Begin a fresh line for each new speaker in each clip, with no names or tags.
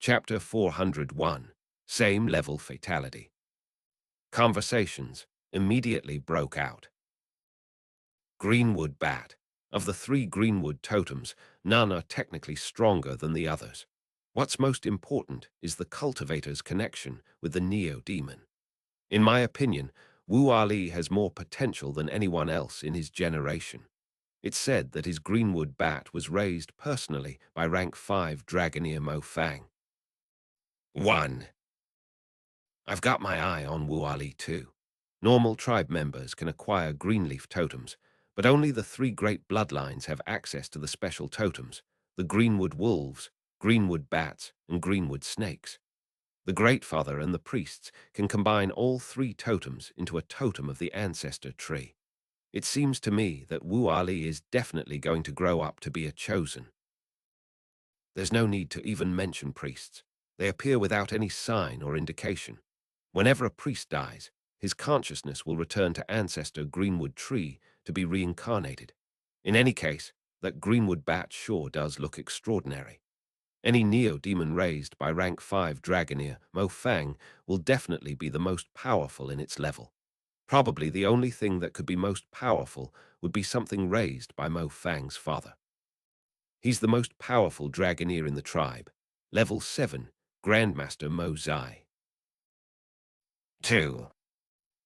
Chapter 401, Same Level Fatality. Conversations immediately broke out. Greenwood Bat. Of the three Greenwood totems, none are technically stronger than the others. What's most important is the cultivator's connection with the Neo-Demon. In my opinion, Wu Ali has more potential than anyone else in his generation. It's said that his Greenwood Bat was raised personally by rank 5 Dragoneer Mo Fang. 1. I've got my eye on Wu Ali too. Normal tribe members can acquire greenleaf totems, but only the three great bloodlines have access to the special totems: the Greenwood Wolves, Greenwood Bats, and Greenwood Snakes. The Great Father and the priests can combine all three totems into a totem of the ancestor tree. It seems to me that Wu Ali is definitely going to grow up to be a chosen. There's no need to even mention priests. They appear without any sign or indication. Whenever a priest dies, his consciousness will return to ancestor Greenwood Tree to be reincarnated. In any case, that Greenwood Bat sure does look extraordinary. Any Neo-Demon raised by rank 5 Dragoneer Mo Fang will definitely be the most powerful in its level. Probably the only thing that could be most powerful would be something raised by Mo Fang's father. He's the most powerful Dragoneer in the tribe, level 7, Grandmaster Mo Zai. 2.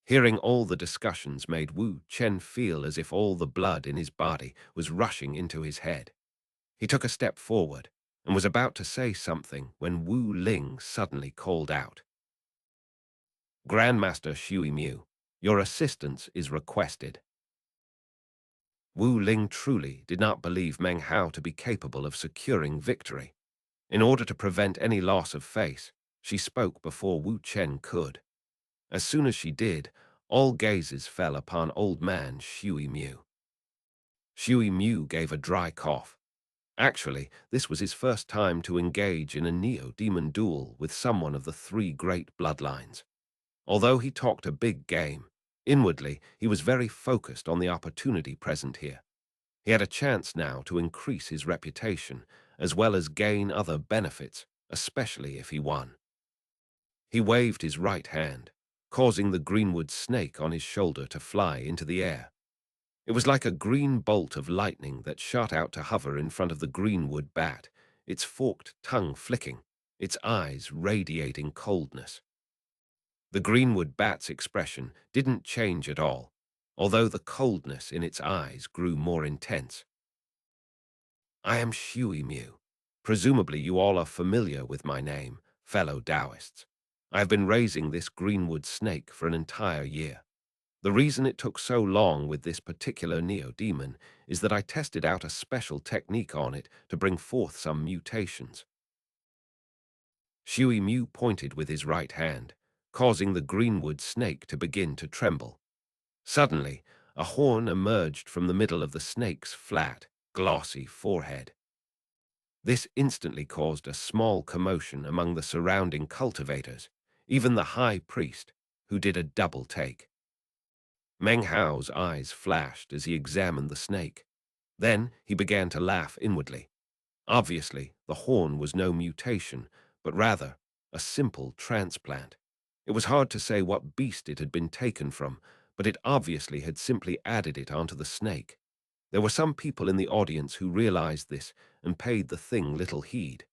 Hearing all the discussions made Wu Chen feel as if all the blood in his body was rushing into his head. He took a step forward and was about to say something when Wu Ling suddenly called out. Grandmaster Shui Mu, your assistance is requested. Wu Ling truly did not believe Meng Hao to be capable of securing victory. In order to prevent any loss of face, she spoke before Wu Chen could. As soon as she did, all gazes fell upon old man Shui Mu. Shui Mu gave a dry cough. Actually, this was his first time to engage in a Neo-Demon duel with someone of the three great bloodlines. Although he talked a big game, inwardly he was very focused on the opportunity present here. He had a chance now to increase his reputation, as well as gain other benefits, especially if he won. He waved his right hand, causing the greenwood snake on his shoulder to fly into the air. It was like a green bolt of lightning that shot out to hover in front of the greenwood bat, its forked tongue flicking, its eyes radiating coldness. The greenwood bat's expression didn't change at all, although the coldness in its eyes grew more intense. I am Shui Mu. Presumably you all are familiar with my name, fellow Taoists. I have been raising this greenwood snake for an entire year. The reason it took so long with this particular Neo-Demon is that I tested out a special technique on it to bring forth some mutations. Shui Mu pointed with his right hand, causing the greenwood snake to begin to tremble. Suddenly, a horn emerged from the middle of the snake's flat, glossy forehead. This instantly caused a small commotion among the surrounding cultivators, even the high priest, who did a double take. Meng Hao's eyes flashed as he examined the snake. Then he began to laugh inwardly. Obviously, the horn was no mutation, but rather a simple transplant. It was hard to say what beast it had been taken from, but it obviously had simply added it onto the snake. There were some people in the audience who realized this and paid the thing little heed.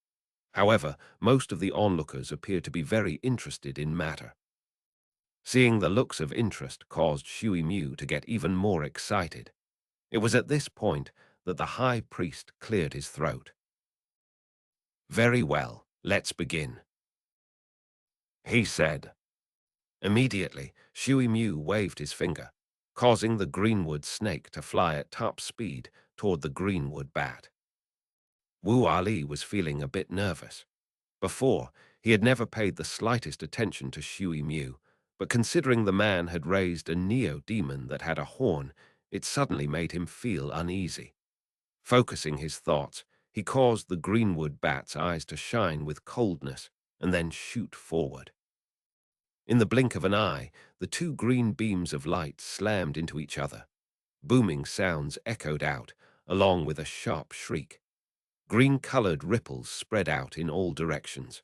However, most of the onlookers appeared to be very interested in matter. Seeing the looks of interest caused Shui Mu to get even more excited. It was at this point that the high priest cleared his throat. Very well, let's begin, he said. Immediately, Shui Mu waved his finger, causing the greenwood snake to fly at top speed toward the greenwood bat. Wu Ali was feeling a bit nervous. Before, he had never paid the slightest attention to Shui Mu, but considering the man had raised a Neo-Demon that had a horn, it suddenly made him feel uneasy. Focusing his thoughts, he caused the greenwood bat's eyes to shine with coldness and then shoot forward. In the blink of an eye, the two green beams of light slammed into each other. Booming sounds echoed out, along with a sharp shriek. Green-colored ripples spread out in all directions.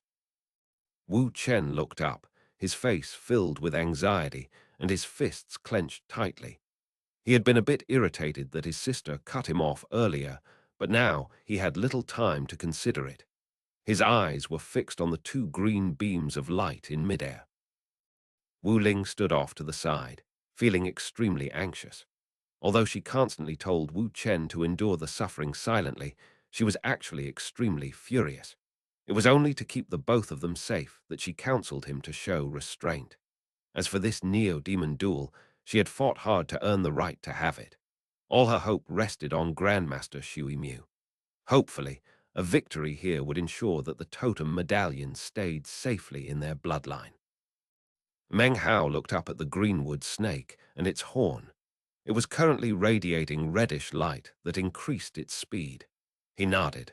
Wu Chen looked up, his face filled with anxiety and his fists clenched tightly. He had been a bit irritated that his sister cut him off earlier, but now he had little time to consider it. His eyes were fixed on the two green beams of light in midair. Wu Ling stood off to the side, feeling extremely anxious. Although she constantly told Wu Chen to endure the suffering silently, she was actually extremely furious. It was only to keep the both of them safe that she counseled him to show restraint. As for this neo-demon duel, she had fought hard to earn the right to have it. All her hope rested on Grandmaster xianxia. Hopefully, a victory here would ensure that the totem medallion stayed safely in their bloodline. Meng Hao looked up at the greenwood snake and its horn. It was currently radiating reddish light that increased its speed. He nodded.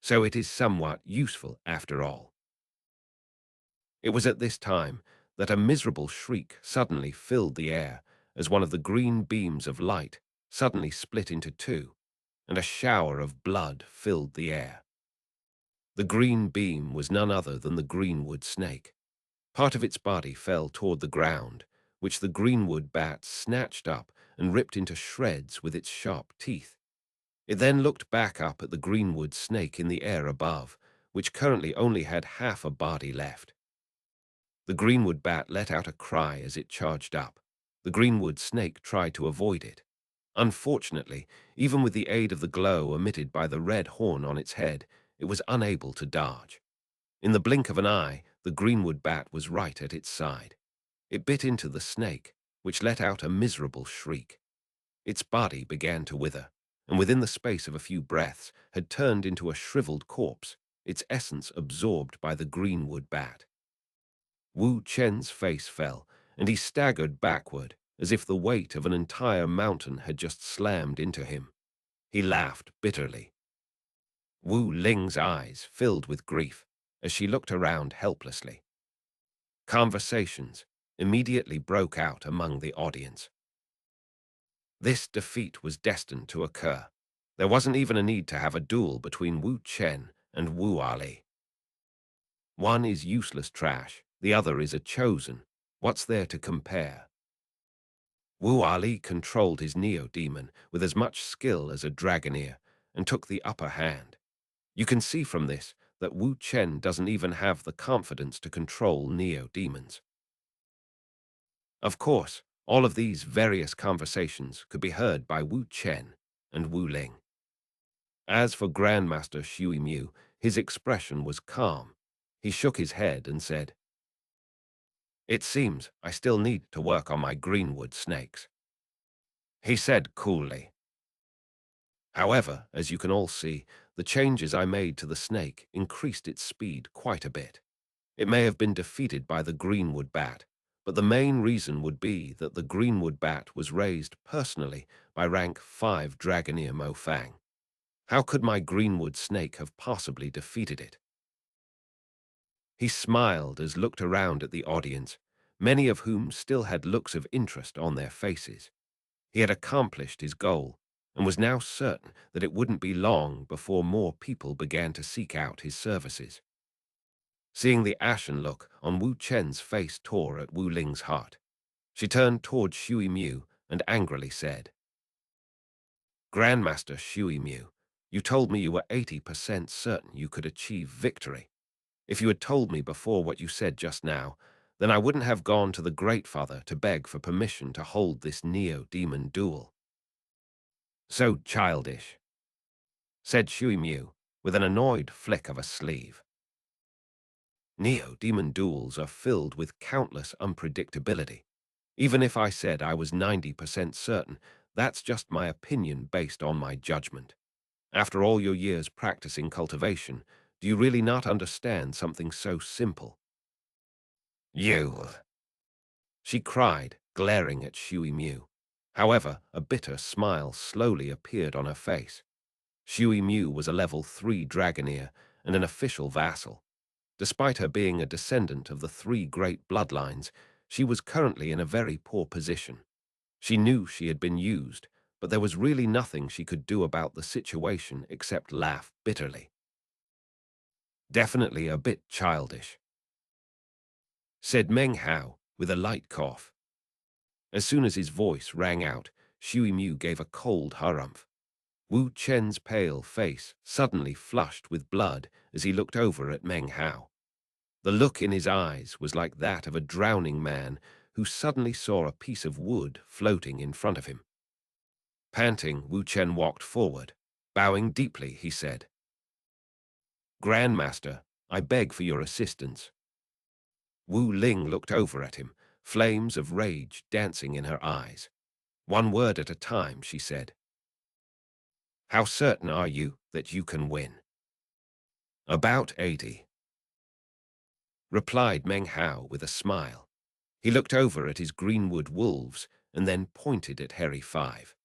So it is somewhat useful after all. It was at this time that a miserable shriek suddenly filled the air as one of the green beams of light suddenly split into two, and a shower of blood filled the air. The green beam was none other than the greenwood snake. Part of its body fell toward the ground, which the greenwood bat snatched up and ripped into shreds with its sharp teeth. It then looked back up at the greenwood snake in the air above, which currently only had half a body left. The greenwood bat let out a cry as it charged up. The greenwood snake tried to avoid it. Unfortunately, even with the aid of the glow emitted by the red horn on its head, it was unable to dodge. In the blink of an eye, the greenwood bat was right at its side. It bit into the snake, which let out a miserable shriek. Its body began to wither, and within the space of a few breaths had turned into a shriveled corpse, its essence absorbed by the greenwood bat. Wu Chen's face fell, and he staggered backward, as if the weight of an entire mountain had just slammed into him. He laughed bitterly. Wu Ling's eyes filled with grief as she looked around helplessly. Conversations immediately broke out among the audience. This defeat was destined to occur. There wasn't even a need to have a duel between Wu Chen and Wu Ali. One is useless trash, the other is a chosen. What's there to compare? Wu Ali controlled his neo-demon with as much skill as a dragoneer and took the upper hand. You can see from this that Wu Chen doesn't even have the confidence to control neo-demons. Of course, all of these various conversations could be heard by Wu Chen and Wu Ling. As for Grandmaster xianxia, his expression was calm. He shook his head and said, "It seems I still need to work on my greenwood snakes," he said coolly. "However, as you can all see, the changes I made to the snake increased its speed quite a bit. It may have been defeated by the greenwood bat, but the main reason would be that the greenwood bat was raised personally by rank 5 Dragoneer Mo Fang. How could my greenwood snake have possibly defeated it?" He smiled as looked around at the audience, many of whom still had looks of interest on their faces. He had accomplished his goal and was now certain that it wouldn't be long before more people began to seek out his services. Seeing the ashen look on Wu Chen's face tore at Wu Ling's heart. She turned toward xianxia and angrily said, "Grandmaster xianxia, you told me you were 80% certain you could achieve victory. If you had told me before what you said just now, then I wouldn't have gone to the Great Father to beg for permission to hold this neo-demon duel." "So childish," said xianxia with an annoyed flick of a sleeve. Neo-demon duels are filled with countless unpredictability. Even if I said I was 90% certain, that's just my opinion based on my judgment. After all your years practicing cultivation, do you really not understand something so simple? "You!" she cried, glaring at xianxia. However, a bitter smile slowly appeared on her face. xianxia was a level 3 Dragoneer and an official vassal. Despite her being a descendant of the 3 great bloodlines, she was currently in a very poor position. She knew she had been used, but there was really nothing she could do about the situation except laugh bitterly. Definitely a bit childish, said Meng Hao with a light cough. As soon as his voice rang out, Shui Mu gave a cold harumph. Wu Chen's pale face suddenly flushed with blood as he looked over at Meng Hao. The look in his eyes was like that of a drowning man who suddenly saw a piece of wood floating in front of him. Panting, Wu Chen walked forward. Bowing deeply, he said, "Grandmaster, I beg for your assistance." Wu Ling looked over at him, flames of rage dancing in her eyes. "One word at a time," she said. "How certain are you that you can win?" "About 80," replied Meng Hao with a smile. He looked over at his greenwood wolves and then pointed at Harry Five.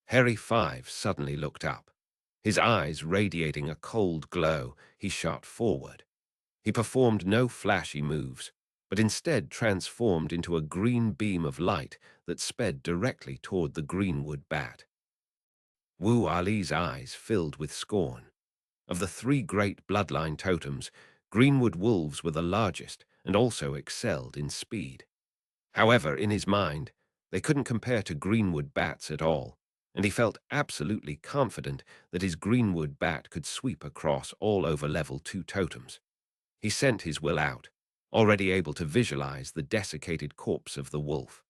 Harry Five suddenly looked up. His eyes radiating a cold glow, he shot forward. He performed no flashy moves, but instead transformed into a green beam of light that sped directly toward the greenwood bat. Wu Ali's eyes filled with scorn. Of the three great bloodline totems, greenwood wolves were the largest and also excelled in speed. However, in his mind, they couldn't compare to greenwood bats at all, and he felt absolutely confident that his greenwood bat could sweep across all over level 2 totems. He sent his will out, already able to visualize the desiccated corpse of the wolf.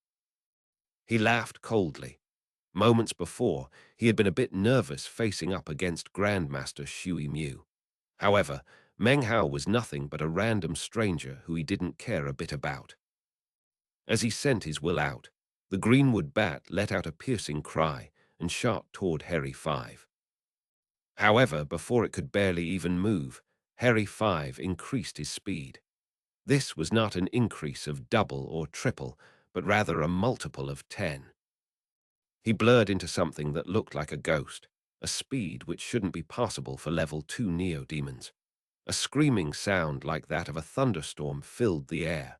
He laughed coldly. Moments before, he had been a bit nervous facing up against Grandmaster Shui Mu. However, Meng Hao was nothing but a random stranger who he didn't care a bit about. As he sent his will out, the greenwood bat let out a piercing cry and shot toward Harry Five. However, before it could barely even move, Harry Five increased his speed. This was not an increase of double or triple, but rather a multiple of 10. He blurred into something that looked like a ghost, a speed which shouldn't be possible for level 2 neo-demons. A screaming sound like that of a thunderstorm filled the air.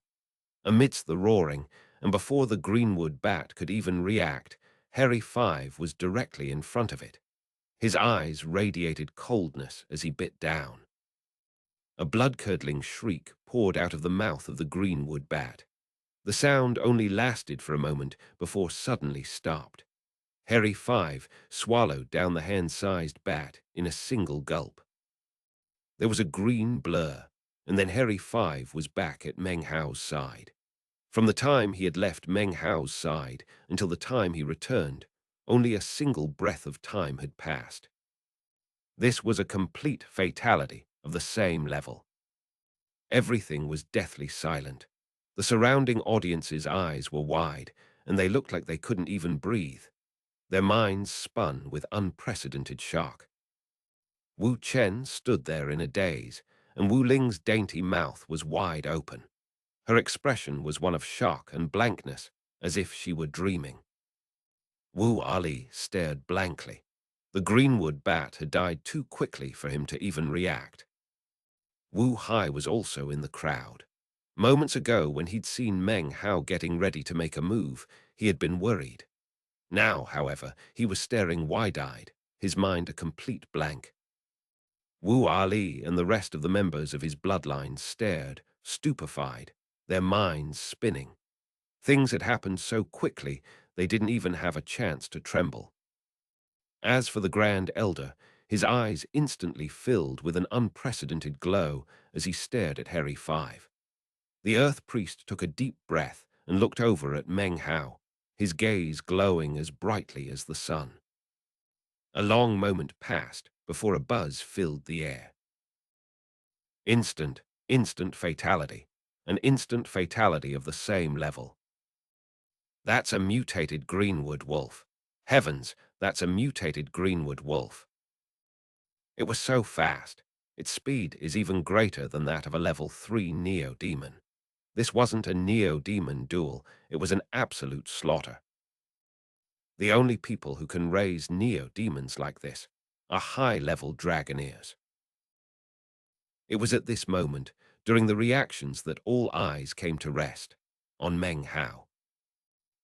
Amidst the roaring, and before the greenwood bat could even react, Harry Five was directly in front of it. His eyes radiated coldness as he bit down. A blood-curdling shriek poured out of the mouth of the greenwood bat. The sound only lasted for a moment before suddenly stopped. Harry Five swallowed down the hand-sized bat in a single gulp. There was a green blur, and then Harry Five was back at Meng Hao's side. From the time he had left Meng Hao's side until the time he returned, only a single breath of time had passed. This was a complete fatality of the same level. Everything was deathly silent. The surrounding audience's eyes were wide, and they looked like they couldn't even breathe. Their minds spun with unprecedented shock. Wu Chen stood there in a daze, and Wu Ling's dainty mouth was wide open. Her expression was one of shock and blankness, as if she were dreaming. Wu Ali stared blankly. The greenwood bat had died too quickly for him to even react. Wu Hai was also in the crowd. Moments ago, when he'd seen Meng Hao getting ready to make a move, he had been worried. Now, however, he was staring wide-eyed, his mind a complete blank. Wu Ali and the rest of the members of his bloodline stared, stupefied, their minds spinning. Things had happened so quickly, they didn't even have a chance to tremble. As for the Grand Elder, his eyes instantly filled with an unprecedented glow as he stared at Harry Five. The Earth Priest took a deep breath and looked over at Meng Hao, his gaze glowing as brightly as the sun. A long moment passed before a buzz filled the air. Instant fatality. An instant fatality of the same level. That's a mutated greenwood wolf. Heavens, that's a mutated greenwood wolf. It was so fast. Its speed is even greater than that of a level 3 neo-demon. This wasn't a neo-demon duel, it was an absolute slaughter. The only people who can raise neo-demons like this are high-level dragoneers. It was at this moment, during the reactions, that all eyes came to rest on Meng Hao.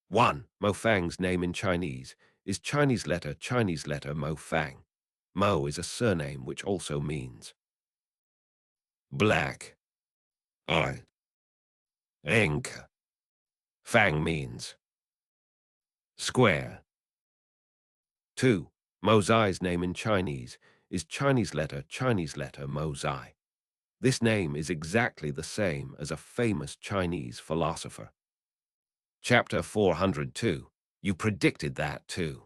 1. Mo Fang's name in Chinese is Chinese letter Mo Fang. Mo is a surname which also means Black. I. Ink. Fang means square. 2. Mozai's name in Chinese is Chinese letter Mozai. This name is exactly the same as a famous Chinese philosopher. Chapter 402. You predicted that too.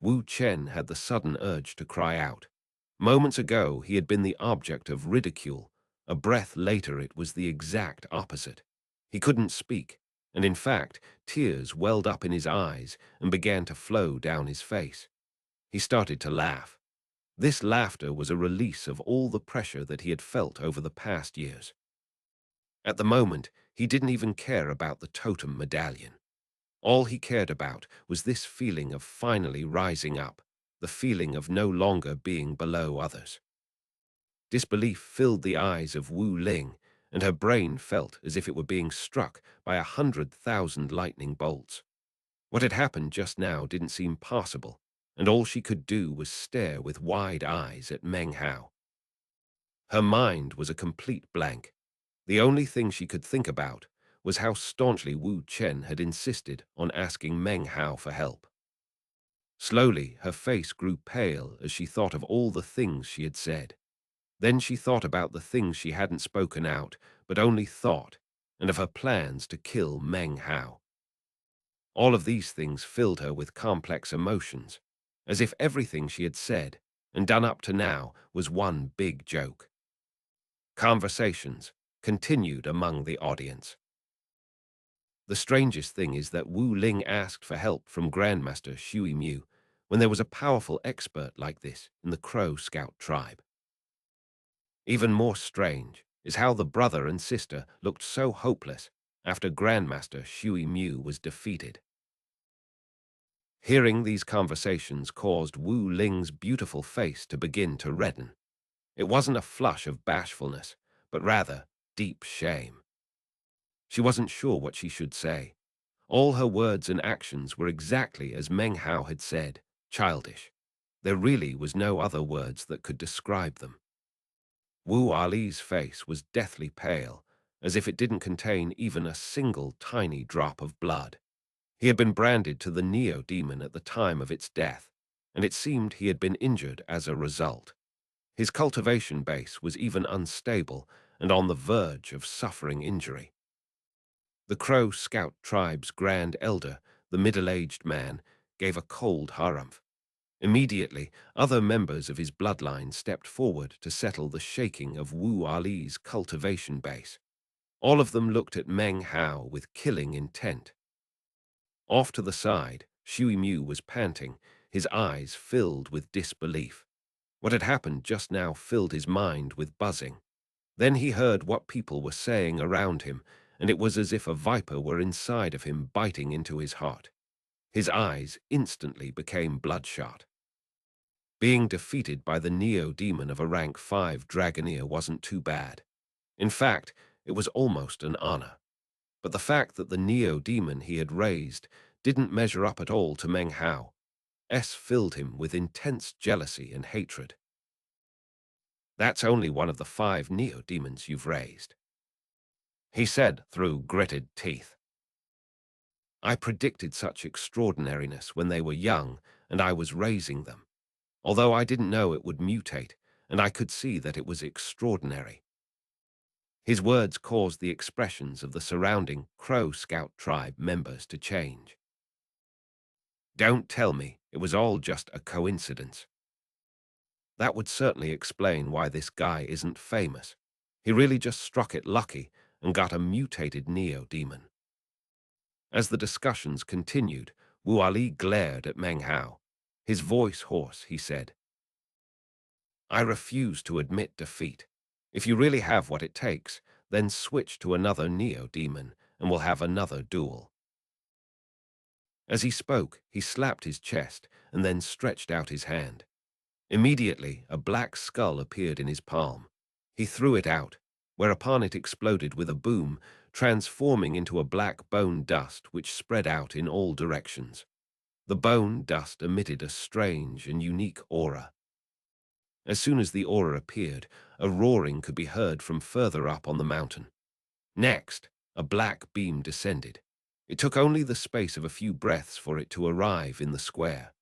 Wu Chen had the sudden urge to cry out. Moments ago, he had been the object of ridicule. A breath later, it was the exact opposite. He couldn't speak, and in fact, tears welled up in his eyes and began to flow down his face. He started to laugh. This laughter was a release of all the pressure that he had felt over the past years. At the moment, he didn't even care about the totem medallion. All he cared about was this feeling of finally rising up, the feeling of no longer being below others. Disbelief filled the eyes of Wu Ling, and her brain felt as if it were being struck by 100,000 lightning bolts. What had happened just now didn't seem possible, and all she could do was stare with wide eyes at Meng Hao. Her mind was a complete blank. The only thing she could think about was how staunchly Wu Chen had insisted on asking Meng Hao for help. Slowly, her face grew pale as she thought of all the things she had said. Then she thought about the things she hadn't spoken out, but only thought, and of her plans to kill Meng Hao. All of these things filled her with complex emotions, as if everything she had said and done up to now was one big joke. Conversations continued among the audience. The strangest thing is that Wu Ling asked for help from Grandmaster Shui Mu when there was a powerful expert like this in the Crow Scout tribe. Even more strange is how the brother and sister looked so hopeless after Grandmaster Shui Mu was defeated. Hearing these conversations caused Wu Ling's beautiful face to begin to redden. It wasn't a flush of bashfulness, but rather deep shame. She wasn't sure what she should say. All her words and actions were exactly as Meng Hao had said, childish. There really was no other words that could describe them. Wu Ali's face was deathly pale, as if it didn't contain even a single tiny drop of blood. He had been branded to the Neo-Demon at the time of its death, and it seemed he had been injured as a result. His cultivation base was even unstable and on the verge of suffering injury. The Crow Scout tribe's grand elder, the middle-aged man, gave a cold harumph. Immediately, other members of his bloodline stepped forward to settle the shaking of Wu Ali's cultivation base. All of them looked at Meng Hao with killing intent. Off to the side, Shui Mu was panting, his eyes filled with disbelief. What had happened just now filled his mind with buzzing. Then he heard what people were saying around him, and it was as if a viper were inside of him biting into his heart. His eyes instantly became bloodshot. Being defeated by the Neo-Demon of a rank 5 Dragoneer wasn't too bad. In fact, it was almost an honor. But the fact that the Neo-Demon he had raised didn't measure up at all to Meng Hao filled him with intense jealousy and hatred. That's only one of the 5 Neo-Demons you've raised, he said through gritted teeth. I predicted such extraordinariness when they were young, and I was raising them. Although I didn't know it would mutate, and I could see that it was extraordinary. His words caused the expressions of the surrounding Crow Scout tribe members to change. Don't tell me it was all just a coincidence. That would certainly explain why this guy isn't famous. He really just struck it lucky and got a mutated Neo-Demon. As the discussions continued, Wu Ali glared at Meng Hao. His voice hoarse, he said, I refuse to admit defeat. If you really have what it takes, then switch to another Neo-Demon and we'll have another duel. As he spoke, he slapped his chest and then stretched out his hand. Immediately, a black skull appeared in his palm. He threw it out, whereupon it exploded with a boom, transforming into a black bone dust which spread out in all directions. The bone dust emitted a strange and unique aura. As soon as the aura appeared, a roaring could be heard from further up on the mountain. Next, a black beam descended. It took only the space of a few breaths for it to arrive in the square.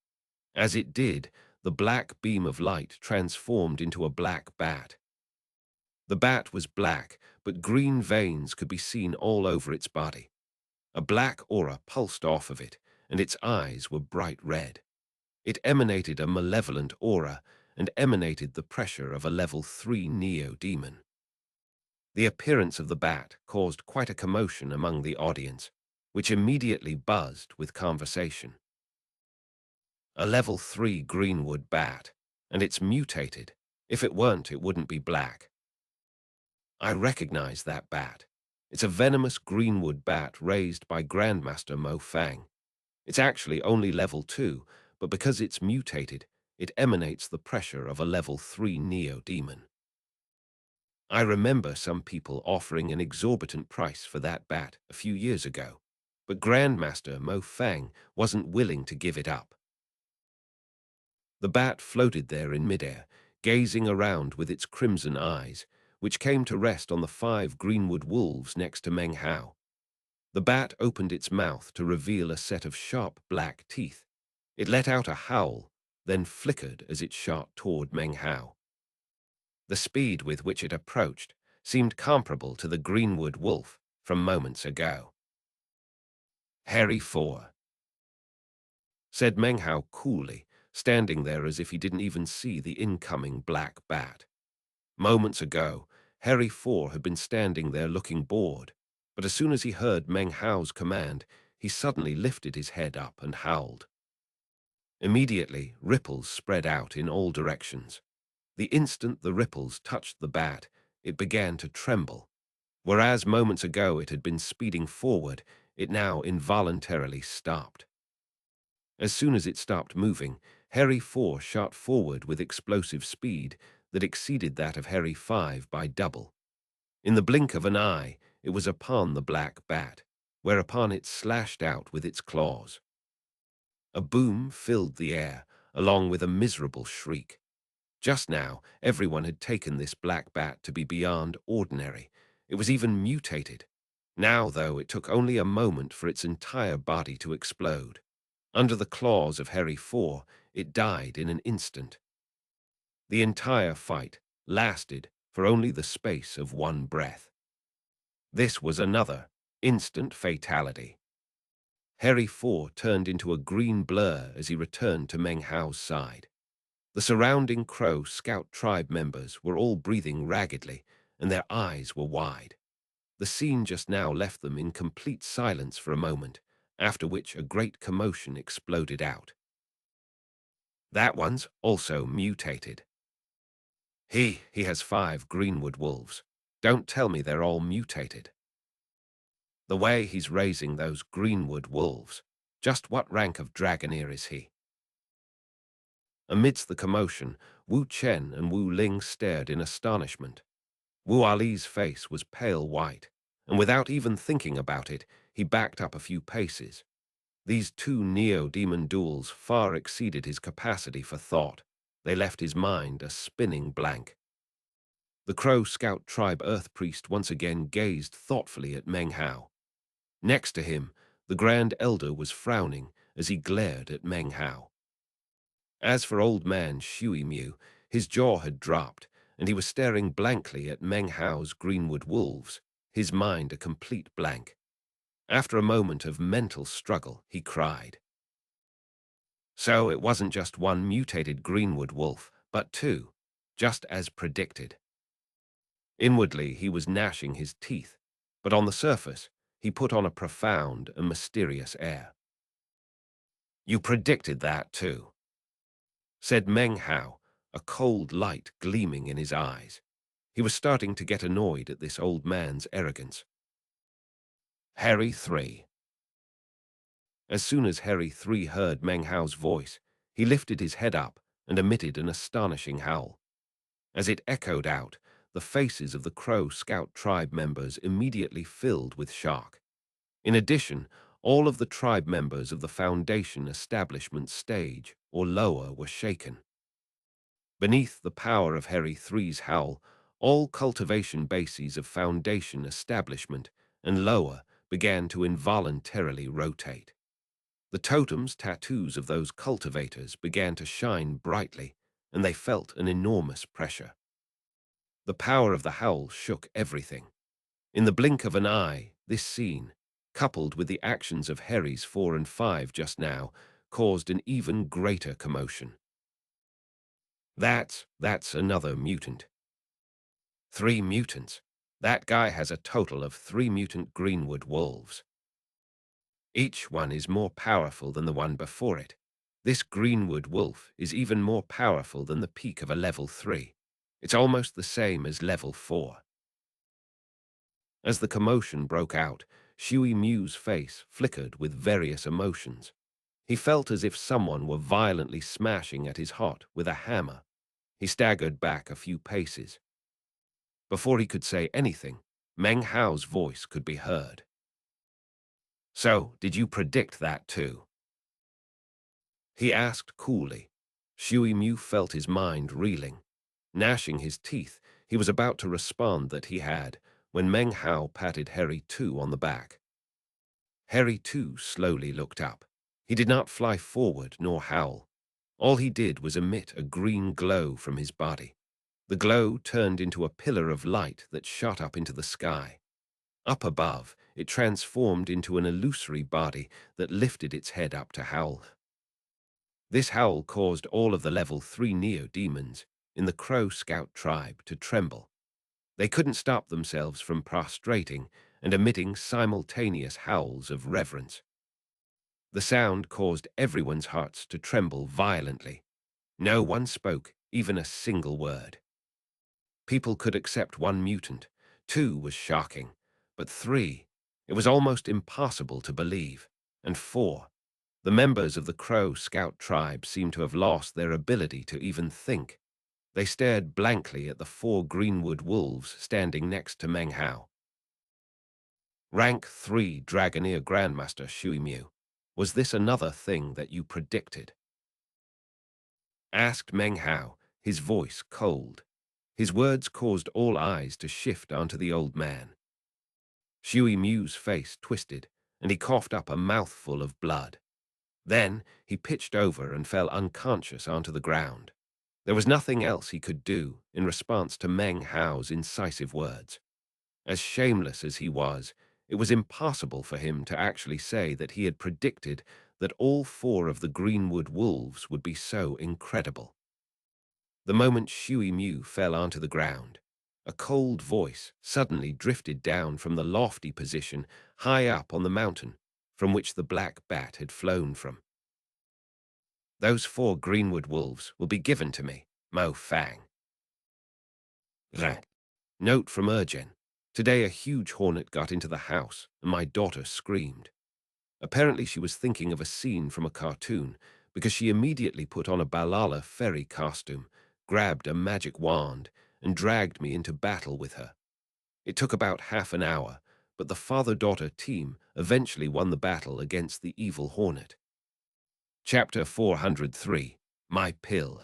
As it did, the black beam of light transformed into a black bat. The bat was black, but green veins could be seen all over its body. A black aura pulsed off of it, and its eyes were bright red. It emanated a malevolent aura and emanated the pressure of a level 3 neo-demon. The appearance of the bat caused quite a commotion among the audience, which immediately buzzed with conversation. A level 3 greenwood bat, and it's mutated. If it weren't, it wouldn't be black. I recognize that bat. It's a venomous greenwood bat raised by Grandmaster Mo Fang. It's actually only level 2, but because it's mutated, it emanates the pressure of a level 3 neo-demon. I remember some people offering an exorbitant price for that bat a few years ago, but Grandmaster Mo Fang wasn't willing to give it up. The bat floated there in midair, gazing around with its crimson eyes, which came to rest on the 5 greenwood wolves next to Meng Hao. The bat opened its mouth to reveal a set of sharp black teeth. It let out a howl, then flickered as it shot toward Meng Hao. The speed with which it approached seemed comparable to the greenwood wolf from moments ago. "Harry 4," said Meng Hao coolly, standing there as if he didn't even see the incoming black bat. Moments ago, Harry 4 had been standing there looking bored, but as soon as he heard Meng Hao's command, he suddenly lifted his head up and howled. Immediately, ripples spread out in all directions. The instant the ripples touched the bat, it began to tremble. Whereas moments ago it had been speeding forward, it now involuntarily stopped. As soon as it stopped moving, Harry 4 shot forward with explosive speed that exceeded that of Harry 5 by double. In the blink of an eye, it was upon the black bat, whereupon it slashed out with its claws. A boom filled the air, along with a miserable shriek. Just now, everyone had taken this black bat to be beyond ordinary. It was even mutated. Now, though, it took only a moment for its entire body to explode. Under the claws of Harry 4, it died in an instant. The entire fight lasted for only the space of one breath. This was another instant fatality. Harry 4 turned into a green blur as he returned to Meng Hao's side. The surrounding Crow Scout tribe members were all breathing raggedly, and their eyes were wide. The scene just now left them in complete silence for a moment, after which a great commotion exploded out. "That one's also mutated. He has 5 greenwood wolves. Don't tell me they're all mutated. The way he's raising those greenwood wolves. Just what rank of dragoneer is he?" Amidst the commotion, Wu Chen and Wu Ling stared in astonishment. Wu Ali's face was pale white, and without even thinking about it, he backed up a few paces. These 2 neo-demon duels far exceeded his capacity for thought. They left his mind a spinning blank. The Crow Scout tribe Earth Priest once again gazed thoughtfully at Meng Hao. Next to him, the Grand Elder was frowning as he glared at Meng Hao. As for old man Shui Mu, his jaw had dropped, and he was staring blankly at Meng Hao's greenwood wolves, his mind a complete blank. After a moment of mental struggle, he cried. So it wasn't just one mutated greenwood wolf, but 2, just as predicted. Inwardly, he was gnashing his teeth, but on the surface, he put on a profound and mysterious air. "You predicted that, too," said Meng Hao, a cold light gleaming in his eyes. He was starting to get annoyed at this old man's arrogance. "Harry 3. As soon as Harry 3 heard Meng Hao's voice, he lifted his head up and emitted an astonishing howl. As it echoed out, the faces of the Crow Scout tribe members immediately filled with shock. In addition, all of the tribe members of the Foundation establishment stage or lower were shaken. Beneath the power of Harry III's howl, all cultivation bases of Foundation establishment and lower began to involuntarily rotate. The totems, tattoos of those cultivators began to shine brightly, and they felt an enormous pressure. The power of the howl shook everything. In the blink of an eye, this scene, coupled with the actions of Harry's 4 and 5 just now, caused an even greater commotion. That's another mutant. 3 mutants. That guy has a total of 3 mutant Greenwood wolves. Each one is more powerful than the one before it. This Greenwood wolf is even more powerful than the peak of a level 3. It's almost the same as level 4. As the commotion broke out, xianxia's face flickered with various emotions. He felt as if someone were violently smashing at his heart with a hammer. He staggered back a few paces. Before he could say anything, Meng Hao's voice could be heard. "So, did you predict that too?" he asked coolly. Xianxia felt his mind reeling. Gnashing his teeth, he was about to respond that he had, when Meng Hao patted Harry too on the back. Harry too slowly looked up. He did not fly forward nor howl. All he did was emit a green glow from his body. The glow turned into a pillar of light that shot up into the sky. Up above, it transformed into an illusory body that lifted its head up to howl. This howl caused all of the level 3 neo-demons in the Crow Scout tribe to tremble. They couldn't stop themselves from prostrating and emitting simultaneous howls of reverence. The sound caused everyone's hearts to tremble violently. No one spoke even a single word. People could accept 1 mutant, 2 was shocking, but 3, it was almost impossible to believe, and 4, the members of the Crow Scout tribe seemed to have lost their ability to even think. They stared blankly at the 4 Greenwood wolves standing next to Meng Hao. Rank 3 Dragoneer Grandmaster Xianxia, was this another thing that you predicted? Asked Meng Hao, his voice cold. His words caused all eyes to shift onto the old man. Xianxia's face twisted, and he coughed up a mouthful of blood. Then he pitched over and fell unconscious onto the ground. There was nothing else he could do in response to Meng Hao's incisive words. As shameless as he was, it was impossible for him to actually say that he had predicted that all 4 of the Greenwood wolves would be so incredible. The moment Xianxia fell onto the ground, a cold voice suddenly drifted down from the lofty position high up on the mountain from which the black bat had flown from. "Those 4 Greenwood wolves will be given to me, Mo Fang." Note from Urgen. Today a huge hornet got into the house and my daughter screamed. Apparently she was thinking of a scene from a cartoon because she immediately put on a Balala fairy costume, grabbed a magic wand, and dragged me into battle with her. It took about half an hour, but the father-daughter team eventually won the battle against the evil hornet. Chapter 403, My Pill.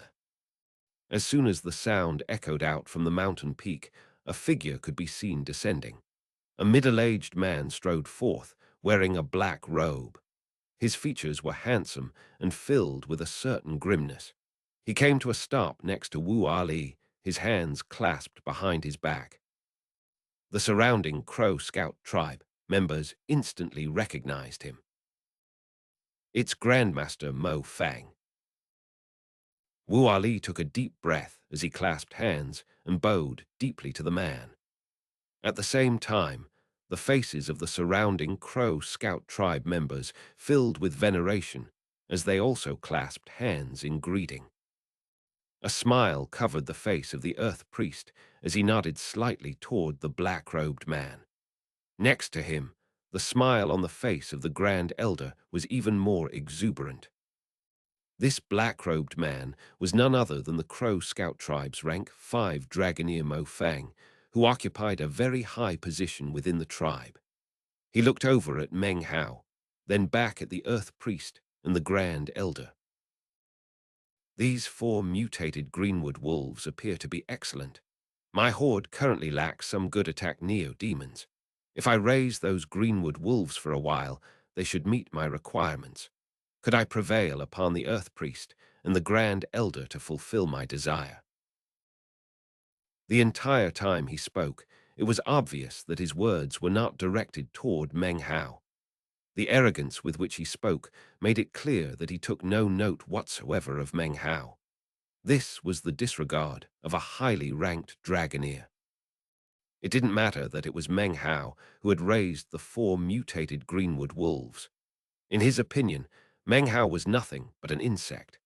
As soon as the sound echoed out from the mountain peak, a figure could be seen descending. A middle-aged man strode forth, wearing a black robe. His features were handsome and filled with a certain grimness. He came to a stop next to Wu Ali, his hands clasped behind his back. The surrounding Crow Scout tribe members instantly recognized him. It's Grandmaster Mo Fang. Wu Ali took a deep breath as he clasped hands and bowed deeply to the man. At the same time, the faces of the surrounding Crow Scout tribe members filled with veneration as they also clasped hands in greeting. A smile covered the face of the Earth Priest as he nodded slightly toward the black-robed man. Next to him, the smile on the face of the Grand Elder was even more exuberant. This black-robed man was none other than the Crow Scout tribe's rank 5 Dragoneer Mo Fang, who occupied a very high position within the tribe. He looked over at Meng Hao, then back at the Earth Priest and the Grand Elder. These 4 mutated greenwood wolves appear to be excellent. My horde currently lacks some good attack neo-demons. If I raise those greenwood wolves for a while, they should meet my requirements. Could I prevail upon the Earth Priest and the Grand Elder to fulfill my desire? The entire time he spoke, it was obvious that his words were not directed toward Meng Hao. The arrogance with which he spoke made it clear that he took no note whatsoever of Meng Hao. This was the disregard of a highly ranked Dragoneer. It didn't matter that it was Meng Hao who had raised the 4 mutated greenwood wolves. In his opinion, Meng Hao was nothing but an insect.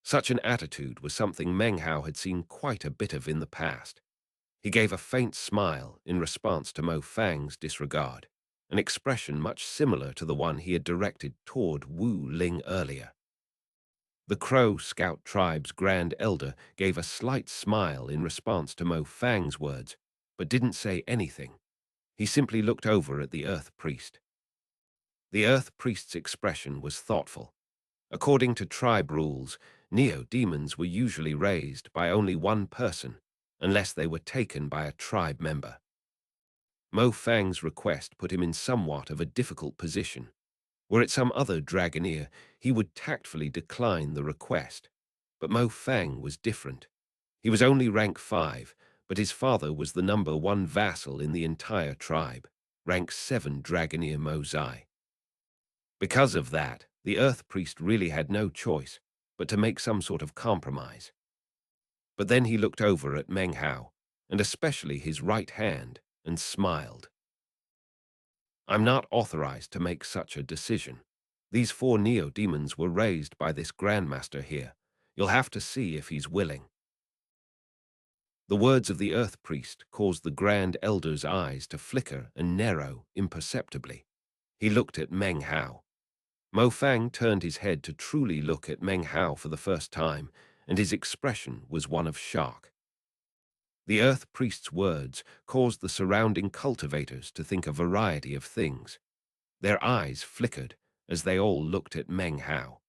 Such an attitude was something Meng Hao had seen quite a bit of in the past. He gave a faint smile in response to Mo Fang's disregard, an expression much similar to the one he had directed toward Wu Ling earlier. The Crow Scout tribe's Grand Elder gave a slight smile in response to Mo Fang's words, but didn't say anything. He simply looked over at the Earth Priest. The Earth Priest's expression was thoughtful. According to tribe rules, neo-demons were usually raised by only one person, unless they were taken by a tribe member. Mo Fang's request put him in somewhat of a difficult position. Were it some other Dragoneer, he would tactfully decline the request. But Mo Fang was different. He was only rank 5, but his father was the #1 vassal in the entire tribe, rank 7 Dragoneer Mo Zai. Because of that, the Earth Priest really had no choice but to make some sort of compromise. But then he looked over at Meng Hao, and especially his right hand, and smiled. I'm not authorized to make such a decision. These 4 neo-demons were raised by this Grandmaster here. You'll have to see if he's willing. The words of the Earth Priest caused the Grand Elder's eyes to flicker and narrow imperceptibly. He looked at Meng Hao. Mo Fang turned his head to truly look at Meng Hao for the first time, and his expression was one of shock. The Earth Priest's words caused the surrounding cultivators to think a variety of things. Their eyes flickered as they all looked at Meng Hao.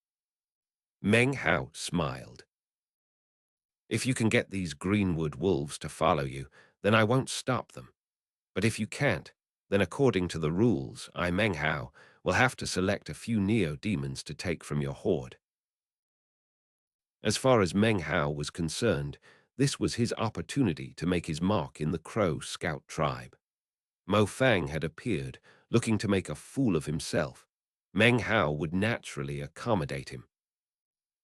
Meng Hao smiled. If you can get these greenwood wolves to follow you, then I won't stop them. But if you can't, then according to the rules, I, Meng Hao, will have to select a few neo-demons to take from your horde. As far as Meng Hao was concerned, this was his opportunity to make his mark in the Crow Scout tribe. Mo Fang had appeared, looking to make a fool of himself. Meng Hao would naturally accommodate him.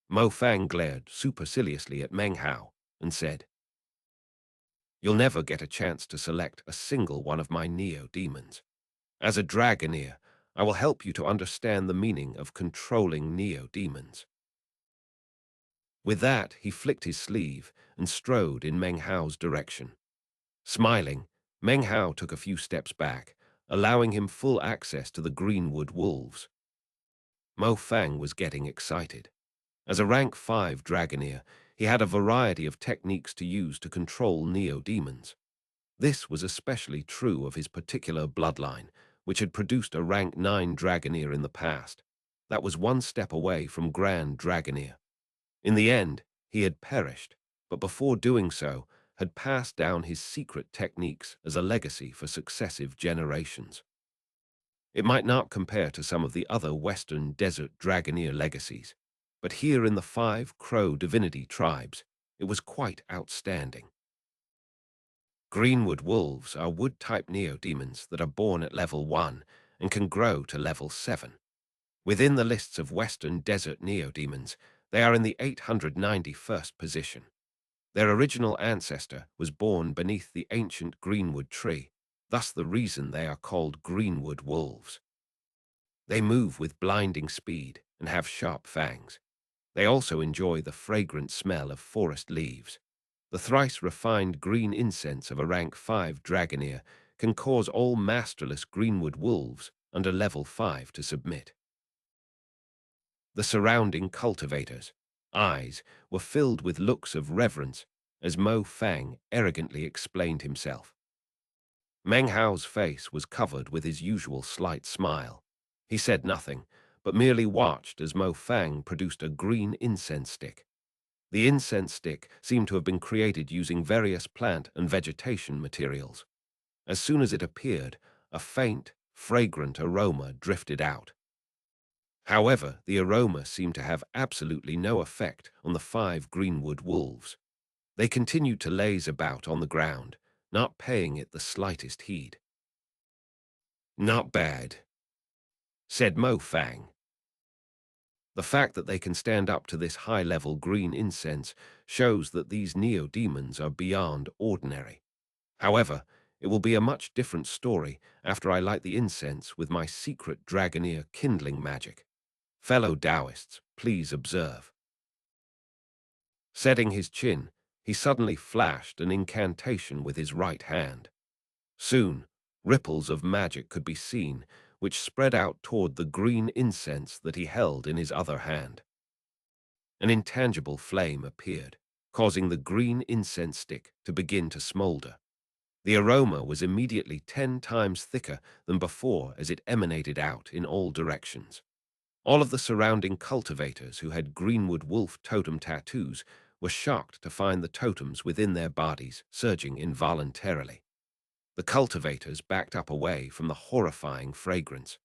Mo Fang glared superciliously at Meng Hao and said, "You'll never get a chance to select a single one of my neo-demons. As a Dragoneer, I will help you to understand the meaning of controlling neo-demons." With that, he flicked his sleeve and strode in Meng Hao's direction. Smiling, Meng Hao took a few steps back, allowing him full access to the greenwood wolves. Mo Fang was getting excited. As a rank 5 Dragoneer, he had a variety of techniques to use to control neo-demons. This was especially true of his particular bloodline, which had produced a rank 9 Dragoneer in the past. That was one step away from Grand Dragoneer. In the end, he had perished, but before doing so, had passed down his secret techniques as a legacy for successive generations. It might not compare to some of the other Western Desert Dragoneer legacies, but here in the 5 Crow divinity tribes, it was quite outstanding. Greenwood wolves are wood-type neo-demons that are born at level 1 and can grow to level 7. Within the lists of Western Desert neo-demons, they are in the 891st position. Their original ancestor was born beneath the ancient greenwood tree, thus the reason they are called greenwood wolves. They move with blinding speed and have sharp fangs. They also enjoy the fragrant smell of forest leaves. The thrice-refined green incense of a rank 5 Dragoneer can cause all masterless greenwood wolves under level 5 to submit. The surrounding cultivators' eyes were filled with looks of reverence as Mo Fang arrogantly explained himself. Meng Hao's face was covered with his usual slight smile. He said nothing, but merely watched as Mo Fang produced a green incense stick. The incense stick seemed to have been created using various plant and vegetation materials. As soon as it appeared, a faint, fragrant aroma drifted out. However, the aroma seemed to have absolutely no effect on the 5 greenwood wolves. They continued to laze about on the ground, not paying it the slightest heed. "Not bad," said Mo Fang. The fact that they can stand up to this high-level green incense shows that these neo-demons are beyond ordinary. However, it will be a much different story after I light the incense with my secret Dragoneer kindling magic. Fellow Taoists, please observe. Setting his chin, he suddenly flashed an incantation with his right hand. Soon, ripples of magic could be seen, which spread out toward the green incense that he held in his other hand. An intangible flame appeared, causing the green incense stick to begin to smolder. The aroma was immediately 10 times thicker than before as it emanated out in all directions. All of the surrounding cultivators who had greenwood wolf totem tattoos were shocked to find the totems within their bodies surging involuntarily. The cultivators backed up away from the horrifying fragrance.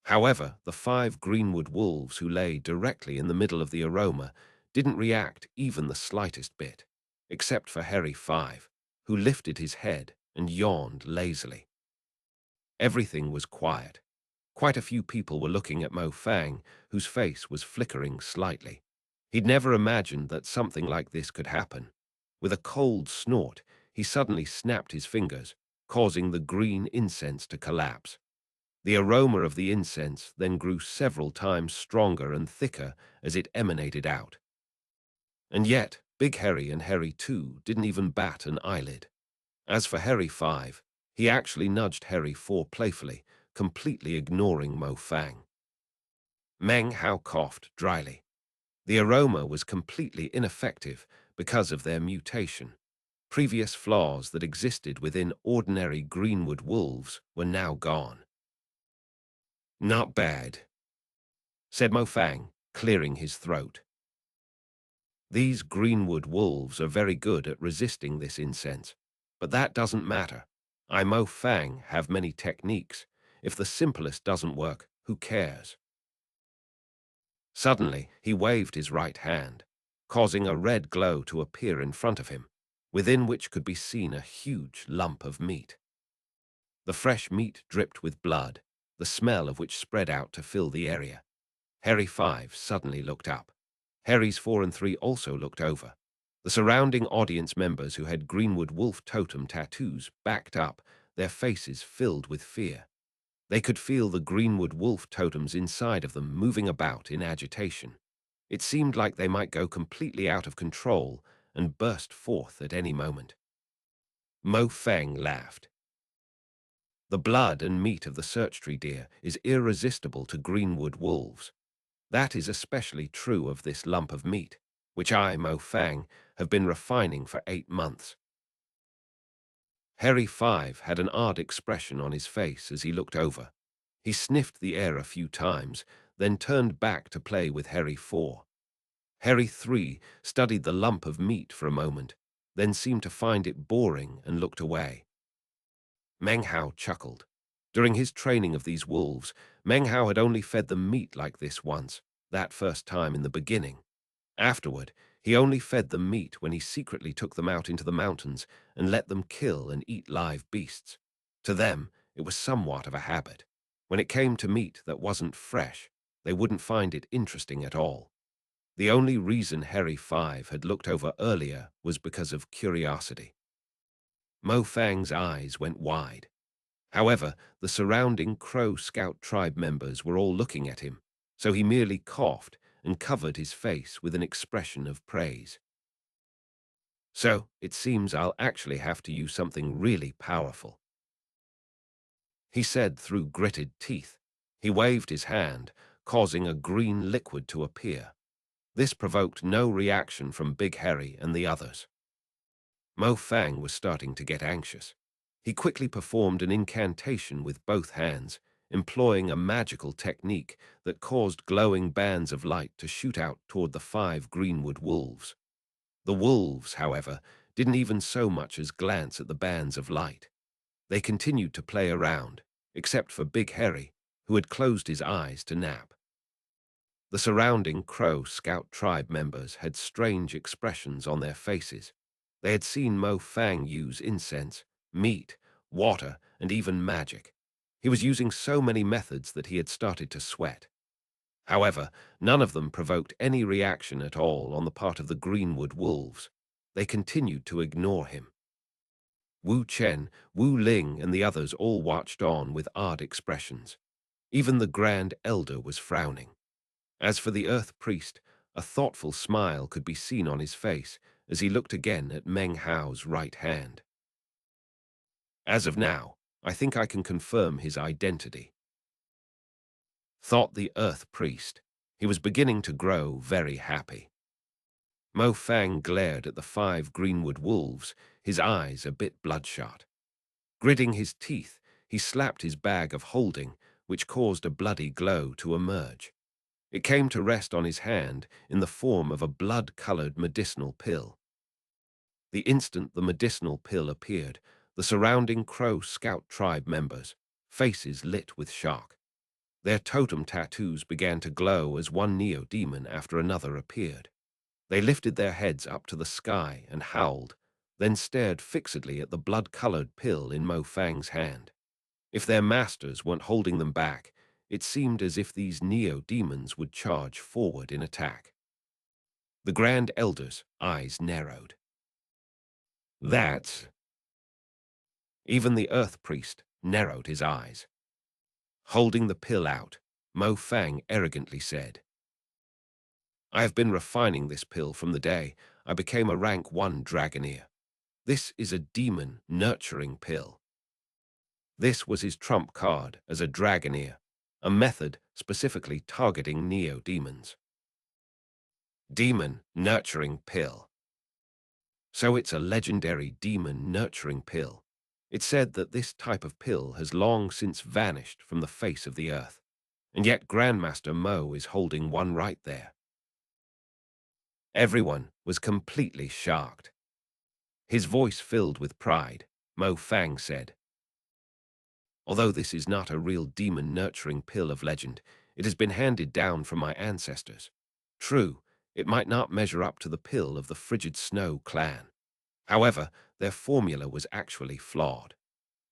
However, the 5 greenwood wolves who lay directly in the middle of the aroma didn't react even the slightest bit, except for Harry 5, who lifted his head and yawned lazily. Everything was quiet. Quite a few people were looking at Mo Fang, whose face was flickering slightly. He'd never imagined that something like this could happen. With a cold snort, he suddenly snapped his fingers, causing the green incense to collapse. The aroma of the incense then grew several times stronger and thicker as it emanated out. And yet, Big Harry and Harry 2 didn't even bat an eyelid. As for Harry 5, he actually nudged Harry 4 playfully, completely ignoring Mo Fang. Meng Hao coughed dryly. The aroma was completely ineffective because of their mutation. Previous flaws that existed within ordinary greenwood wolves were now gone. "Not bad," said Mo Fang, clearing his throat. "These greenwood wolves are very good at resisting this incense, but that doesn't matter. I, Mo Fang, have many techniques. If the simplest doesn't work, who cares?" Suddenly, he waved his right hand, causing a red glow to appear in front of him, within which could be seen a huge lump of meat. The fresh meat dripped with blood, the smell of which spread out to fill the area. Harry 5 suddenly looked up. Harry's 4 and 3 also looked over. The surrounding audience members who had greenwood wolf totem tattoos backed up, their faces filled with fear. They could feel the greenwood wolf totems inside of them moving about in agitation. It seemed like they might go completely out of control and burst forth at any moment. Mo Feng laughed. "The blood and meat of the search tree deer is irresistible to greenwood wolves. That is especially true of this lump of meat, which I, Mo Fang, have been refining for 8 months. Harry 5 had an odd expression on his face as he looked over. He sniffed the air a few times, then turned back to play with Harry 4. Harry 3 studied the lump of meat for a moment, then seemed to find it boring and looked away. Meng Hao chuckled. During his training of these wolves, Meng Hao had only fed them meat like this once, that first time in the beginning. Afterward, he only fed them meat when he secretly took them out into the mountains and let them kill and eat live beasts. To them, it was somewhat of a habit. When it came to meat that wasn't fresh, they wouldn't find it interesting at all. The only reason Harry 5 had looked over earlier was because of curiosity. Mo Fang's eyes went wide. However, the surrounding Crow Scout tribe members were all looking at him, so he merely coughed and covered his face with an expression of praise. "So, it seems I'll actually have to use something really powerful," he said through gritted teeth. He waved his hand, causing a green liquid to appear. This provoked no reaction from Big Harry and the others. Mo Fang was starting to get anxious. He quickly performed an incantation with both hands, employing a magical technique that caused glowing bands of light to shoot out toward the 5 greenwood wolves. The wolves, however, didn't even so much as glance at the bands of light. They continued to play around, except for Big Harry, who had closed his eyes to nap. The surrounding Crow Scout tribe members had strange expressions on their faces. They had seen Mo Fang use incense, meat, water, and even magic. He was using so many methods that he had started to sweat. However, none of them provoked any reaction at all on the part of the Greenwood wolves. They continued to ignore him. Wu Chen, Wu Ling, and the others all watched on with odd expressions. Even the Grand Elder was frowning. As for the Earth Priest, a thoughtful smile could be seen on his face as he looked again at Meng Hao's right hand. As of now, I think I can confirm his identity, thought the Earth Priest. He was beginning to grow very happy. Mo Fang glared at the 5 greenwood wolves, his eyes a bit bloodshot. Gritting his teeth, he slapped his bag of holding, which caused a bloody glow to emerge. It came to rest on his hand in the form of a blood-colored medicinal pill. The instant the medicinal pill appeared, the surrounding Crow Scout tribe members' faces lit with shock. Their totem tattoos began to glow as one neo-demon after another appeared. They lifted their heads up to the sky and howled, then stared fixedly at the blood-colored pill in Mo Fang's hand. If their masters weren't holding them back, it seemed as if these neo-demons would charge forward in attack. The Grand Elder's eyes narrowed. That's... Even the Earth Priest narrowed his eyes. Holding the pill out, Mo Fang arrogantly said, "I have been refining this pill from the day I became a rank 1 Dragoneer. This is a demon-nurturing pill." This was his trump card as a Dragoneer, a method specifically targeting neo-demons. Demon-nurturing pill. So it's a legendary demon-nurturing pill. It's said that this type of pill has long since vanished from the face of the earth, and yet Grandmaster Mo is holding one right there. Everyone was completely shocked. His voice filled with pride, Mo Fang said, "Although this is not a real demon-nurturing pill of legend, it has been handed down from my ancestors. True, it might not measure up to the pill of the Frigid Snow clan. However, their formula was actually flawed.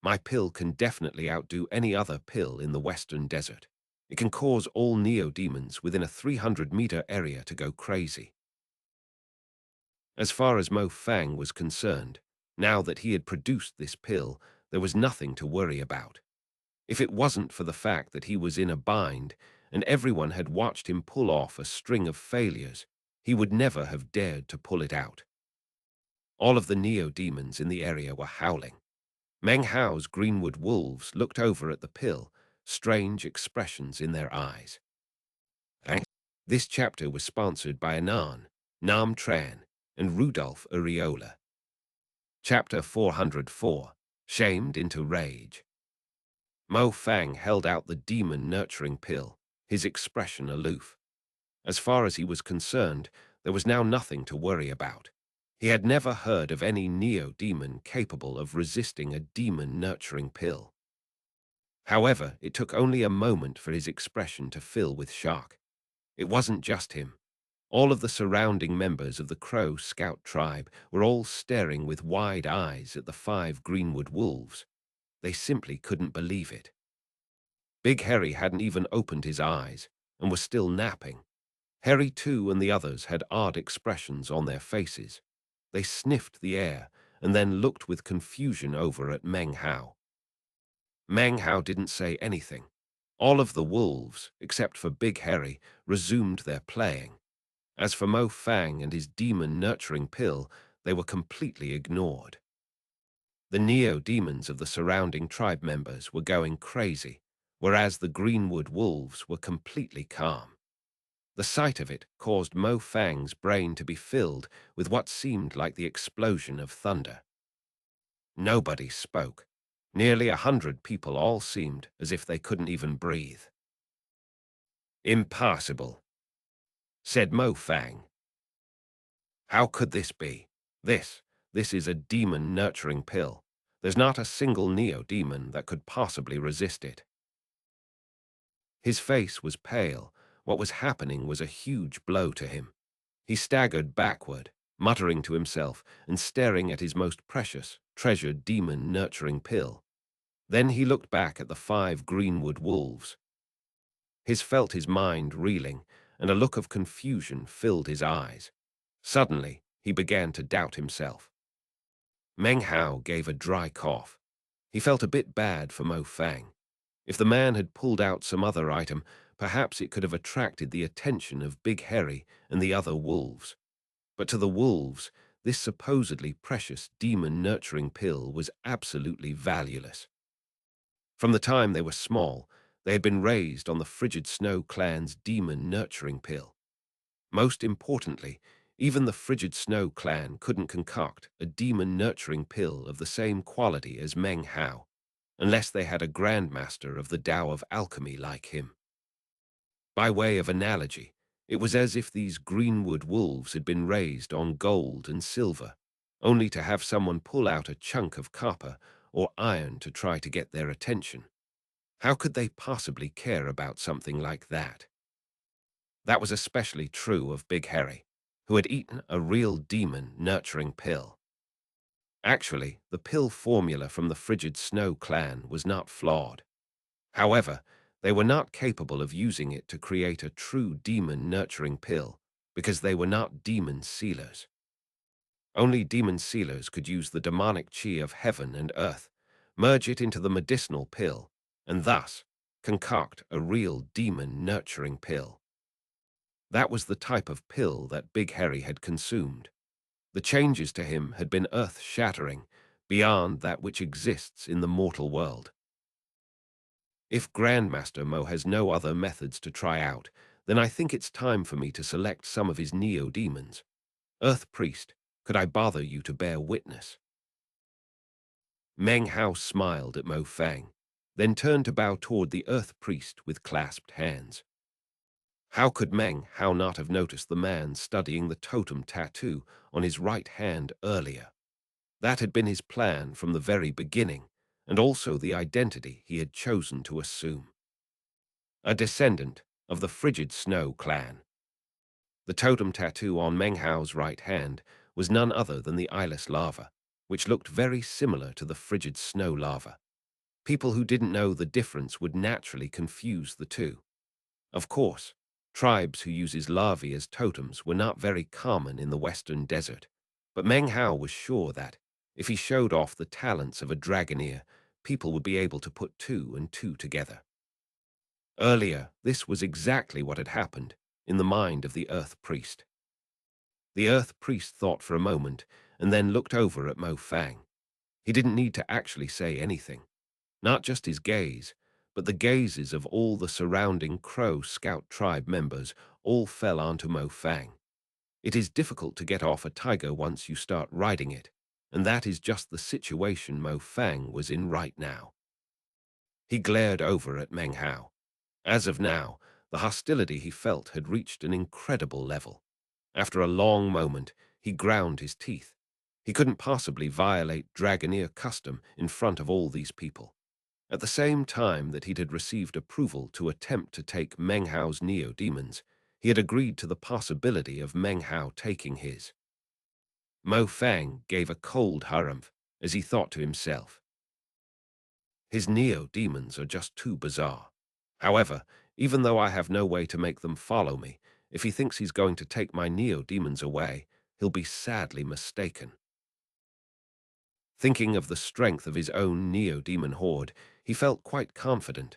My pill can definitely outdo any other pill in the Western Desert. It can cause all neo-demons within a 300-meter area to go crazy." As far as Mo Fang was concerned, now that he had produced this pill, there was nothing to worry about. If it wasn't for the fact that he was in a bind and everyone had watched him pull off a string of failures, he would never have dared to pull it out. All of the neo-demons in the area were howling. Meng Hao's greenwood wolves looked over at the pill, strange expressions in their eyes. This chapter was sponsored by Anan, Nam Tran, and Rudolph Areola. Chapter 404, Shamed into Rage. Mo Fang held out the demon-nurturing pill, his expression aloof. As far as he was concerned, there was now nothing to worry about. He had never heard of any neo-demon capable of resisting a demon-nurturing pill. However, it took only a moment for his expression to fill with shock. It wasn't just him. All of the surrounding members of the Crow Scout tribe were all staring with wide eyes at the 5 greenwood wolves. They simply couldn't believe it. Big Harry hadn't even opened his eyes and was still napping. Harry too and the others had odd expressions on their faces. They sniffed the air and then looked with confusion over at Meng Hao. Meng Hao didn't say anything. All of the wolves, except for Big Harry, resumed their playing. As for Mo Fang and his demon-nurturing pill, they were completely ignored. The neo-demons of the surrounding tribe members were going crazy, whereas the Greenwood wolves were completely calm. The sight of it caused Mo Fang's brain to be filled with what seemed like the explosion of thunder. Nobody spoke. Nearly 100 people all seemed as if they couldn't even breathe. "Impossible," said Mo Fang. "How could this be? This is a demon-nurturing pill. There's not a single neo-demon that could possibly resist it." His face was pale. What was happening was a huge blow to him. He staggered backward, muttering to himself and staring at his most precious, treasured demon-nurturing pill. Then he looked back at the 5 greenwood wolves. He felt his mind reeling, and a look of confusion filled his eyes. Suddenly, he began to doubt himself. Meng Hao gave a dry cough. He felt a bit bad for Mo Fang. If the man had pulled out some other item, perhaps it could have attracted the attention of Big Harry and the other wolves. But to the wolves, this supposedly precious demon-nurturing pill was absolutely valueless. From the time they were small, they had been raised on the Frigid Snow clan's demon-nurturing pill. Most importantly, even the Frigid Snow clan couldn't concoct a demon-nurturing pill of the same quality as Meng Hao, unless they had a grandmaster of the Tao of alchemy like him. By way of analogy, it was as if these greenwood wolves had been raised on gold and silver, only to have someone pull out a chunk of copper or iron to try to get their attention. How could they possibly care about something like that? That was especially true of Big Harry, who had eaten a real demon-nurturing pill. Actually, the pill formula from the Frigid Snow clan was not flawed. However, they were not capable of using it to create a true demon-nurturing pill because they were not demon sealers. Only demon sealers could use the demonic chi of heaven and earth, merge it into the medicinal pill, and thus concoct a real demon-nurturing pill. That was the type of pill that Big Harry had consumed. The changes to him had been earth-shattering, beyond that which exists in the mortal world. If Grandmaster Mo has no other methods to try out, then I think it's time for me to select some of his neo-demons. Earth Priest, could I bother you to bear witness?" Meng Hao smiled at Mo Fang, then turned to bow toward the Earth Priest with clasped hands. How could Meng Hao not have noticed the man studying the totem tattoo on his right hand earlier? That had been his plan from the very beginning, and also the identity he had chosen to assume. A descendant of the Frigid Snow clan. The totem tattoo on Meng Hao's right hand was none other than the eyeless lava, which looked very similar to the Frigid Snow lava. People who didn't know the difference would naturally confuse the two. Of course, tribes who uses larvae as totems were not very common in the western desert, but Meng Hao was sure that, if he showed off the talents of a dragoneer, people would be able to put 2 and 2 together. Earlier, this was exactly what had happened in the mind of the Earth Priest. The Earth Priest thought for a moment and then looked over at Mo Fang. He didn't need to actually say anything. Not just his gaze, but the gazes of all the surrounding Crow Scout tribe members all fell onto Mo Fang. It is difficult to get off a tiger once you start riding it, and that is just the situation Mo Fang was in right now. He glared over at Meng Hao. As of now, the hostility he felt had reached an incredible level. After a long moment, he ground his teeth. He couldn't possibly violate Dragoneer custom in front of all these people. At the same time that he had received approval to attempt to take Meng Hao's neo-demons, he had agreed to the possibility of Meng Hao taking his. Mo Fang gave a cold harumph as he thought to himself, his neo-demons are just too bizarre. However, even though I have no way to make them follow me, if he thinks he's going to take my neo-demons away, he'll be sadly mistaken. Thinking of the strength of his own neo-demon horde, he felt quite confident.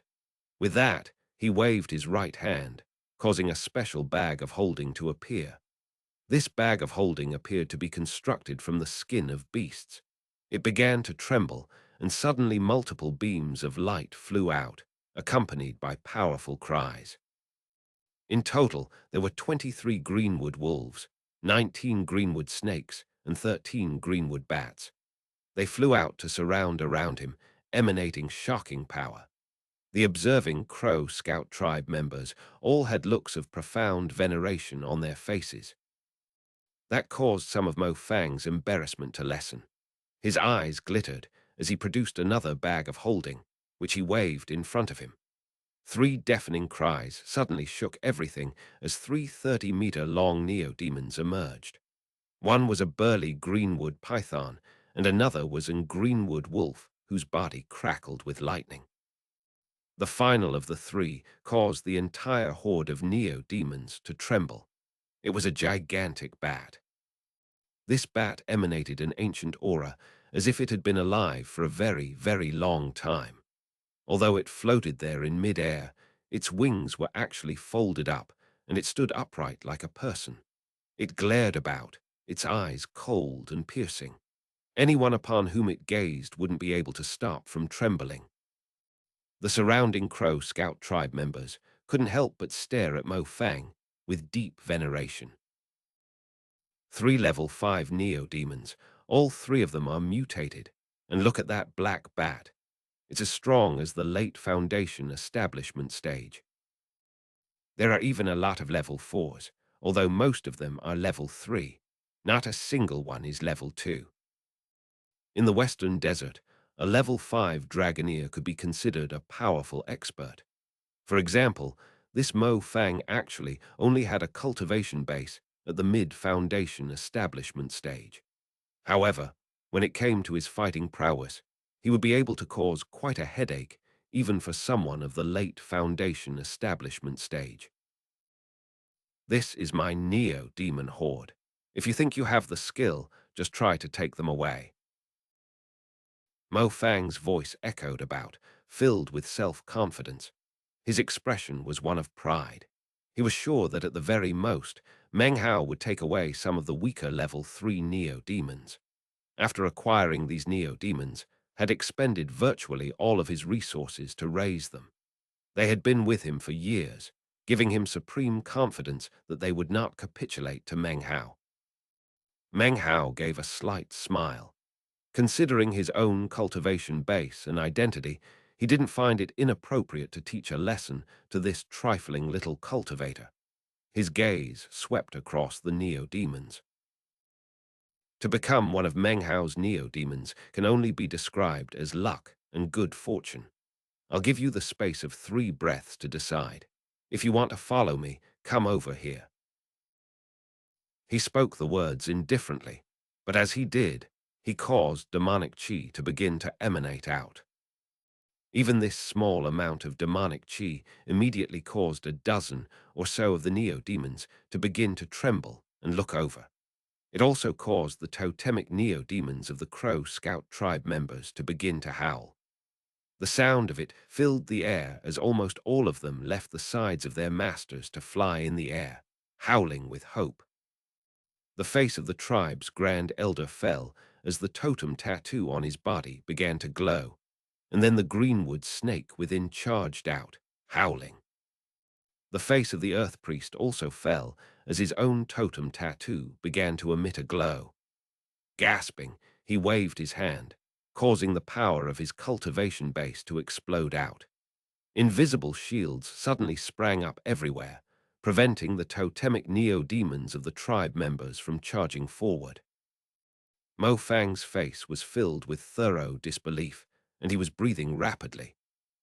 With that, he waved his right hand, causing a special bag of holding to appear. This bag of holding appeared to be constructed from the skin of beasts. It began to tremble, and suddenly multiple beams of light flew out, accompanied by powerful cries. In total, there were 23 greenwood wolves, 19 greenwood snakes, and 13 greenwood bats. They flew out to surround around him, emanating shocking power. The observing Crow Scout tribe members all had looks of profound veneration on their faces. That caused some of Mo Fang's embarrassment to lessen. His eyes glittered as he produced another bag of holding, which he waved in front of him. Three deafening cries suddenly shook everything as three 30-meter-long neo-demons emerged. One was a burly greenwood python, and another was a greenwood wolf whose body crackled with lightning. The final of the three caused the entire horde of neo-demons to tremble. It was a gigantic bat. This bat emanated an ancient aura, as if it had been alive for a very, very long time. Although it floated there in mid-air, its wings were actually folded up, and it stood upright like a person. It glared about, its eyes cold and piercing. Anyone upon whom it gazed wouldn't be able to stop from trembling. The surrounding Crow Scout tribe members couldn't help but stare at Mo Fang with deep veneration. Three level 5 neo-demons, all three of them are mutated, and look at that black bat. It's as strong as the late Foundation establishment stage. There are even a lot of level 4s, although most of them are level 3. Not a single one is level 2. In the Western Desert, a level 5 Dragoneer could be considered a powerful expert. For example, this Mo Fang actually only had a cultivation base at the mid-Foundation establishment stage. However, when it came to his fighting prowess, he would be able to cause quite a headache even for someone of the late Foundation establishment stage. This is my Neo-Demon horde. If you think you have the skill, just try to take them away. Mo Fang's voice echoed about, filled with self-confidence. His expression was one of pride. He was sure that at the very most, Meng Hao would take away some of the weaker level 3 Neo-Demons. After acquiring these Neo-Demons, had expended virtually all of his resources to raise them. They had been with him for years, giving him supreme confidence that they would not capitulate to Meng Hao. Meng Hao gave a slight smile. Considering his own cultivation base and identity, he didn't find it inappropriate to teach a lesson to this trifling little cultivator. His gaze swept across the Neo-Demons. To become one of Meng Hao's Neo-Demons can only be described as luck and good fortune. I'll give you the space of 3 breaths to decide. If you want to follow me, come over here. He spoke the words indifferently, but as he did, he caused demonic chi to begin to emanate out. Even this small amount of demonic chi immediately caused a dozen or so of the Neo-Demons to begin to tremble and look over. It also caused the totemic Neo-Demons of the Crow Scout tribe members to begin to howl. The sound of it filled the air as almost all of them left the sides of their masters to fly in the air, howling with hope. The face of the tribe's Grand Elder fell as the totem tattoo on his body began to glow, and then the greenwood snake within charged out, howling. The face of the Earth Priest also fell as his own totem tattoo began to emit a glow. Gasping, he waved his hand, causing the power of his cultivation base to explode out. Invisible shields suddenly sprang up everywhere, preventing the totemic Neo-Demons of the tribe members from charging forward. Mo Fang's face was filled with thorough disbelief, and he was breathing rapidly.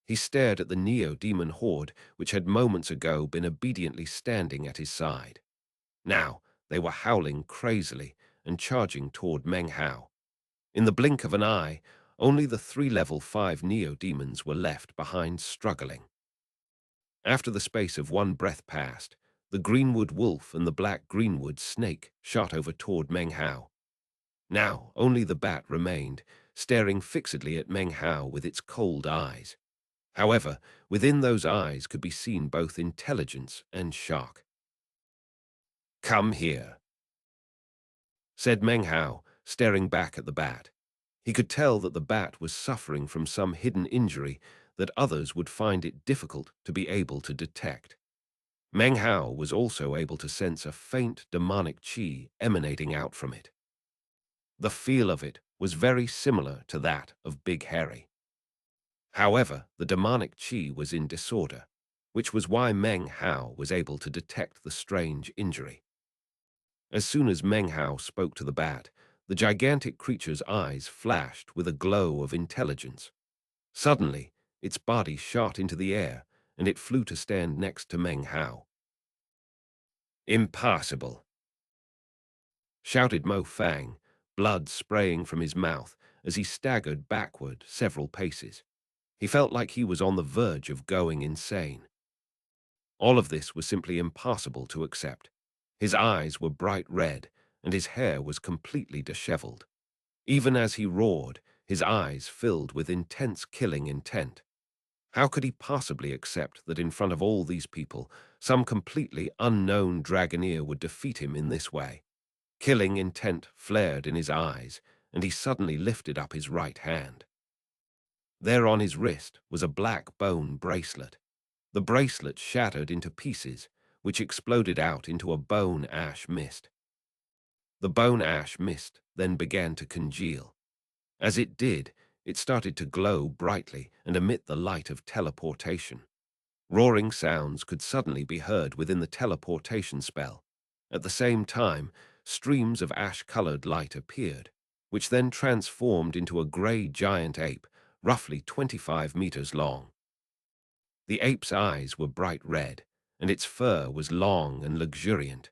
He stared at the Neo-Demon horde which had moments ago been obediently standing at his side. Now, they were howling crazily and charging toward Meng Hao. In the blink of an eye, only the 3 level 5 Neo-Demons were left behind struggling. After the space of 1 breath passed, the greenwood wolf and the black greenwood snake shot over toward Meng Hao. Now only the bat remained, staring fixedly at Meng Hao with its cold eyes. However, within those eyes could be seen both intelligence and shock. "Come here," said Meng Hao, staring back at the bat. He could tell that the bat was suffering from some hidden injury that others would find it difficult to be able to detect. Meng Hao was also able to sense a faint demonic chi emanating out from it. The feel of it was very similar to that of Big Harry. However, the demonic qi was in disorder, which was why Meng Hao was able to detect the strange injury. As soon as Meng Hao spoke to the bat, the gigantic creature's eyes flashed with a glow of intelligence. Suddenly, its body shot into the air, and it flew to stand next to Meng Hao. "Impossible!" shouted Mo Fang, blood spraying from his mouth as he staggered backward several paces. He felt like he was on the verge of going insane. All of this was simply impossible to accept. His eyes were bright red, and his hair was completely disheveled. Even as he roared, his eyes filled with intense killing intent. How could he possibly accept that in front of all these people, some completely unknown Dragoneer would defeat him in this way? Killing intent flared in his eyes, and he suddenly lifted up his right hand. There on his wrist was a black bone bracelet. The bracelet shattered into pieces, which exploded out into a bone ash mist. The bone ash mist then began to congeal. As it did, it started to glow brightly and emit the light of teleportation. Roaring sounds could suddenly be heard within the teleportation spell. At the same time, streams of ash-colored light appeared, which then transformed into a gray giant ape, roughly 25 meters long. The ape's eyes were bright red, and its fur was long and luxuriant.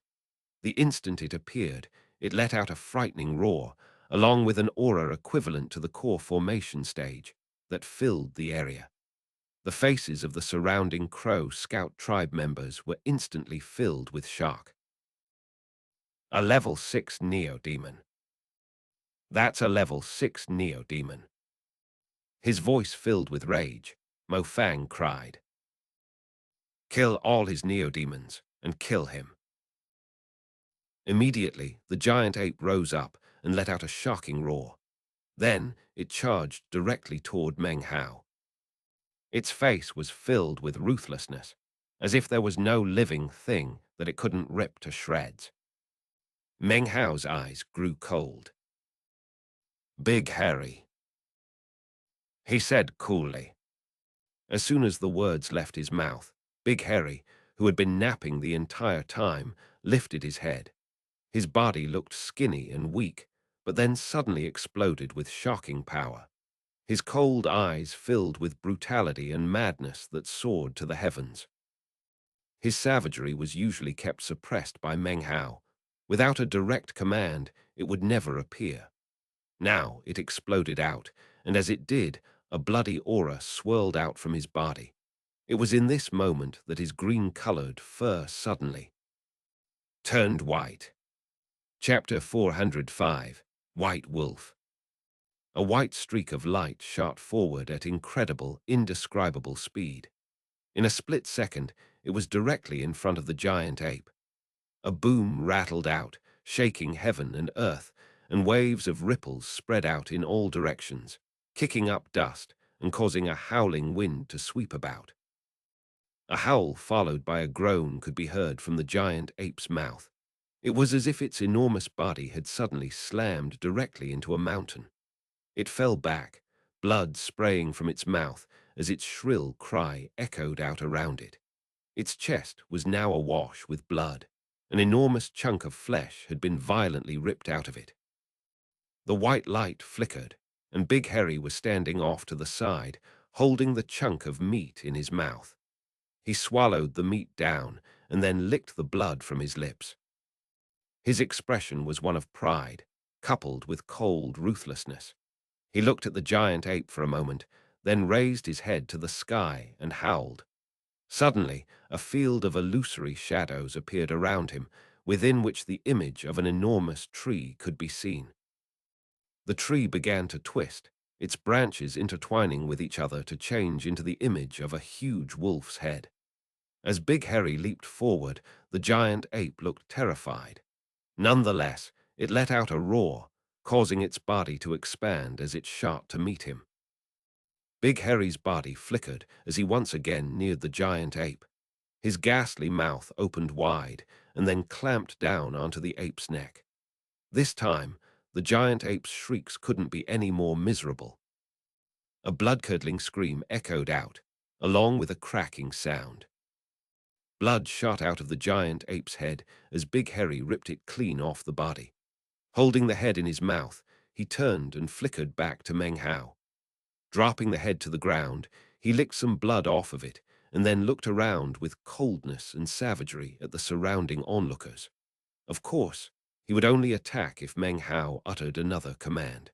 The instant it appeared, it let out a frightening roar, along with an aura equivalent to the core formation stage, that filled the area. The faces of the surrounding Crow Scout tribe members were instantly filled with shock. A level 6 Neo-Demon. That's a level 6 Neo-Demon. His voice filled with rage, Mo Fang cried. Kill all his Neo-Demons, and kill him. Immediately, the giant ape rose up and let out a shocking roar. Then, it charged directly toward Meng Hao. Its face was filled with ruthlessness, as if there was no living thing that it couldn't rip to shreds. Meng Hao's eyes grew cold. "Big Harry," he said coolly. As soon as the words left his mouth, Big Harry, who had been napping the entire time, lifted his head. His body looked skinny and weak, but then suddenly exploded with shocking power. His cold eyes filled with brutality and madness that soared to the heavens. His savagery was usually kept suppressed by Meng Hao. Without a direct command, it would never appear. Now it exploded out, and as it did, a bloody aura swirled out from his body. It was in this moment that his green-colored fur suddenly turned white. Chapter 405, White Wolf. A white streak of light shot forward at incredible, indescribable speed. In a split second, it was directly in front of the giant ape. A boom rattled out, shaking heaven and earth, and waves of ripples spread out in all directions, kicking up dust and causing a howling wind to sweep about. A howl followed by a groan could be heard from the giant ape's mouth. It was as if its enormous body had suddenly slammed directly into a mountain. It fell back, blood spraying from its mouth as its shrill cry echoed out around it. Its chest was now awash with blood. An enormous chunk of flesh had been violently ripped out of it. The white light flickered, and Big Harry was standing off to the side, holding the chunk of meat in his mouth. He swallowed the meat down and then licked the blood from his lips. His expression was one of pride, coupled with cold ruthlessness. He looked at the giant ape for a moment, then raised his head to the sky and howled. Suddenly, a field of illusory shadows appeared around him, within which the image of an enormous tree could be seen. The tree began to twist, its branches intertwining with each other to change into the image of a huge wolf's head. As Big Harry leaped forward, the giant ape looked terrified. Nonetheless, it let out a roar, causing its body to expand as it shot to meet him. Big Harry's body flickered as he once again neared the giant ape. His ghastly mouth opened wide and then clamped down onto the ape's neck. This time, the giant ape's shrieks couldn't be any more miserable. A blood-curdling scream echoed out, along with a cracking sound. Blood shot out of the giant ape's head as Big Hairy ripped it clean off the body. Holding the head in his mouth, he turned and flickered back to Meng Hao. Dropping the head to the ground, he licked some blood off of it and then looked around with coldness and savagery at the surrounding onlookers. Of course, he would only attack if Meng Hao uttered another command.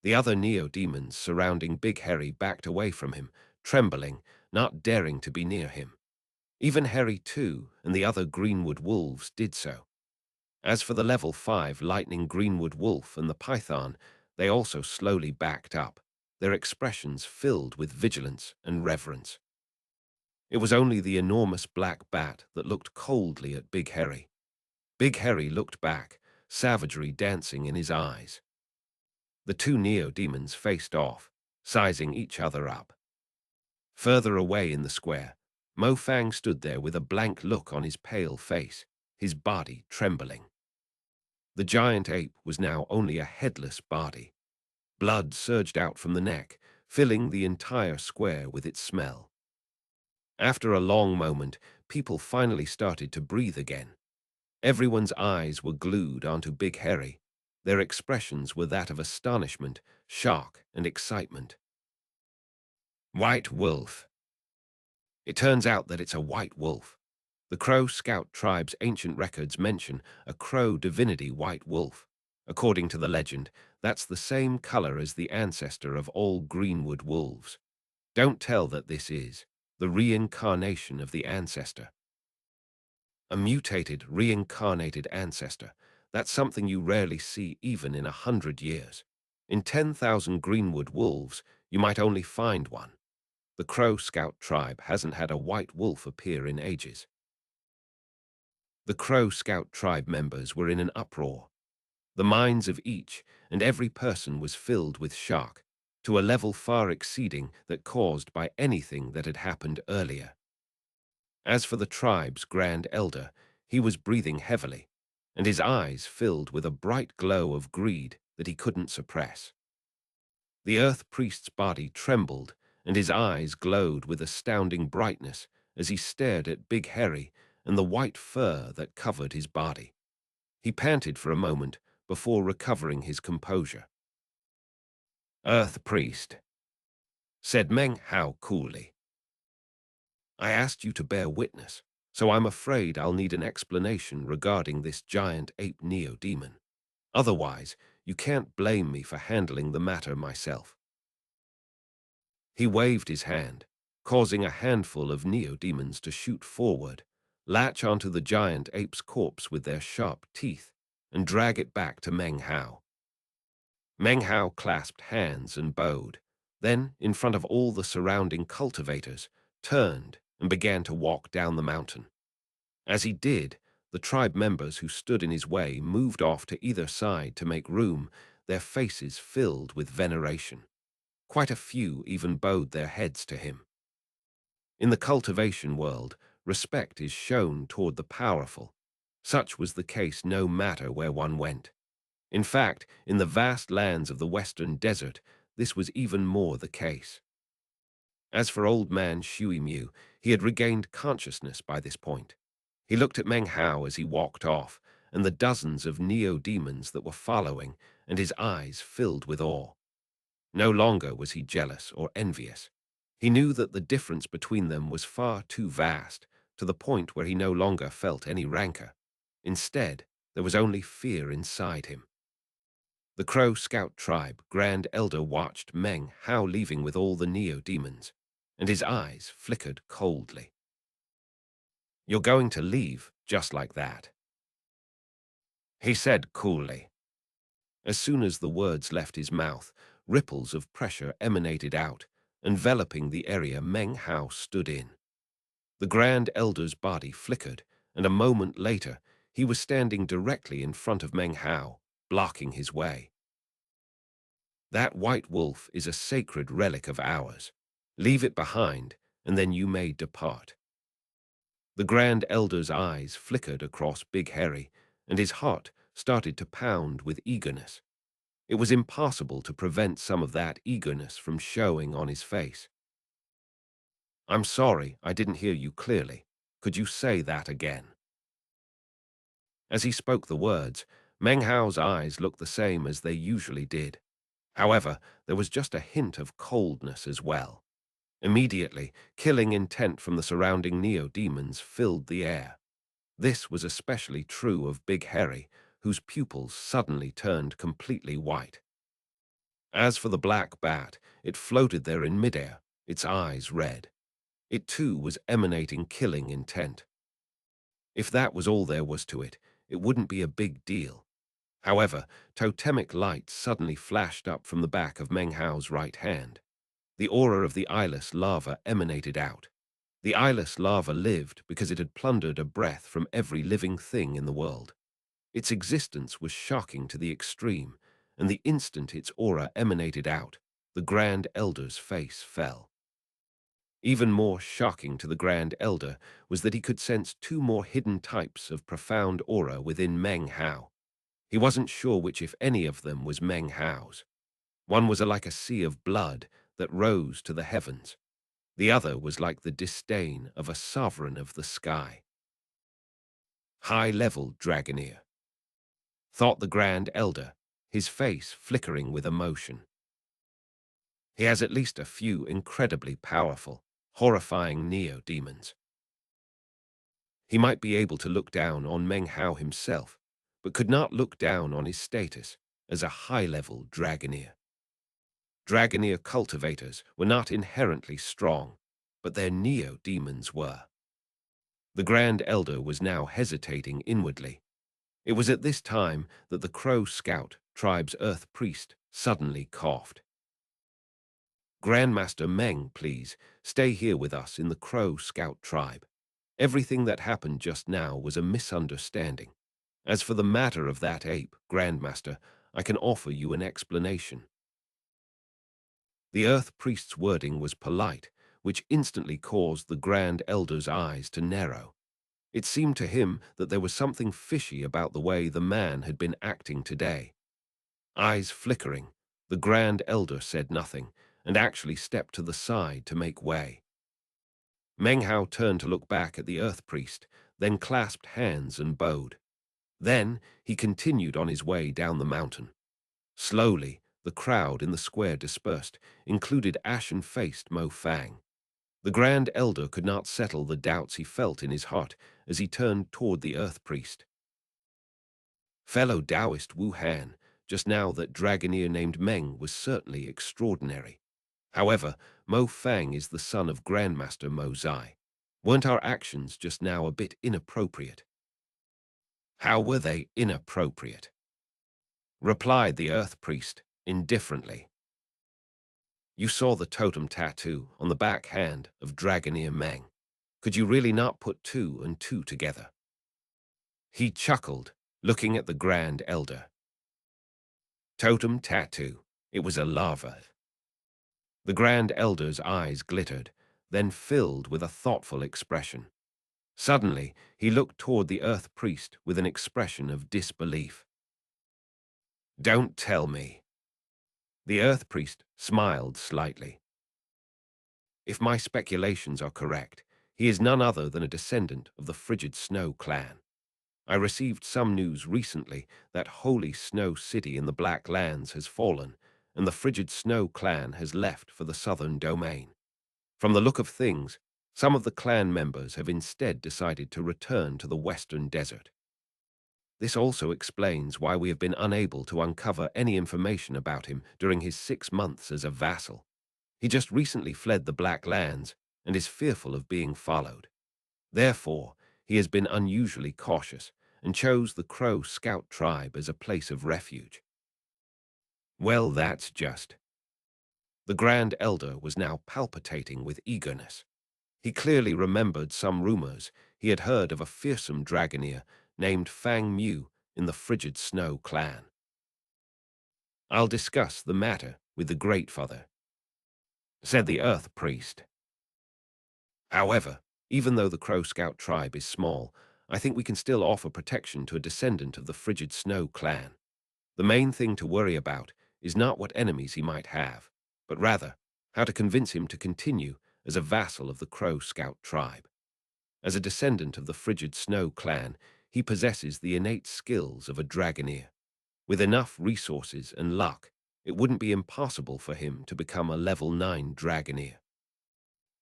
The other neo-demons surrounding Big Hairy backed away from him, trembling, not daring to be near him. Even Hairy too and the other Greenwood wolves did so. As for the level 5 Lightning Greenwood wolf and the python, they also slowly backed up, their expressions filled with vigilance and reverence. It was only the enormous black bat that looked coldly at Big Hairy. Big Hairy looked back, savagery dancing in his eyes. The two neo-demons faced off, sizing each other up. Further away in the square, Mo Fang stood there with a blank look on his pale face, his body trembling. The giant ape was now only a headless body. Blood surged out from the neck, filling the entire square with its smell. After a long moment, people finally started to breathe again. Everyone's eyes were glued onto Big Hairy. Their expressions were that of astonishment, shock, and excitement. White wolf. It turns out that it's a white wolf. The Crow Scout tribe's ancient records mention a crow divinity white wolf. According to the legend, that's the same color as the ancestor of all Greenwood wolves. Don't tell that this is the reincarnation of the ancestor. A mutated, reincarnated ancestor. That's something you rarely see even in 100 years. In 10,000 Greenwood wolves, you might only find one. The Crow Scout tribe hasn't had a white wolf appear in ages. The Crow Scout tribe members were in an uproar. The minds of each and every person was filled with shock, to a level far exceeding that caused by anything that had happened earlier. As for the tribe's grand elder, he was breathing heavily, and his eyes filled with a bright glow of greed that he couldn't suppress. The earth priest's body trembled, and his eyes glowed with astounding brightness as he stared at Big Hairy and the white fur that covered his body. He panted for a moment before recovering his composure. "Earth priest," said Meng Hao coolly. "I asked you to bear witness, so I'm afraid I'll need an explanation regarding this giant ape neo-demon. Otherwise, you can't blame me for handling the matter myself." He waved his hand, causing a handful of neo-demons to shoot forward, latch onto the giant ape's corpse with their sharp teeth, and drag it back to Meng Hao. Meng Hao clasped hands and bowed, then, in front of all the surrounding cultivators, turned and began to walk down the mountain. As he did, the tribe members who stood in his way moved off to either side to make room, their faces filled with veneration. Quite a few even bowed their heads to him. In the cultivation world, respect is shown toward the powerful. Such was the case no matter where one went. In fact, in the vast lands of the Western Desert, this was even more the case. As for old man Shui Mu, he had regained consciousness by this point. He looked at Meng Hao as he walked off, and the dozens of neo-demons that were following, and his eyes filled with awe. No longer was he jealous or envious. He knew that the difference between them was far too vast, to the point where he no longer felt any rancor. Instead, there was only fear inside him. The Crow Scout tribe Grand Elder watched Meng Hao leaving with all the neo-demons, and his eyes flickered coldly. "You're going to leave just like that," he said coolly. As soon as the words left his mouth, ripples of pressure emanated out, enveloping the area Meng Hao stood in. The Grand Elder's body flickered, and a moment later, he was standing directly in front of Meng Hao, blocking his way. "That white wolf is a sacred relic of ours. Leave it behind, and then you may depart." The Grand Elder's eyes flickered across Big Hairy, and his heart started to pound with eagerness. It was impossible to prevent some of that eagerness from showing on his face. "I'm sorry, I didn't hear you clearly. Could you say that again?" As he spoke the words, Meng Hao's eyes looked the same as they usually did. However, there was just a hint of coldness as well. Immediately, killing intent from the surrounding neo-demons filled the air. This was especially true of Big Harry, whose pupils suddenly turned completely white. As for the black bat, it floated there in midair, its eyes red. It too was emanating killing intent. If that was all there was to it, it wouldn't be a big deal. However, totemic light suddenly flashed up from the back of Meng Hao's right hand. The aura of the eyeless lava emanated out. The eyeless lava lived because it had plundered a breath from every living thing in the world. Its existence was shocking to the extreme, and the instant its aura emanated out, the Grand Elder's face fell. Even more shocking to the Grand Elder was that he could sense two more hidden types of profound aura within Meng Hao. He wasn't sure which, if any of them, was Meng Hao's. One was like a sea of blood that rose to the heavens. The other was like the disdain of a sovereign of the sky. High-level Dragoneer, thought the Grand Elder, his face flickering with emotion. He has at least a few incredibly powerful, horrifying neo-demons. He might be able to look down on Meng Hao himself, but could not look down on his status as a high-level Dragoneer. Dragoneer cultivators were not inherently strong, but their neo-demons were. The Grand Elder was now hesitating inwardly. It was at this time that the Crow Scout tribe's Earth Priest suddenly coughed. "Grandmaster Meng, please, stay here with us in the Crow Scout tribe. Everything that happened just now was a misunderstanding. As for the matter of that ape, Grandmaster, I can offer you an explanation." The Earth Priest's wording was polite, which instantly caused the Grand Elder's eyes to narrow. It seemed to him that there was something fishy about the way the man had been acting today. Eyes flickering, the Grand Elder said nothing, and actually stepped to the side to make way. Meng Hao turned to look back at the Earth Priest, then clasped hands and bowed. Then he continued on his way down the mountain. Slowly, the crowd in the square dispersed, included ashen-faced Mo Fang. The Grand Elder could not settle the doubts he felt in his heart as he turned toward the Earth Priest. "Fellow Taoist Wu Han, just now that Dragoneer named Meng was certainly extraordinary. However, Mo Fang is the son of Grandmaster Mo Zai. Weren't our actions just now a bit inappropriate?" "How were they inappropriate?" replied the Earth Priest indifferently. "You saw the totem tattoo on the back hand of Dragoneer Meng. Could you really not put two and two together?" He chuckled, looking at the Grand Elder. "Totem tattoo. It was a lava." The Grand Elder's eyes glittered, then filled with a thoughtful expression. Suddenly, he looked toward the Earth Priest with an expression of disbelief. "Don't tell me." The Earth Priest smiled slightly. "If my speculations are correct, he is none other than a descendant of the Frigid Snow clan. I received some news recently that Holy Snow City in the Black Lands has fallen, and the Frigid Snow clan has left for the southern domain. From the look of things, some of the clan members have instead decided to return to the western desert. This also explains why we have been unable to uncover any information about him during his 6 months as a vassal. He just recently fled the Black Lands and is fearful of being followed. Therefore, he has been unusually cautious and chose the Crow Scout tribe as a place of refuge." "Well, that's just." The Grand Elder was now palpitating with eagerness. He clearly remembered some rumors he had heard of a fearsome Dragoneer named Fang Mu in the Frigid Snow clan. "I'll discuss the matter with the Great Father," said the Earth Priest. "However, even though the Crow Scout tribe is small, I think we can still offer protection to a descendant of the Frigid Snow clan. The main thing to worry about is not what enemies he might have, but rather how to convince him to continue as a vassal of the Crow Scout tribe. As a descendant of the Frigid Snow clan, he possesses the innate skills of a Dragoneer. With enough resources and luck, it wouldn't be impossible for him to become a level 9 Dragoneer.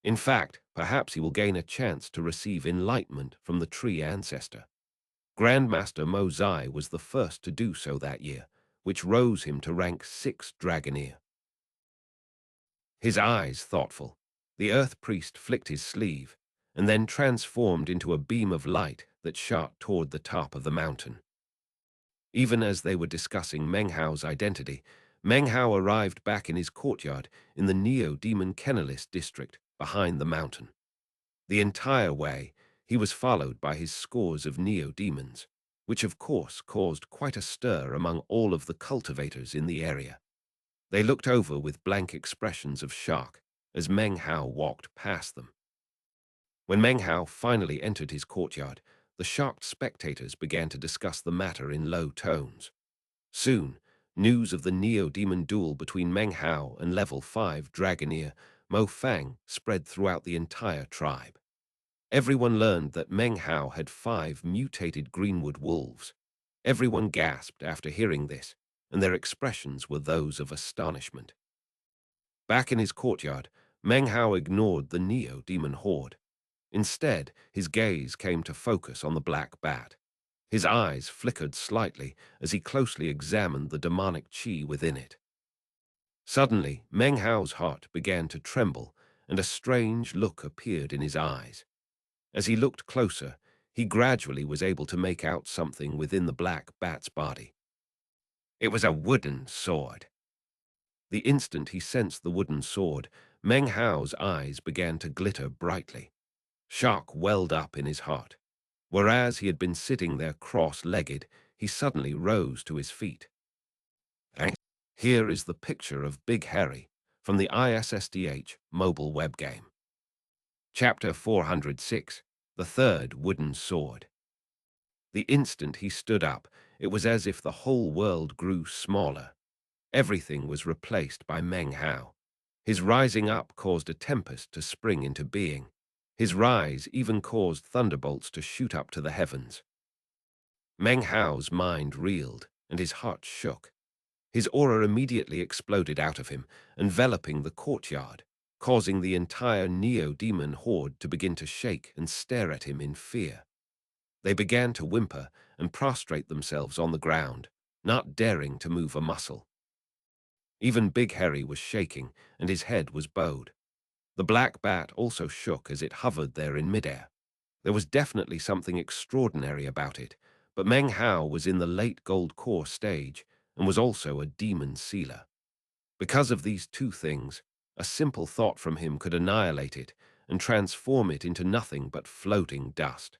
In fact, perhaps he will gain a chance to receive enlightenment from the tree ancestor. Grandmaster Mozai was the first to do so that year, which rose him to rank 6 Dragoneer. His eyes thoughtful, the Earth Priest flicked his sleeve, and then transformed into a beam of light that shot toward the top of the mountain. Even as they were discussing Meng Hao's identity, Meng Hao arrived back in his courtyard in the Neo-Demon Kennelist district behind the mountain. The entire way, he was followed by his scores of Neo-Demons, which of course caused quite a stir among all of the cultivators in the area. They looked over with blank expressions of shock as Meng Hao walked past them. When Meng Hao finally entered his courtyard, the shocked spectators began to discuss the matter in low tones. Soon, news of the Neo-Demon duel between Meng Hao and level 5 Dragoneer Mo Fang spread throughout the entire tribe. Everyone learned that Meng Hao had 5 mutated greenwood wolves. Everyone gasped after hearing this, and their expressions were those of astonishment. Back in his courtyard, Meng Hao ignored the Neo-Demon horde. Instead, his gaze came to focus on the black bat. His eyes flickered slightly as he closely examined the demonic qi within it. Suddenly, Meng Hao's heart began to tremble, and a strange look appeared in his eyes. As he looked closer, he gradually was able to make out something within the black bat's body. It was a wooden sword. The instant he sensed the wooden sword, Meng Hao's eyes began to glitter brightly. Shock welled up in his heart. Whereas he had been sitting there cross-legged, he suddenly rose to his feet. Here is the picture of Big Harry from the ISSTH mobile web game. Chapter 406, The Third Wooden Sword. The instant he stood up, it was as if the whole world grew smaller. Everything was replaced by Meng Hao. His rising up caused a tempest to spring into being. His rise even caused thunderbolts to shoot up to the heavens. Meng Hao's mind reeled, and his heart shook. His aura immediately exploded out of him, enveloping the courtyard, causing the entire Neo-Demon horde to begin to shake and stare at him in fear. They began to whimper and prostrate themselves on the ground, not daring to move a muscle. Even Big Harry was shaking, and his head was bowed. The black bat also shook as it hovered there in midair. There was definitely something extraordinary about it, but Meng Hao was in the late gold core stage and was also a demon sealer. Because of these two things, a simple thought from him could annihilate it and transform it into nothing but floating dust.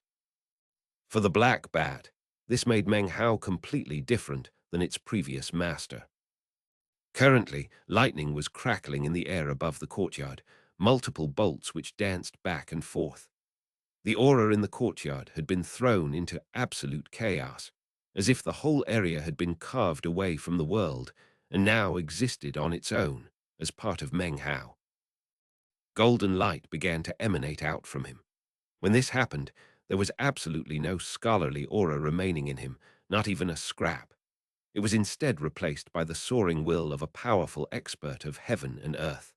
For the black bat, this made Meng Hao completely different than its previous master. Currently, lightning was crackling in the air above the courtyard, multiple bolts which danced back and forth. The aura in the courtyard had been thrown into absolute chaos, as if the whole area had been carved away from the world and now existed on its own as part of Meng Hao. Golden light began to emanate out from him. When this happened, there was absolutely no scholarly aura remaining in him, not even a scrap. It was instead replaced by the soaring will of a powerful expert of heaven and earth.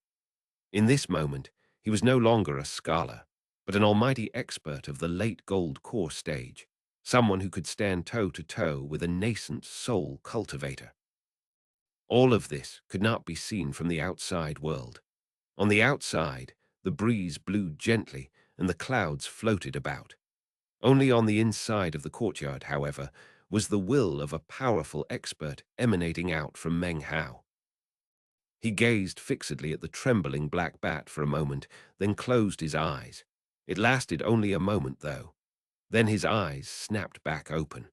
In this moment, he was no longer a scholar, but an almighty expert of the late gold core stage, someone who could stand toe-to-toe with a nascent soul cultivator. All of this could not be seen from the outside world. On the outside, the breeze blew gently and the clouds floated about. Only on the inside of the courtyard, however, was the will of a powerful expert emanating out from Meng Hao. He gazed fixedly at the trembling black bat for a moment, then closed his eyes. It lasted only a moment, though. Then his eyes snapped back open.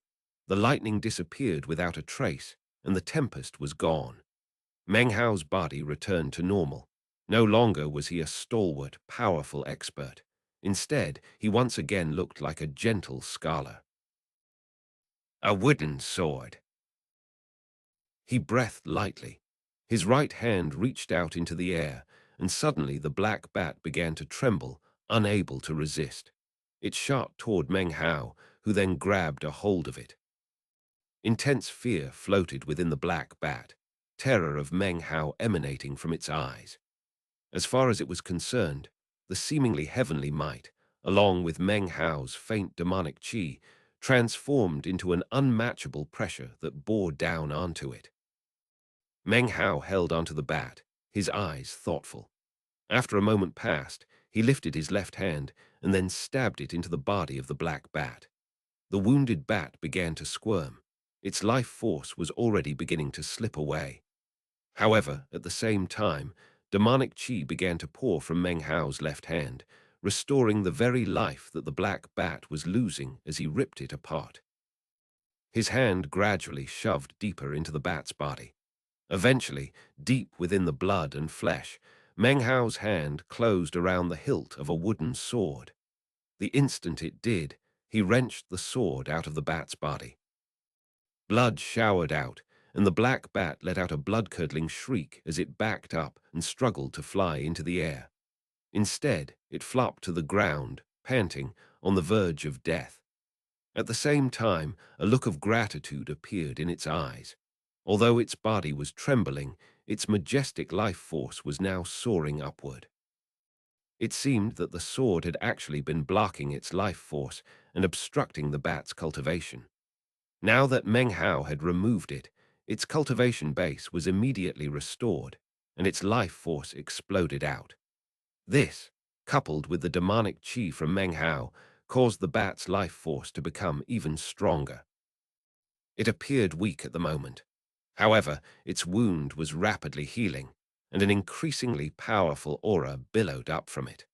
The lightning disappeared without a trace, and the tempest was gone. Meng Hao's body returned to normal. No longer was he a stalwart, powerful expert. Instead, he once again looked like a gentle scholar. A wooden sword. He breathed lightly. His right hand reached out into the air, and suddenly the black bat began to tremble, unable to resist. It shot toward Meng Hao, who then grabbed a hold of it. Intense fear floated within the black bat, terror of Meng Hao emanating from its eyes. As far as it was concerned, the seemingly heavenly might, along with Meng Hao's faint demonic qi, transformed into an unmatchable pressure that bore down onto it. Meng Hao held onto the bat, his eyes thoughtful. After a moment passed, he lifted his left hand and then stabbed it into the body of the black bat. The wounded bat began to squirm. Its life force was already beginning to slip away. However, at the same time, demonic qi began to pour from Meng Hao's left hand, restoring the very life that the black bat was losing as he ripped it apart. His hand gradually shoved deeper into the bat's body. Eventually, deep within the blood and flesh, Meng Hao's hand closed around the hilt of a wooden sword. The instant it did, he wrenched the sword out of the bat's body. Blood showered out, and the black bat let out a blood-curdling shriek as it backed up and struggled to fly into the air. Instead, it flopped to the ground, panting, on the verge of death. At the same time, a look of gratitude appeared in its eyes. Although its body was trembling, its majestic life force was now soaring upward. It seemed that the sword had actually been blocking its life force and obstructing the bat's cultivation. Now that Meng Hao had removed it, its cultivation base was immediately restored, and its life force exploded out. This, coupled with the demonic qi from Meng Hao, caused the bat's life force to become even stronger. It appeared weak at the moment. However, its wound was rapidly healing, and an increasingly powerful aura billowed up from it.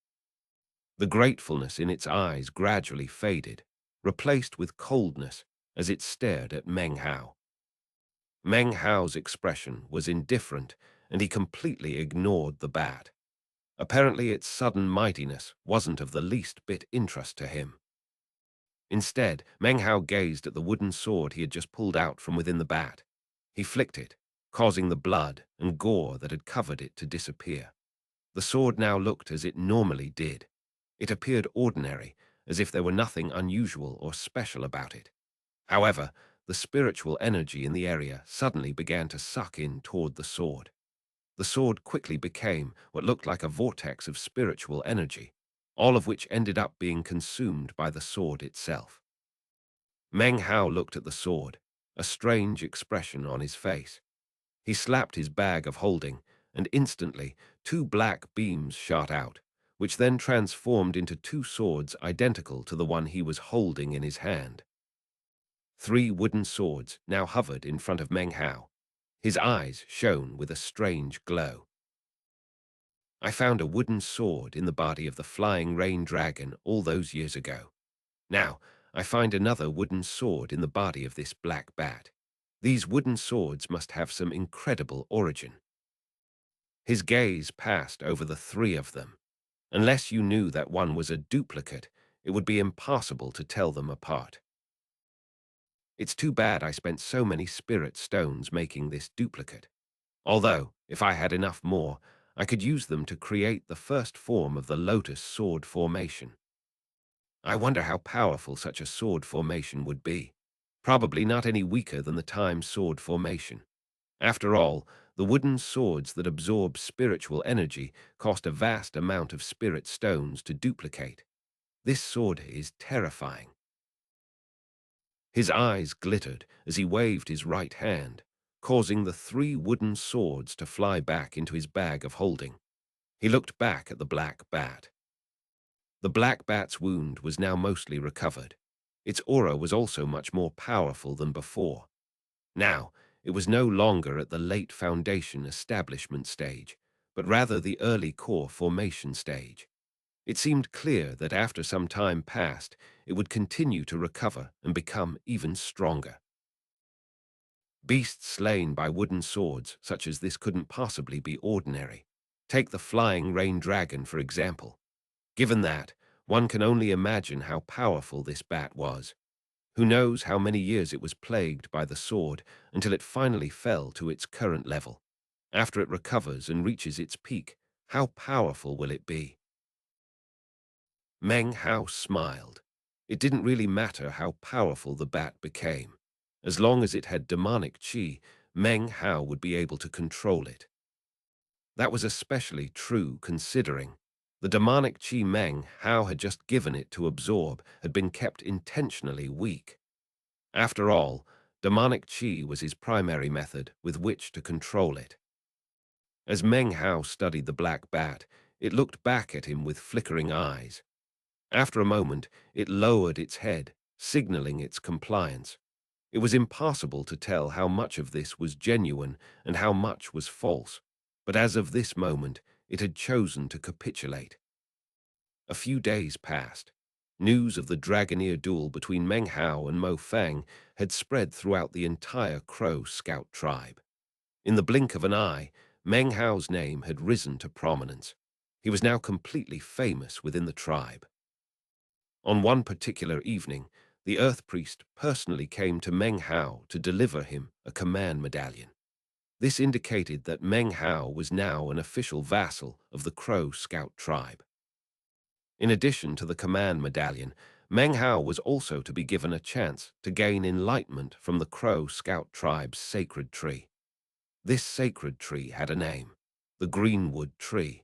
The gratefulness in its eyes gradually faded, replaced with coldness as it stared at Meng Hao. Meng Hao's expression was indifferent, and he completely ignored the bat. Apparently its sudden mightiness wasn't of the least bit interest to him. Instead, Meng Hao gazed at the wooden sword he had just pulled out from within the bat. He flicked it, causing the blood and gore that had covered it to disappear. The sword now looked as it normally did. It appeared ordinary, as if there were nothing unusual or special about it. However, the spiritual energy in the area suddenly began to suck in toward the sword. The sword quickly became what looked like a vortex of spiritual energy, all of which ended up being consumed by the sword itself. Meng Hao looked at the sword, a strange expression on his face. He slapped his bag of holding, and instantly 2 black beams shot out, which then transformed into 2 swords identical to the one he was holding in his hand. 3 wooden swords now hovered in front of Meng Hao. His eyes shone with a strange glow. I found a wooden sword in the body of the flying rain dragon all those years ago. Now, I find another wooden sword in the body of this black bat. These wooden swords must have some incredible origin. His gaze passed over the 3 of them. Unless you knew that one was a duplicate, it would be impossible to tell them apart. It's too bad I spent so many spirit stones making this duplicate. Although, if I had enough more, I could use them to create the first form of the lotus sword formation. I wonder how powerful such a sword formation would be. Probably not any weaker than the time sword formation. After all, the wooden swords that absorb spiritual energy cost a vast amount of spirit stones to duplicate. This sword is terrifying. His eyes glittered as he waved his right hand, causing the 3 wooden swords to fly back into his bag of holding. He looked back at the black bat. The black bat's wound was now mostly recovered. Its aura was also much more powerful than before. Now, it was no longer at the late foundation establishment stage, but rather the early core formation stage. It seemed clear that after some time passed, it would continue to recover and become even stronger. Beasts slain by wooden swords such as this couldn't possibly be ordinary. Take the flying rain dragon, for example. Given that, one can only imagine how powerful this bat was. Who knows how many years it was plagued by the sword until it finally fell to its current level. After it recovers and reaches its peak, how powerful will it be? Meng Hao smiled. It didn't really matter how powerful the bat became. As long as it had demonic qi, Meng Hao would be able to control it. That was especially true considering the demonic qi Meng Hao had just given it to absorb had been kept intentionally weak. After all, demonic qi was his primary method with which to control it. As Meng Hao studied the black bat, it looked back at him with flickering eyes. After a moment, it lowered its head, signaling its compliance. It was impossible to tell how much of this was genuine and how much was false, but as of this moment, it had chosen to capitulate. A few days passed. News of the Dragoneer duel between Meng Hao and Mo Fang had spread throughout the entire Crow Scout tribe. In the blink of an eye, Meng Hao's name had risen to prominence. He was now completely famous within the tribe. On one particular evening, the Earth Priest personally came to Meng Hao to deliver him a command medallion. This indicated that Meng Hao was now an official vassal of the Crow Scout tribe. In addition to the command medallion, Meng Hao was also to be given a chance to gain enlightenment from the Crow Scout tribe's sacred tree. This sacred tree had a name, the Greenwood Tree.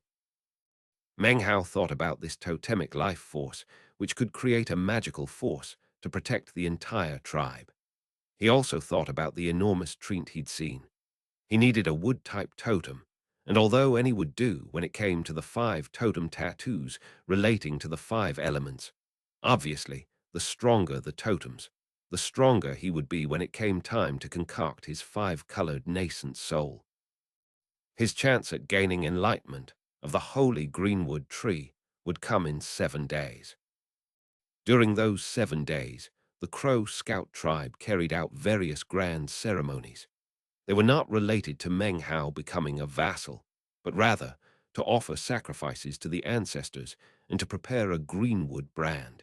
Meng Hao thought about this totemic life force, which could create a magical force to protect the entire tribe. He also thought about the enormous treant he'd seen. He needed a wood-type totem, and although any would do when it came to the 5 totem tattoos relating to the 5 elements, obviously, the stronger the totems, the stronger he would be when it came time to concoct his 5-colored nascent soul. His chance at gaining enlightenment of the holy Greenwood Tree would come in 7 days. During those 7 days, the Crow Scout tribe carried out various grand ceremonies. They were not related to Meng Hao becoming a vassal, but rather to offer sacrifices to the ancestors and to prepare a Greenwood brand.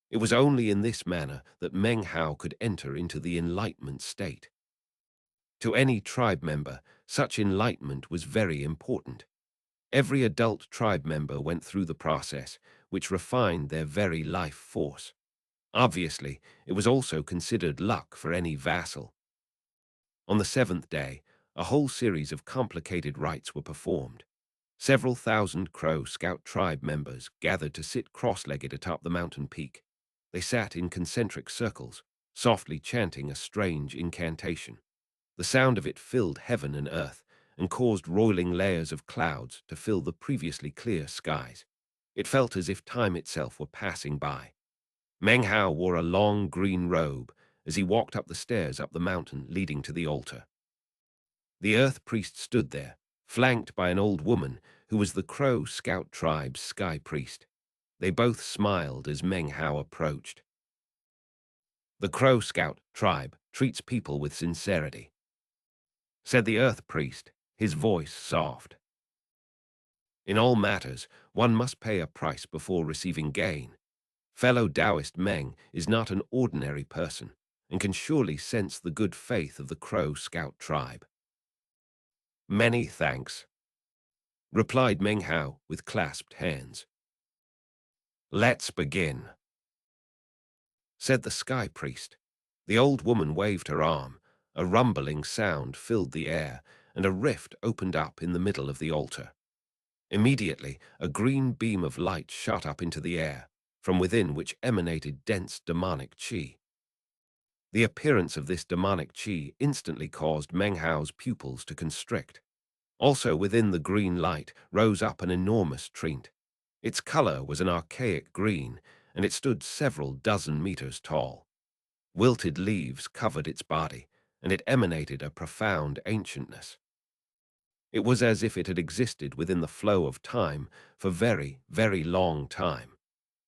It was only in this manner that Meng Hao could enter into the enlightenment state. To any tribe member, such enlightenment was very important. Every adult tribe member went through the process, which refined their very life force. Obviously, it was also considered luck for any vassal. On the 7th day, a whole series of complicated rites were performed. Several thousand Crow Scout tribe members gathered to sit cross-legged atop the mountain peak. They sat in concentric circles, softly chanting a strange incantation. The sound of it filled heaven and earth and caused roiling layers of clouds to fill the previously clear skies. It felt as if time itself were passing by. Meng Hao wore a long green robe as he walked up the stairs up the mountain leading to the altar. The Earth Priest stood there, flanked by an old woman who was the Crow Scout tribe's Sky Priest. They both smiled as Meng Hao approached. The Crow Scout tribe treats people with sincerity, said the Earth Priest, his voice soft. In all matters, one must pay a price before receiving gain. Fellow Taoist Meng is not an ordinary person and can surely sense the good faith of the Crow Scout tribe. Many thanks, replied Meng Hao with clasped hands. Let's begin, said the Sky Priest. The old woman waved her arm. A rumbling sound filled the air, and a rift opened up in the middle of the altar. Immediately, a green beam of light shot up into the air, from within which emanated dense demonic qi. The appearance of this demonic qi instantly caused Meng Hao's pupils to constrict. Also within the green light rose up an enormous treant. Its color was an archaic green, and it stood several dozen meters tall. Wilted leaves covered its body, and it emanated a profound ancientness. It was as if it had existed within the flow of time for very, very long time.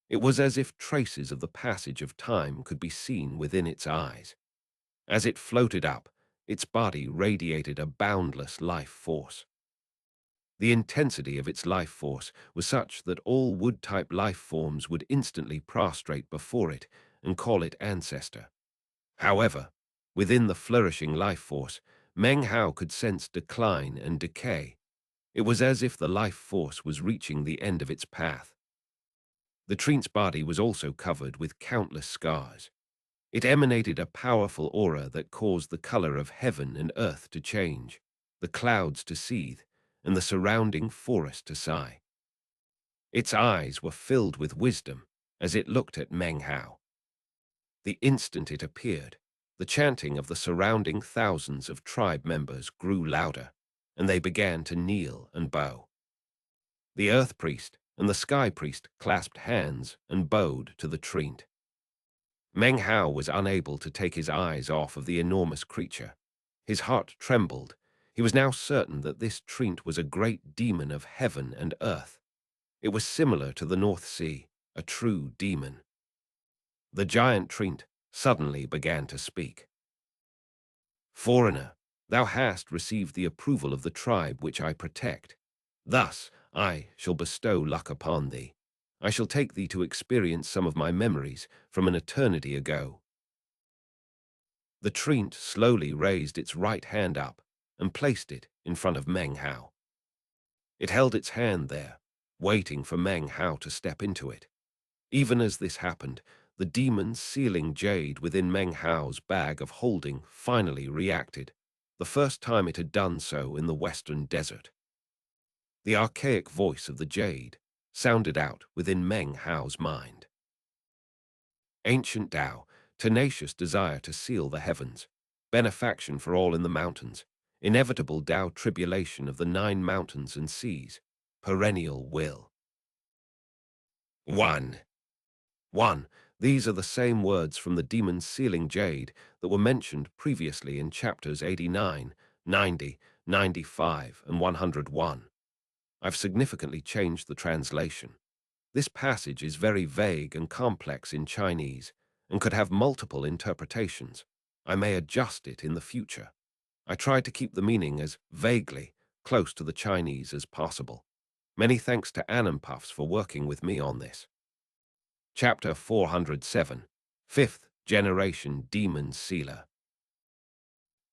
It was as if traces of the passage of time could be seen within its eyes. As it floated up, its body radiated a boundless life force. The intensity of its life force was such that all wood-type life forms would instantly prostrate before it and call it ancestor. However, within the flourishing life force, Meng Hao could sense decline and decay. It was as if the life force was reaching the end of its path. The Trint's body was also covered with countless scars. It emanated a powerful aura that caused the color of heaven and earth to change, the clouds to seethe, and the surrounding forest to sigh. Its eyes were filled with wisdom as it looked at Meng Hao. The instant it appeared, the chanting of the surrounding thousands of tribe members grew louder, and they began to kneel and bow. The Earth Priest and the Sky Priest clasped hands and bowed to the Trint. Meng Hao was unable to take his eyes off of the enormous creature. His heart trembled. He was now certain that this Trint was a great demon of heaven and earth. It was similar to the North Sea, a true demon. The giant Trint suddenly began to speak. "Foreigner, thou hast received the approval of the tribe which I protect. Thus I shall bestow luck upon thee. I shall take thee to experience some of my memories from an eternity ago." The Trint slowly raised its right hand up and placed it in front of Meng Hao. It held its hand there, waiting for Meng Hao to step into it. Even as this happened, the demon sealing jade within Meng Hao's bag of holding finally reacted, the first time it had done so in the western desert. The archaic voice of the jade sounded out within Meng Hao's mind. Ancient Tao, tenacious desire to seal the heavens, benefaction for all in the mountains, inevitable Tao tribulation of the 9 mountains and seas, perennial will. 1. 1. These are the same words from the demon's sealing jade that were mentioned previously in chapters 89, 90, 95, and 101. I've significantly changed the translation. This passage is very vague and complex in Chinese and could have multiple interpretations. I may adjust it in the future. I tried to keep the meaning as vaguely close to the Chinese as possible. Many thanks to Puffs for working with me on this. Chapter 407, 5th Generation Demon Sealer.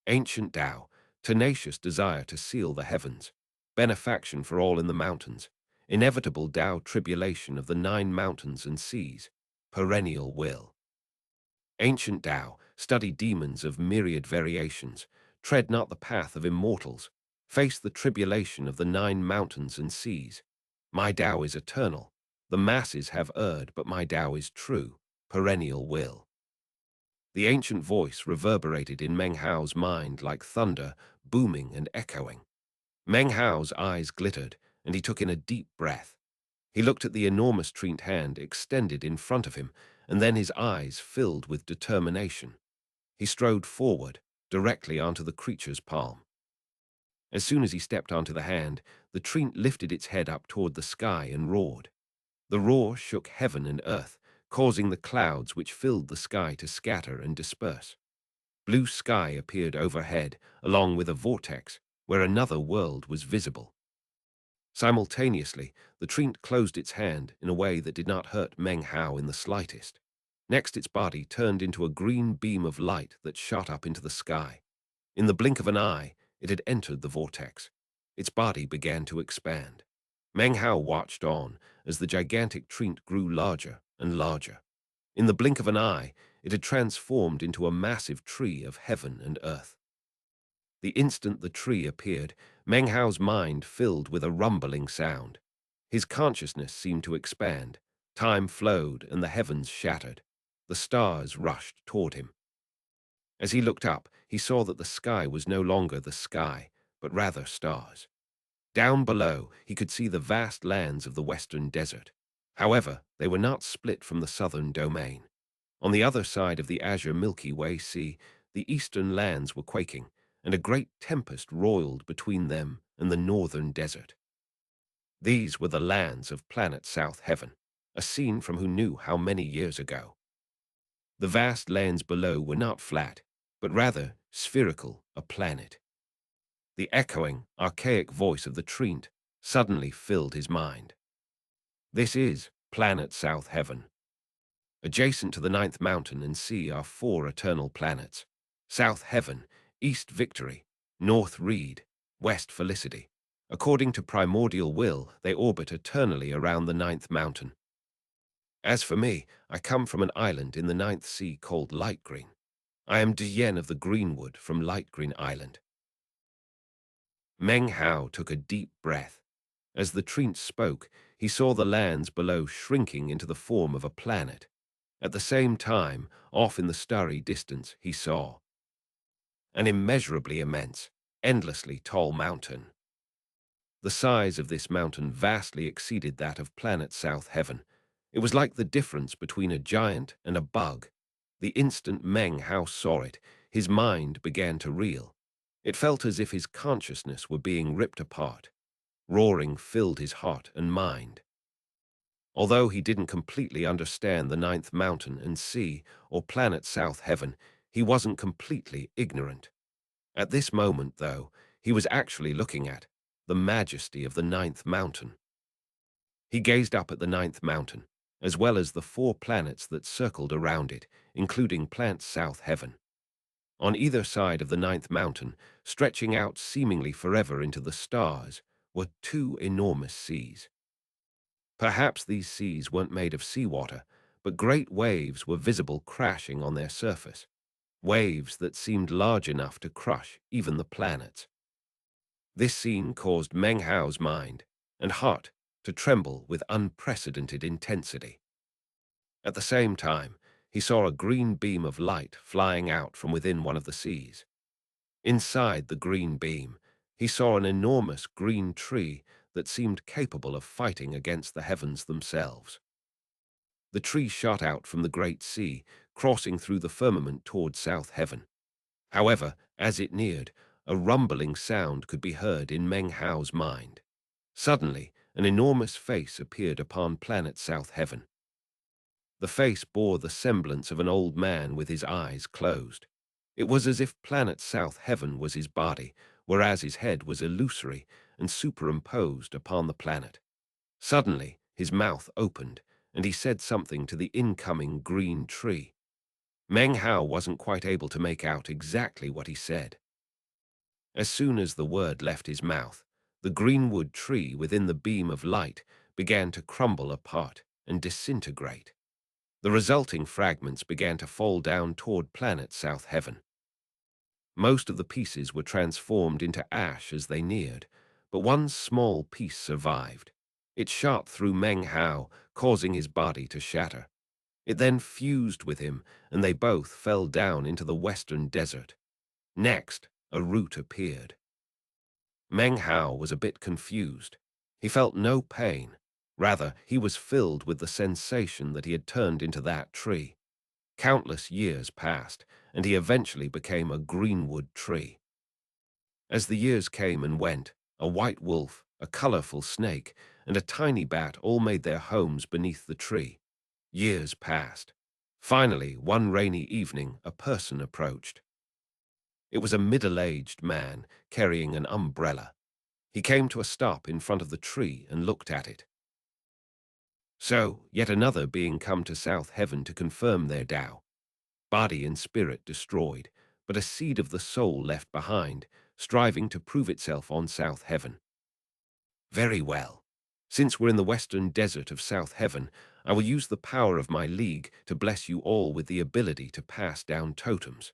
Ancient Tao, tenacious desire to seal the heavens, benefaction for all in the mountains, inevitable Tao tribulation of the 9 mountains and seas, perennial will. Ancient Tao, study demons of myriad variations, tread not the path of immortals, face the tribulation of the 9 mountains and seas. My Tao is eternal. The masses have erred, but my Tao is true, perennial will. The ancient voice reverberated in Meng Hao's mind like thunder, booming and echoing. Meng Hao's eyes glittered, and he took in a deep breath. He looked at the enormous Trint hand extended in front of him, and then his eyes filled with determination. He strode forward, directly onto the creature's palm. As soon as he stepped onto the hand, the Trint lifted its head up toward the sky and roared. The roar shook heaven and earth, causing the clouds which filled the sky to scatter and disperse. Blue sky appeared overhead, along with a vortex, where another world was visible. Simultaneously, the Trint closed its hand in a way that did not hurt Meng Hao in the slightest. Next, its body turned into a green beam of light that shot up into the sky. In the blink of an eye, it had entered the vortex. Its body began to expand. Meng Hao watched on as the gigantic Trint grew larger and larger. In the blink of an eye, it had transformed into a massive tree of heaven and earth. The instant the tree appeared, Meng Hao's mind filled with a rumbling sound. His consciousness seemed to expand. Time flowed and the heavens shattered. The stars rushed toward him. As he looked up, he saw that the sky was no longer the sky, but rather stars. Down below, he could see the vast lands of the western desert. However, they were not split from the southern domain. On the other side of the azure Milky Way Sea, the eastern lands were quaking, and a great tempest roiled between them and the northern desert. These were the lands of planet South Heaven, a scene from who knew how many years ago. The vast lands below were not flat, but rather spherical, a planet. The echoing, archaic voice of the Trint suddenly filled his mind. This is planet South Heaven. Adjacent to the 9th mountain and sea are 4 eternal planets: South Heaven, East Victory, North Reed, West Felicity. According to primordial will, they orbit eternally around the ninth mountain. As for me, I come from an island in the ninth sea called Light Green. I am ģÄÉ of the Greenwood from Light Green Island. Meng Hao took a deep breath. As the Treant spoke, he saw the lands below shrinking into the form of a planet. At the same time, off in the starry distance, he saw an immeasurably immense, endlessly tall mountain. The size of this mountain vastly exceeded that of planet South Heaven. It was like the difference between a giant and a bug. The instant Meng Hao saw it, his mind began to reel. It felt as if his consciousness were being ripped apart. Roaring filled his heart and mind. Although he didn't completely understand the ninth mountain and sea or planet South Heaven, he wasn't completely ignorant. At this moment, though, he was actually looking at the majesty of the ninth mountain. He gazed up at the ninth mountain, as well as the 4 planets that circled around it, including planet South Heaven. On either side of the ninth mountain, stretching out seemingly forever into the stars, were 2 enormous seas. Perhaps these seas weren't made of seawater, but great waves were visible crashing on their surface, waves that seemed large enough to crush even the planets. This scene caused Meng Hao's mind and heart to tremble with unprecedented intensity. At the same time, he saw a green beam of light flying out from within one of the seas. Inside the green beam, he saw an enormous green tree that seemed capable of fighting against the heavens themselves. The tree shot out from the great sea, crossing through the firmament toward South Heaven. However, as it neared, a rumbling sound could be heard in Meng Hao's mind. Suddenly, an enormous face appeared upon planet South Heaven. The face bore the semblance of an old man with his eyes closed. It was as if planet South Heaven was his body, whereas his head was illusory and superimposed upon the planet. Suddenly, his mouth opened, and he said something to the incoming green tree. Meng Hao wasn't quite able to make out exactly what he said. As soon as the word left his mouth, the greenwood tree within the beam of light began to crumble apart and disintegrate. The resulting fragments began to fall down toward planet South Heaven. Most of the pieces were transformed into ash as they neared, but one small piece survived. It shot through Meng Hao, causing his body to shatter. It then fused with him, and they both fell down into the western desert. Next, a root appeared. Meng Hao was a bit confused. He felt no pain. Rather, he was filled with the sensation that he had turned into that tree. Countless years passed, and he eventually became a greenwood tree. As the years came and went, a white wolf, a colorful snake, and a tiny bat all made their homes beneath the tree. Years passed. Finally, one rainy evening, a person approached. It was a middle-aged man carrying an umbrella. He came to a stop in front of the tree and looked at it. So, yet another being come to South Heaven to confirm their Tao. Body and spirit destroyed, but a seed of the soul left behind, striving to prove itself on South Heaven. Very well. Since we're in the western desert of South Heaven, I will use the power of my league to bless you all with the ability to pass down totems,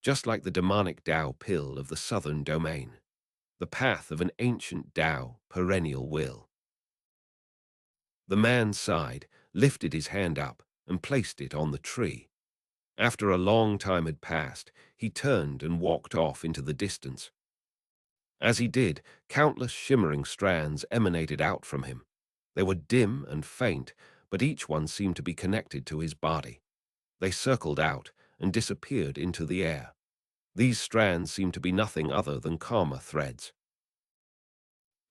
just like the demonic Tao pill of the southern domain, the path of an ancient Tao perennial will. The man sighed, lifted his hand up, and placed it on the tree. After a long time had passed, he turned and walked off into the distance. As he did, countless shimmering strands emanated out from him. They were dim and faint, but each one seemed to be connected to his body. They circled out and disappeared into the air. These strands seemed to be nothing other than karma threads.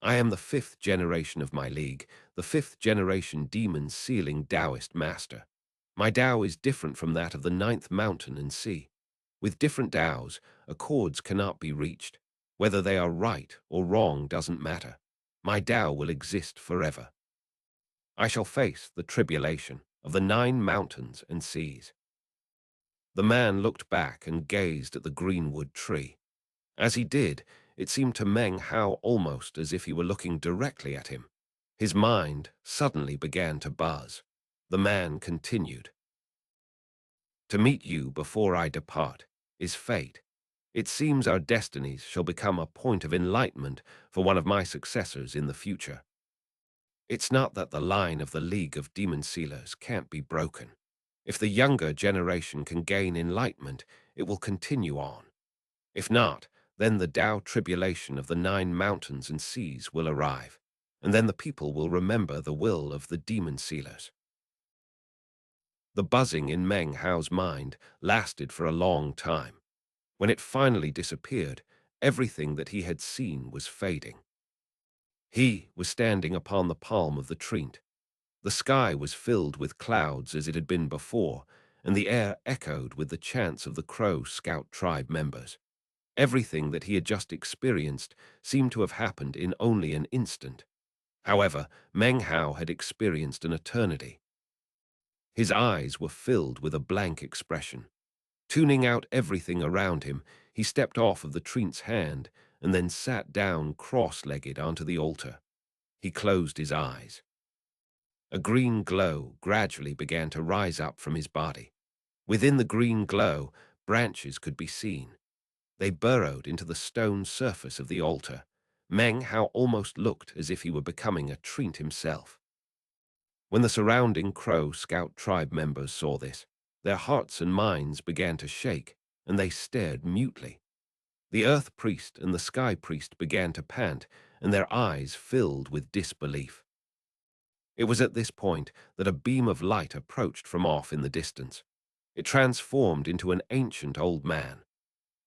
I am the 5th generation of my league, the 5th generation demon sealing Taoist master. My Tao is different from that of the 9th mountain and sea. With different Taos, accords cannot be reached. Whether they are right or wrong doesn't matter. My Tao will exist forever. I shall face the tribulation of the 9 mountains and seas. The man looked back and gazed at the greenwood tree. As he did, it seemed to Meng Hao almost as if he were looking directly at him. His mind suddenly began to buzz. The man continued. To meet you before I depart is fate. It seems our destinies shall become a point of enlightenment for one of my successors in the future. It's not that the line of the League of Demon Sealers can't be broken. If the younger generation can gain enlightenment, it will continue on. If not, then the Tao tribulation of the 9 mountains and seas will arrive, and then the people will remember the will of the Demon Sealers. The buzzing in Meng Hao's mind lasted for a long time. When it finally disappeared, everything that he had seen was fading. He was standing upon the palm of the treant. The sky was filled with clouds as it had been before, and the air echoed with the chants of the Crow Scout tribe members. Everything that he had just experienced seemed to have happened in only an instant. However, Meng Hao had experienced an eternity. His eyes were filled with a blank expression. Tuning out everything around him, he stepped off of the treant's hand and then sat down cross-legged onto the altar. He closed his eyes. A green glow gradually began to rise up from his body. Within the green glow, branches could be seen. They burrowed into the stone surface of the altar. Meng Hao almost looked as if he were becoming a treant himself. When the surrounding Crow Scout tribe members saw this, their hearts and minds began to shake, and they stared mutely. The Earth Priest and the Sky Priest began to pant, and their eyes filled with disbelief. It was at this point that a beam of light approached from off in the distance. It transformed into an ancient old man.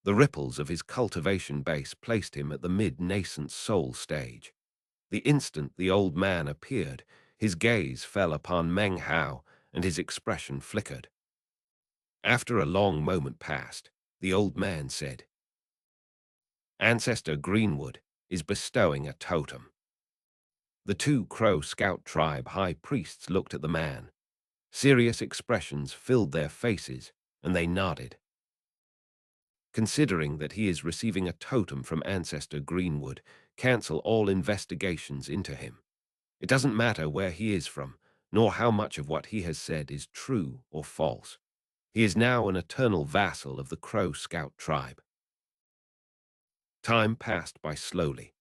The ripples of his cultivation base placed him at the mid-nascent soul stage. The instant the old man appeared, his gaze fell upon Meng Hao, and his expression flickered. After a long moment passed, the old man said, "Ancestor Greenwood is bestowing a totem." The 2 Crow Scout tribe high priests looked at the man. Serious expressions filled their faces, and they nodded. Considering that he is receiving a totem from Ancestor Greenwood, cancel all investigations into him. It doesn't matter where he is from, nor how much of what he has said is true or false. He is now an eternal vassal of the Crow Scout tribe. Time passed by slowly.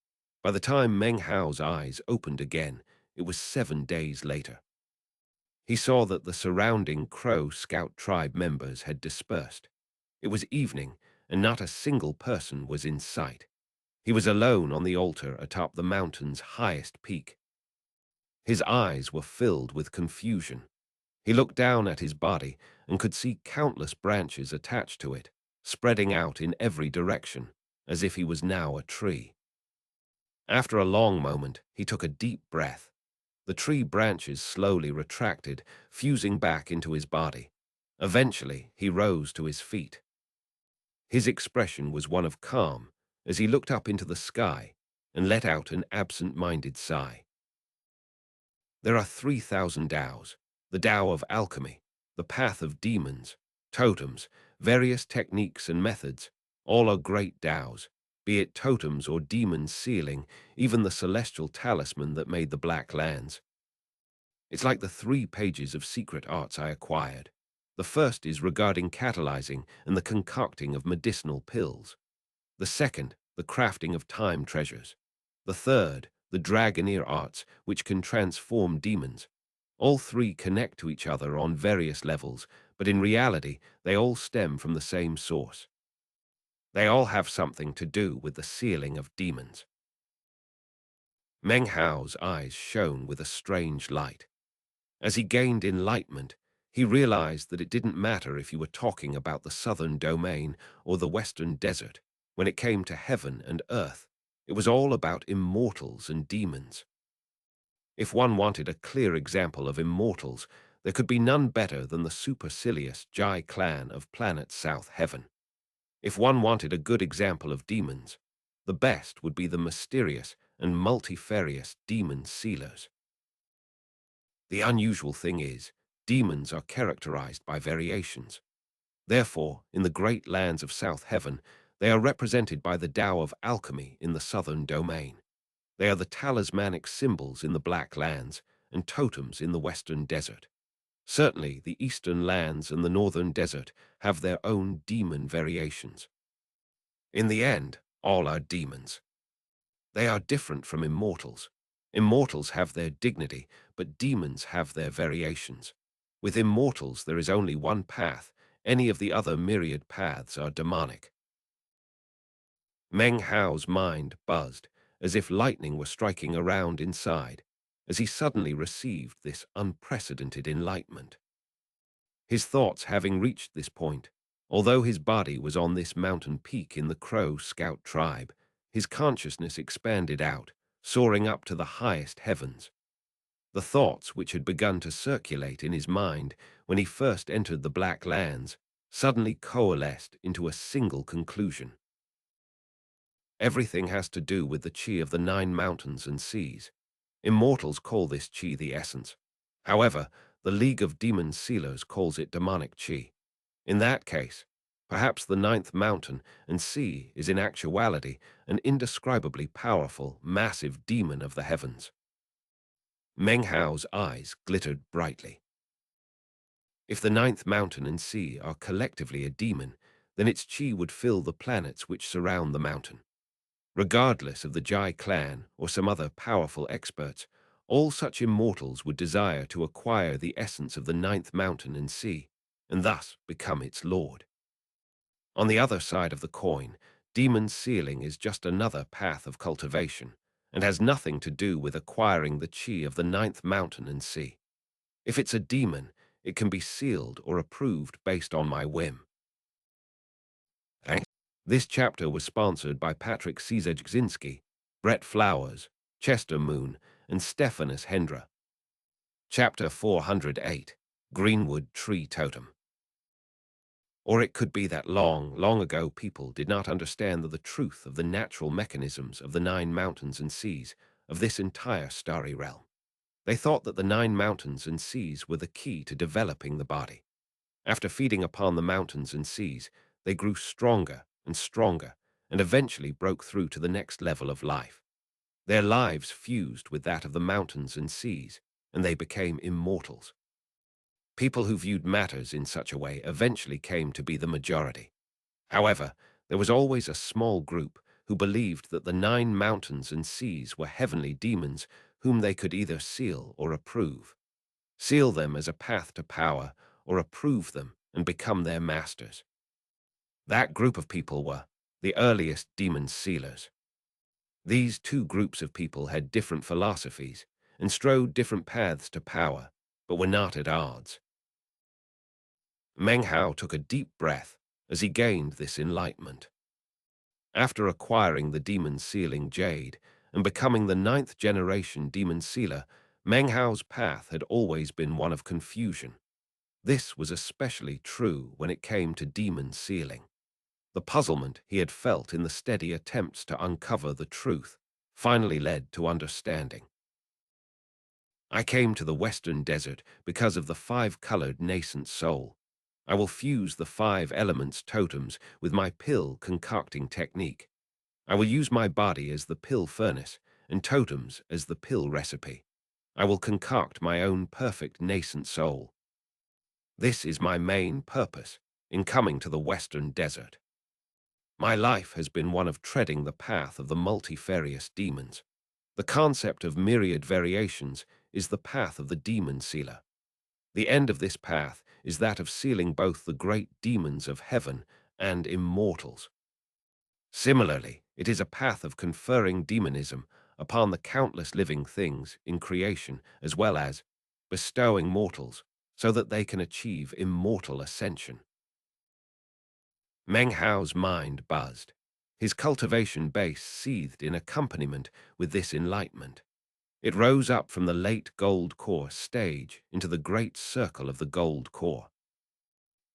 By the time Meng Hao's eyes opened again, it was 7 days later. He saw that the surrounding Crow Scout tribe members had dispersed. It was evening, and not a single person was in sight. He was alone on the altar atop the mountain's highest peak. His eyes were filled with confusion. He looked down at his body and could see countless branches attached to it, spreading out in every direction, as if he was now a tree. After a long moment, he took a deep breath. The tree branches slowly retracted, fusing back into his body. Eventually, he rose to his feet. His expression was one of calm as he looked up into the sky and let out an absent-minded sigh. There are 3,000 Taos: the Tao of alchemy, the path of demons, totems, various techniques and methods. All are great Taos, be it totems or demon sealing, even the celestial talisman that made the Black Lands. It's like the 3 pages of secret arts I acquired. The first is regarding catalyzing and the concocting of medicinal pills. The second, the crafting of time treasures. The third, the dragoneer arts, which can transform demons. All 3 connect to each other on various levels, but in reality, they all stem from the same source. They all have something to do with the sealing of demons. Meng Hao's eyes shone with a strange light. As he gained enlightenment, he realized that it didn't matter if you were talking about the southern domain or the western desert. When it came to heaven and earth, it was all about immortals and demons. If one wanted a clear example of immortals, there could be none better than the supercilious Jai clan of planet South Heaven. If one wanted a good example of demons, the best would be the mysterious and multifarious demon sealers. The unusual thing is, demons are characterized by variations. Therefore, in the great lands of South Heaven, They are represented by the Tao of alchemy in the southern domain. They are the talismanic symbols in the Black Lands and totems in the Western Desert. Certainly, the Eastern Lands and the Northern Desert have their own demon variations. In the end, all are demons. They are different from immortals. Immortals have their dignity, but demons have their variations. With immortals, there is only one path. Any of the other myriad paths are demonic. Meng Hao's mind buzzed, as if lightning were striking around inside, as he suddenly received this unprecedented enlightenment. His thoughts having reached this point, although his body was on this mountain peak in the Crow Scout tribe, his consciousness expanded out, soaring up to the highest heavens. The thoughts which had begun to circulate in his mind when he first entered the Black Lands suddenly coalesced into a single conclusion. Everything has to do with the qi of the 9 mountains and seas. Immortals call this qi the essence. However, the League of Demon Sealers calls it demonic qi. In that case, perhaps the 9th mountain and sea is in actuality an indescribably powerful, massive demon of the heavens. Meng Hao's eyes glittered brightly. If the 9th mountain and sea are collectively a demon, then its qi would fill the planets which surround the mountain. Regardless of the Jai clan or some other powerful experts, all such immortals would desire to acquire the essence of the 9th mountain and sea, and thus become its lord. On the other side of the coin, demon sealing is just another path of cultivation, and has nothing to do with acquiring the qi of the 9th mountain and sea. If it's a demon, it can be sealed or approved based on my whim. Thanks. This chapter was sponsored by Patrick Cizegzinski, Brett Flowers, Chester Moon, and Stephanus Hendra. Chapter 408, Greenwood Tree Totem. Or it could be that long ago people did not understand the truth of the natural mechanisms of the 9 mountains and seas of this entire starry realm. They thought that the 9 mountains and seas were the key to developing the body. After feeding upon the mountains and seas, they grew stronger and eventually broke through to the next level of life. Their lives fused with that of the mountains and seas, and they became immortals. People who viewed matters in such a way eventually came to be the majority. However, there was always a small group who believed that the 9 mountains and seas were heavenly demons whom they could either seal or approve. Seal them as a path to power, or approve them and become their masters. That group of people were the earliest demon sealers. These two groups of people had different philosophies and strode different paths to power, but were not at odds. Meng Hao took a deep breath as he gained this enlightenment. After acquiring the demon sealing jade and becoming the 9th generation demon sealer, Meng Hao's path had always been one of confusion. This was especially true when it came to demon sealing. The puzzlement he had felt in the steady attempts to uncover the truth finally led to understanding. I came to the Western Desert because of the 5-colored nascent soul. I will fuse the 5 elements totems with my pill concocting technique. I will use my body as the pill furnace and totems as the pill recipe. I will concoct my own perfect nascent soul. This is my main purpose in coming to the Western Desert. My life has been one of treading the path of the multifarious demons. The concept of myriad variations is the path of the demon sealer. The end of this path is that of sealing both the great demons of heaven and immortals. Similarly, it is a path of conferring demonism upon the countless living things in creation, as well as bestowing mortals so that they can achieve immortal ascension. Meng Hao's mind buzzed. His cultivation base seethed in accompaniment with this enlightenment. It rose up from the late gold core stage into the great circle of the gold core.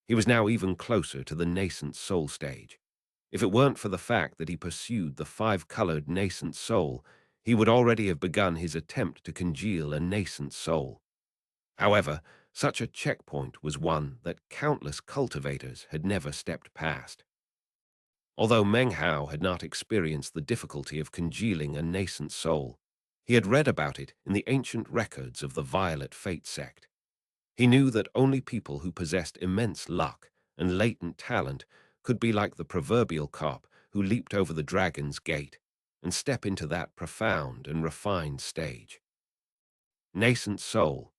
He was now even closer to the nascent soul stage. If it weren't for the fact that he pursued the 5-colored nascent soul, he would already have begun his attempt to congeal a nascent soul. However, such a checkpoint was one that countless cultivators had never stepped past. Although Meng Hao had not experienced the difficulty of congealing a nascent soul, he had read about it in the ancient records of the Violet Fate sect. He knew that only people who possessed immense luck and latent talent could be like the proverbial cop who leaped over the dragon's gate and step into that profound and refined stage. Nascent soul.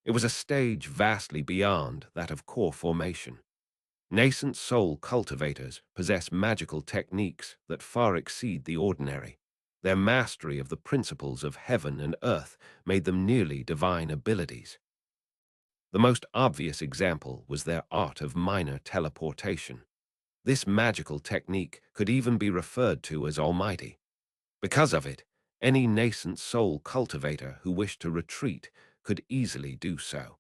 It was a stage vastly beyond that of core formation. Nascent soul cultivators possess magical techniques that far exceed the ordinary. Their mastery of the principles of heaven and earth made them nearly divine abilities. The most obvious example was their art of minor teleportation. This magical technique could even be referred to as almighty. Because of it, any nascent soul cultivator who wished to retreat could easily do so.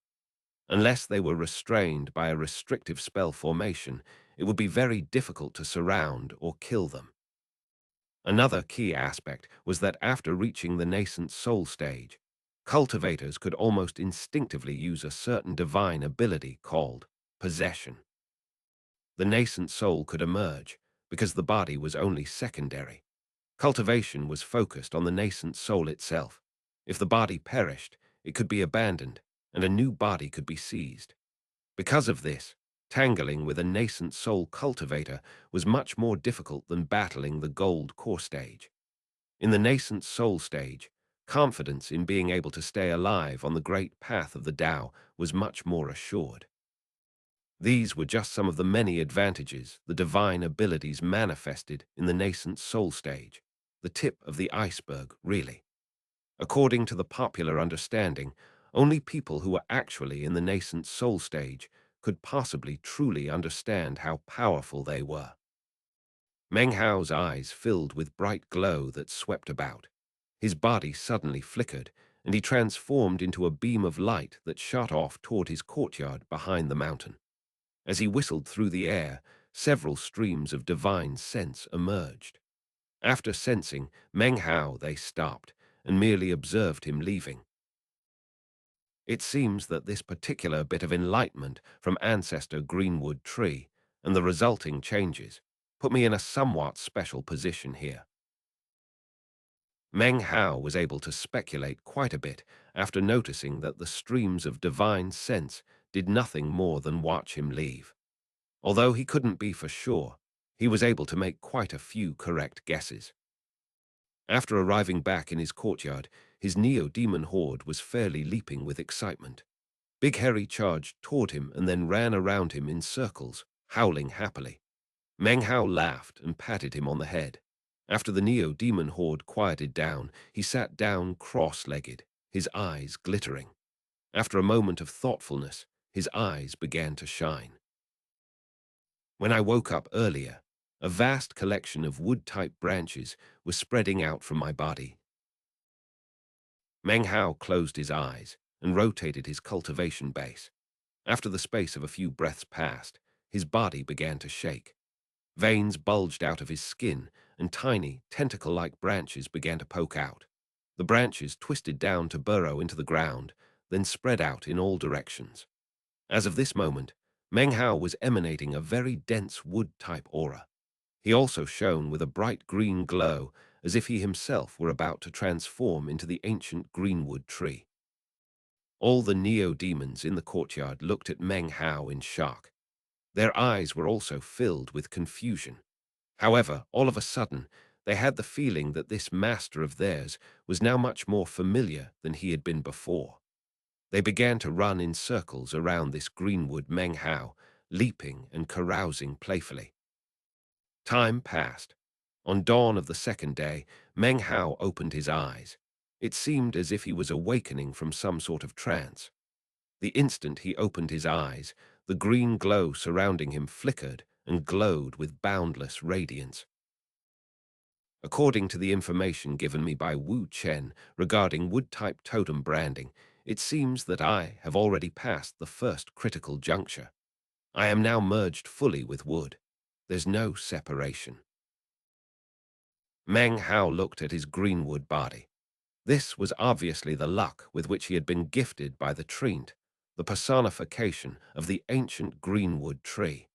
Unless they were restrained by a restrictive spell formation, it would be very difficult to surround or kill them. Another key aspect was that after reaching the nascent soul stage, cultivators could almost instinctively use a certain divine ability called possession. The nascent soul could emerge because the body was only secondary. Cultivation was focused on the nascent soul itself. If the body perished, it could be abandoned, and a new body could be seized. Because of this, tangling with a nascent soul cultivator was much more difficult than battling the gold core stage. In the nascent soul stage, confidence in being able to stay alive on the great path of the Tao was much more assured. These were just some of the many advantages the divine abilities manifested in the nascent soul stage, the tip of the iceberg, really. According to the popular understanding, only people who were actually in the nascent soul stage could possibly truly understand how powerful they were. Meng Hao's eyes filled with bright glow that swept about. His body suddenly flickered, and he transformed into a beam of light that shot off toward his courtyard behind the mountain. As he whistled through the air, several streams of divine sense emerged. After sensing Meng Hao, they stopped and merely observed him leaving. It seems that this particular bit of enlightenment from ancestor Greenwood Tree and the resulting changes put me in a somewhat special position here. Meng Hao was able to speculate quite a bit after noticing that the streams of divine sense did nothing more than watch him leave. Although he couldn't be for sure, he was able to make quite a few correct guesses. After arriving back in his courtyard, his neo-demon horde was fairly leaping with excitement. Big Harry charged toward him and then ran around him in circles, howling happily. Meng Hao laughed and patted him on the head. After the neo-demon horde quieted down, he sat down cross-legged, his eyes glittering. After a moment of thoughtfulness, his eyes began to shine. When I woke up earlier, a vast collection of wood-type branches was spreading out from my body. Meng Hao closed his eyes and rotated his cultivation base. After the space of a few breaths passed, his body began to shake. Veins bulged out of his skin, and tiny, tentacle-like branches began to poke out. The branches twisted down to burrow into the ground, then spread out in all directions. As of this moment, Meng Hao was emanating a very dense wood-type aura. He also shone with a bright green glow, as if he himself were about to transform into the ancient greenwood tree. All the neo-demons in the courtyard looked at Meng Hao in shock. Their eyes were also filled with confusion. However, all of a sudden, they had the feeling that this master of theirs was now much more familiar than he had been before. They began to run in circles around this greenwood Meng Hao, leaping and carousing playfully. Time passed. On dawn of the second day, Meng Hao opened his eyes. It seemed as if he was awakening from some sort of trance. The instant he opened his eyes, the green glow surrounding him flickered and glowed with boundless radiance. According to the information given me by Wu Chen regarding wood-type totem branding, it seems that I have already passed the first critical juncture. I am now merged fully with wood. There's no separation. Meng Hao looked at his greenwood body. This was obviously the luck with which he had been gifted by the treant, the personification of the ancient greenwood tree.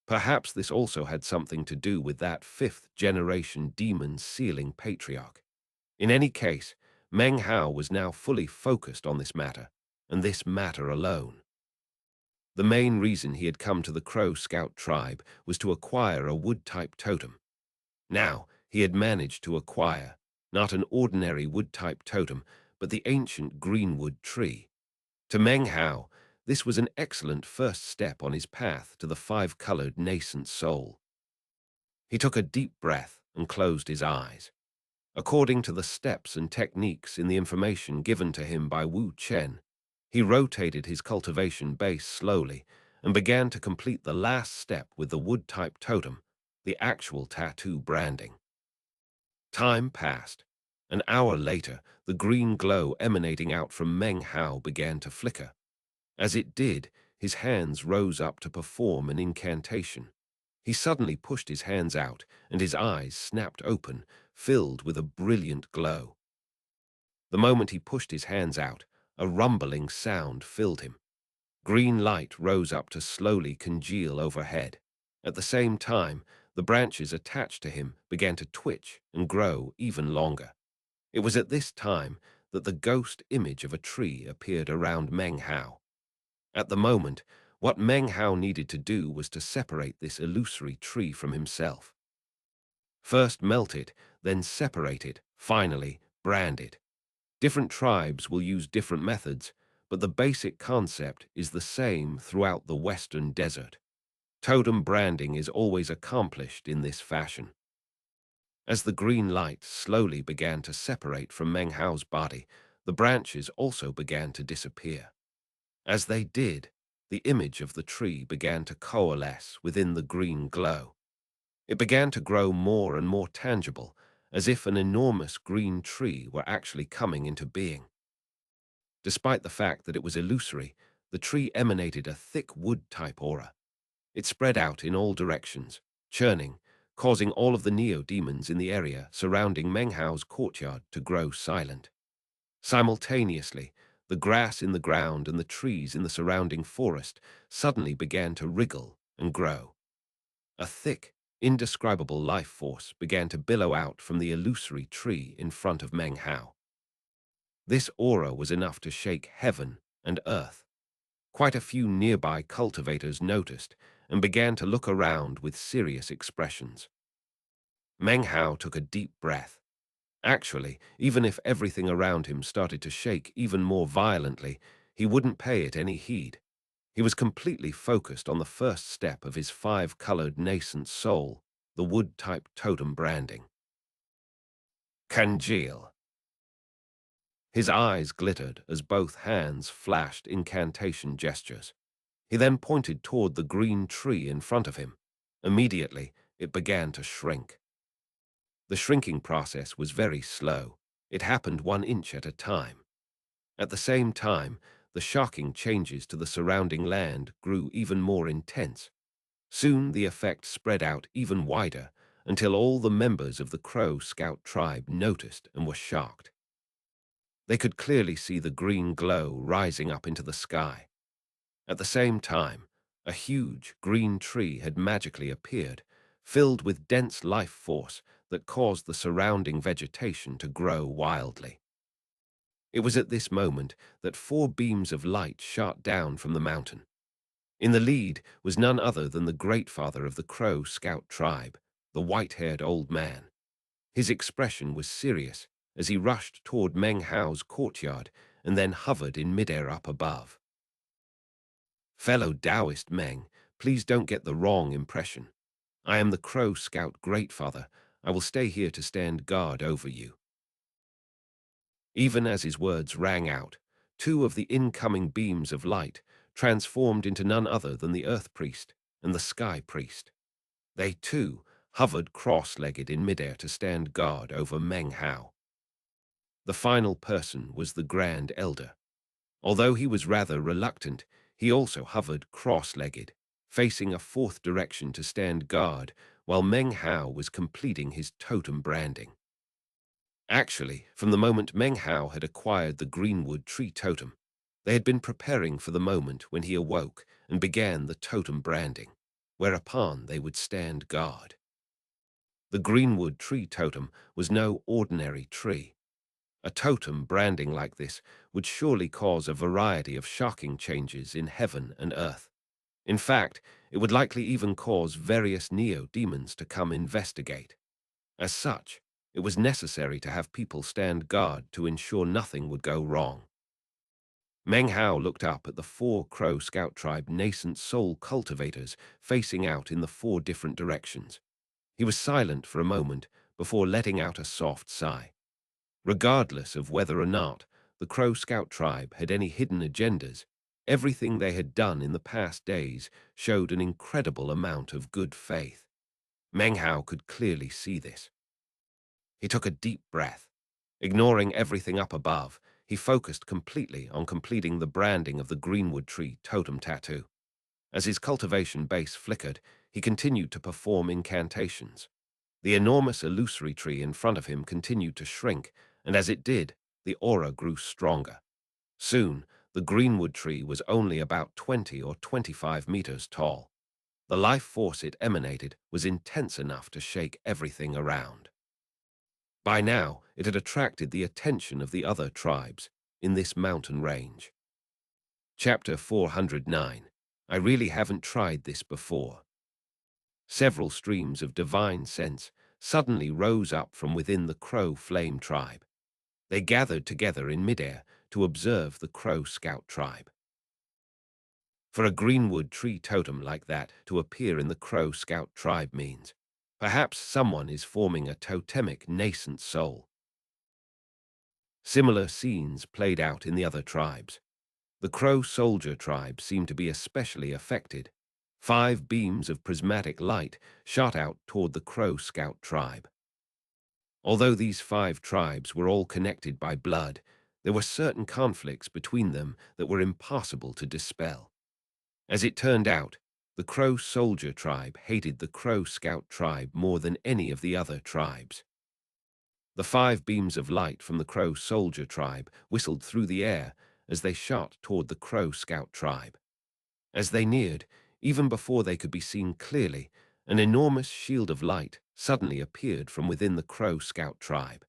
Perhaps this also had something to do with that fifth-generation demon sealing patriarch. In any case, Meng Hao was now fully focused on this matter, and this matter alone. The main reason he had come to the Crow Scout tribe was to acquire a wood-type totem. Now, he had managed to acquire not an ordinary wood-type totem, but the ancient greenwood tree. To Meng Hao, this was an excellent first step on his path to the five-colored nascent soul. He took a deep breath and closed his eyes. According to the steps and techniques in the information given to him by Wu Chen, he rotated his cultivation base slowly and began to complete the last step with the wood-type totem, the actual tattoo branding. Time passed. An hour later, the green glow emanating out from Meng Hao began to flicker. As it did, his hands rose up to perform an incantation. He suddenly pushed his hands out, and his eyes snapped open, filled with a brilliant glow. The moment he pushed his hands out, a rumbling sound filled him. Green light rose up to slowly congeal overhead. At the same time, the branches attached to him began to twitch and grow even longer. It was at this time that the ghost image of a tree appeared around Meng Hao. At the moment, what Meng Hao needed to do was to separate this illusory tree from himself. First melt it, then separate it, finally brand it. Different tribes will use different methods, but the basic concept is the same throughout the Western Desert. Totem branding is always accomplished in this fashion. As the green light slowly began to separate from Meng Hao's body, the branches also began to disappear. As they did, the image of the tree began to coalesce within the green glow. It began to grow more and more tangible, as if an enormous green tree were actually coming into being. Despite the fact that it was illusory, the tree emanated a thick wood-type aura. It spread out in all directions, churning, causing all of the neo-demons in the area surrounding Meng Hao's courtyard to grow silent. Simultaneously, the grass in the ground and the trees in the surrounding forest suddenly began to wriggle and grow. A thick, indescribable life force began to billow out from the illusory tree in front of Meng Hao. This aura was enough to shake heaven and earth. Quite a few nearby cultivators noticed and began to look around with serious expressions. Meng Hao took a deep breath. Actually, even if everything around him started to shake even more violently, he wouldn't pay it any heed. He was completely focused on the first step of his five-colored nascent soul, the wood-type totem branding. Congeal. His eyes glittered as both hands flashed incantation gestures. He then pointed toward the green tree in front of him. Immediately, it began to shrink. The shrinking process was very slow. It happened 1 inch at a time. At the same time, the shocking changes to the surrounding land grew even more intense. Soon the effect spread out even wider until all the members of the Crow Scout tribe noticed and were shocked. They could clearly see the green glow rising up into the sky. At the same time, a huge green tree had magically appeared, filled with dense life force that caused the surrounding vegetation to grow wildly. It was at this moment that 4 beams of light shot down from the mountain. In the lead was none other than the great father of the Crow Scout tribe, the white-haired old man. His expression was serious as he rushed toward Meng Hao's courtyard and then hovered in midair up above. Fellow Taoist Meng, please don't get the wrong impression. I am the Crow Scout Greatfather. I will stay here to stand guard over you. Even as his words rang out, 2 of the incoming beams of light transformed into none other than the Earth Priest and the Sky Priest. They, too, hovered cross-legged in midair to stand guard over Meng Hao. The final person was the Grand Elder. Although he was rather reluctant, he also hovered cross-legged, facing a 4th direction to stand guard while Meng Hao was completing his totem branding. Actually, from the moment Meng Hao had acquired the greenwood tree totem, they had been preparing for the moment when he awoke and began the totem branding. whereupon they would stand guard. The greenwood tree totem was no ordinary tree. A totem branding like this would surely cause a variety of shocking changes in heaven and earth. In fact, it would likely even cause various neo-demons to come investigate. As such, it was necessary to have people stand guard to ensure nothing would go wrong. Meng Hao looked up at the 4 Crow Scout tribe nascent soul cultivators facing out in the 4 different directions. He was silent for a moment before letting out a soft sigh. Regardless of whether or not the Crow Scout tribe had any hidden agendas, everything they had done in the past days showed an incredible amount of good faith. Meng Hao could clearly see this. He took a deep breath. Ignoring everything up above, he focused completely on completing the branding of the greenwood tree totem tattoo. As his cultivation base flickered, he continued to perform incantations. The enormous illusory tree in front of him continued to shrink, and as it did, the aura grew stronger. Soon, the greenwood tree was only about 20 or 25 meters tall. The life force it emanated was intense enough to shake everything around. By now, it had attracted the attention of the other tribes in this mountain range. Chapter 409. I really haven't tried this before. Several streams of divine sense suddenly rose up from within the Crow Flame tribe. They gathered together in midair to observe the Crow Scout tribe. For a greenwood tree totem like that to appear in the Crow Scout tribe means perhaps someone is forming a totemic nascent soul. Similar scenes played out in the other tribes. The Crow Soldier tribe seemed to be especially affected. 5 beams of prismatic light shot out toward the Crow Scout tribe. Although these 5 tribes were all connected by blood, there were certain conflicts between them that were impossible to dispel. As it turned out, the Crow Soldier tribe hated the Crow Scout tribe more than any of the other tribes. The 5 beams of light from the Crow Soldier tribe whistled through the air as they shot toward the Crow Scout tribe. As they neared, even before they could be seen clearly, an enormous shield of light suddenly appeared from within the Crow Scout tribe.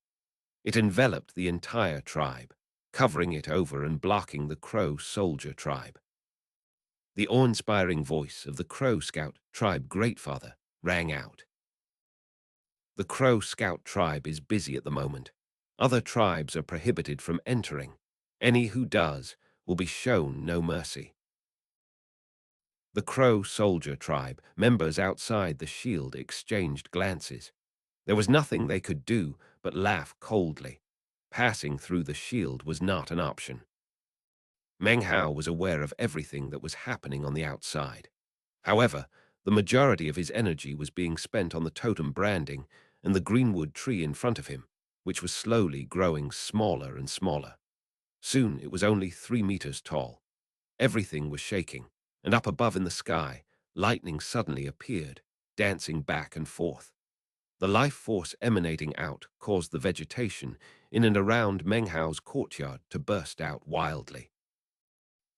It enveloped the entire tribe, covering it over and blocking the Crow Soldier tribe. The awe-inspiring voice of the Crow Scout tribe Greatfather rang out. The Crow Scout tribe is busy at the moment. Other tribes are prohibited from entering. Any who does will be shown no mercy. The Crow Soldier tribe members outside the shield exchanged glances. There was nothing they could do but laugh coldly. Passing through the shield was not an option. Meng Hao was aware of everything that was happening on the outside. However, the majority of his energy was being spent on the totem branding and the greenwood tree in front of him, which was slowly growing smaller and smaller. Soon it was only 3 meters tall. Everything was shaking, and up above in the sky, lightning suddenly appeared, dancing back and forth. The life force emanating out caused the vegetation in and around Meng Hao's courtyard to burst out wildly.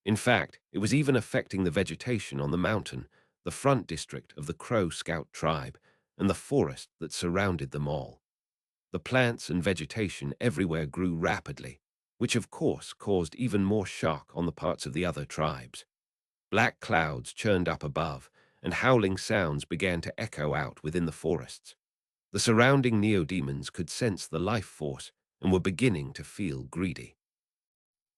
In fact, it was even affecting the vegetation on the mountain, the front district of the Crow Scout tribe, and the forest that surrounded them all. The plants and vegetation everywhere grew rapidly, which of course caused even more shock on the parts of the other tribes. Black clouds churned up above, and howling sounds began to echo out within the forests. The surrounding neo-demons could sense the life force and were beginning to feel greedy.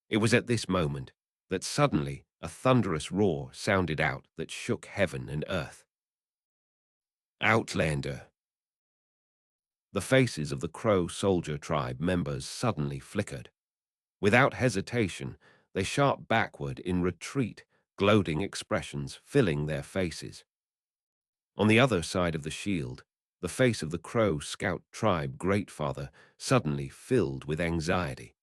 It was at this moment that suddenly a thunderous roar sounded out that shook heaven and earth. Outlander! The faces of the Crow Soldier tribe members suddenly flickered. Without hesitation, they shot backward in retreat, gloating expressions filling their faces. On the other side of the shield, the face of the Crow Scout tribe Greatfather suddenly filled with anxiety.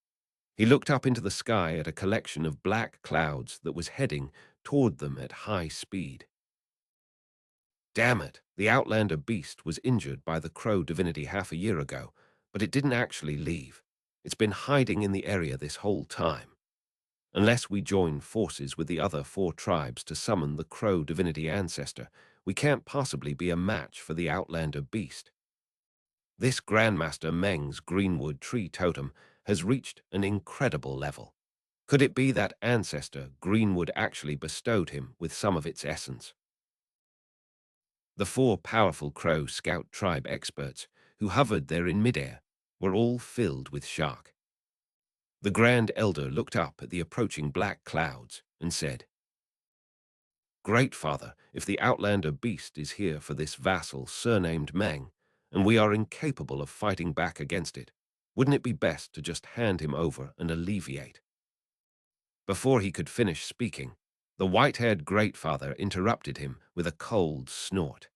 He looked up into the sky at a collection of black clouds that was heading toward them at high speed. Damn it, the Outlander beast was injured by the Crow divinity half a year ago, but it didn't actually leave. It's been hiding in the area this whole time. Unless we join forces with the other 4 tribes to summon the Crow divinity ancestor, we can't possibly be a match for the Outlander beast. This Grandmaster Meng's greenwood tree totem has reached an incredible level. Could it be that ancestor Greenwood actually bestowed him with some of its essence? The four powerful Crow Scout tribe experts who hovered there in midair were all filled with shock. The Grand Elder looked up at the approaching black clouds and said, "Great Father, if the Outlander beast is here for this vassal surnamed Meng, and we are incapable of fighting back against it, wouldn't it be best to just hand him over and alleviate?" Before he could finish speaking, the white-haired Great Father interrupted him with a cold snort.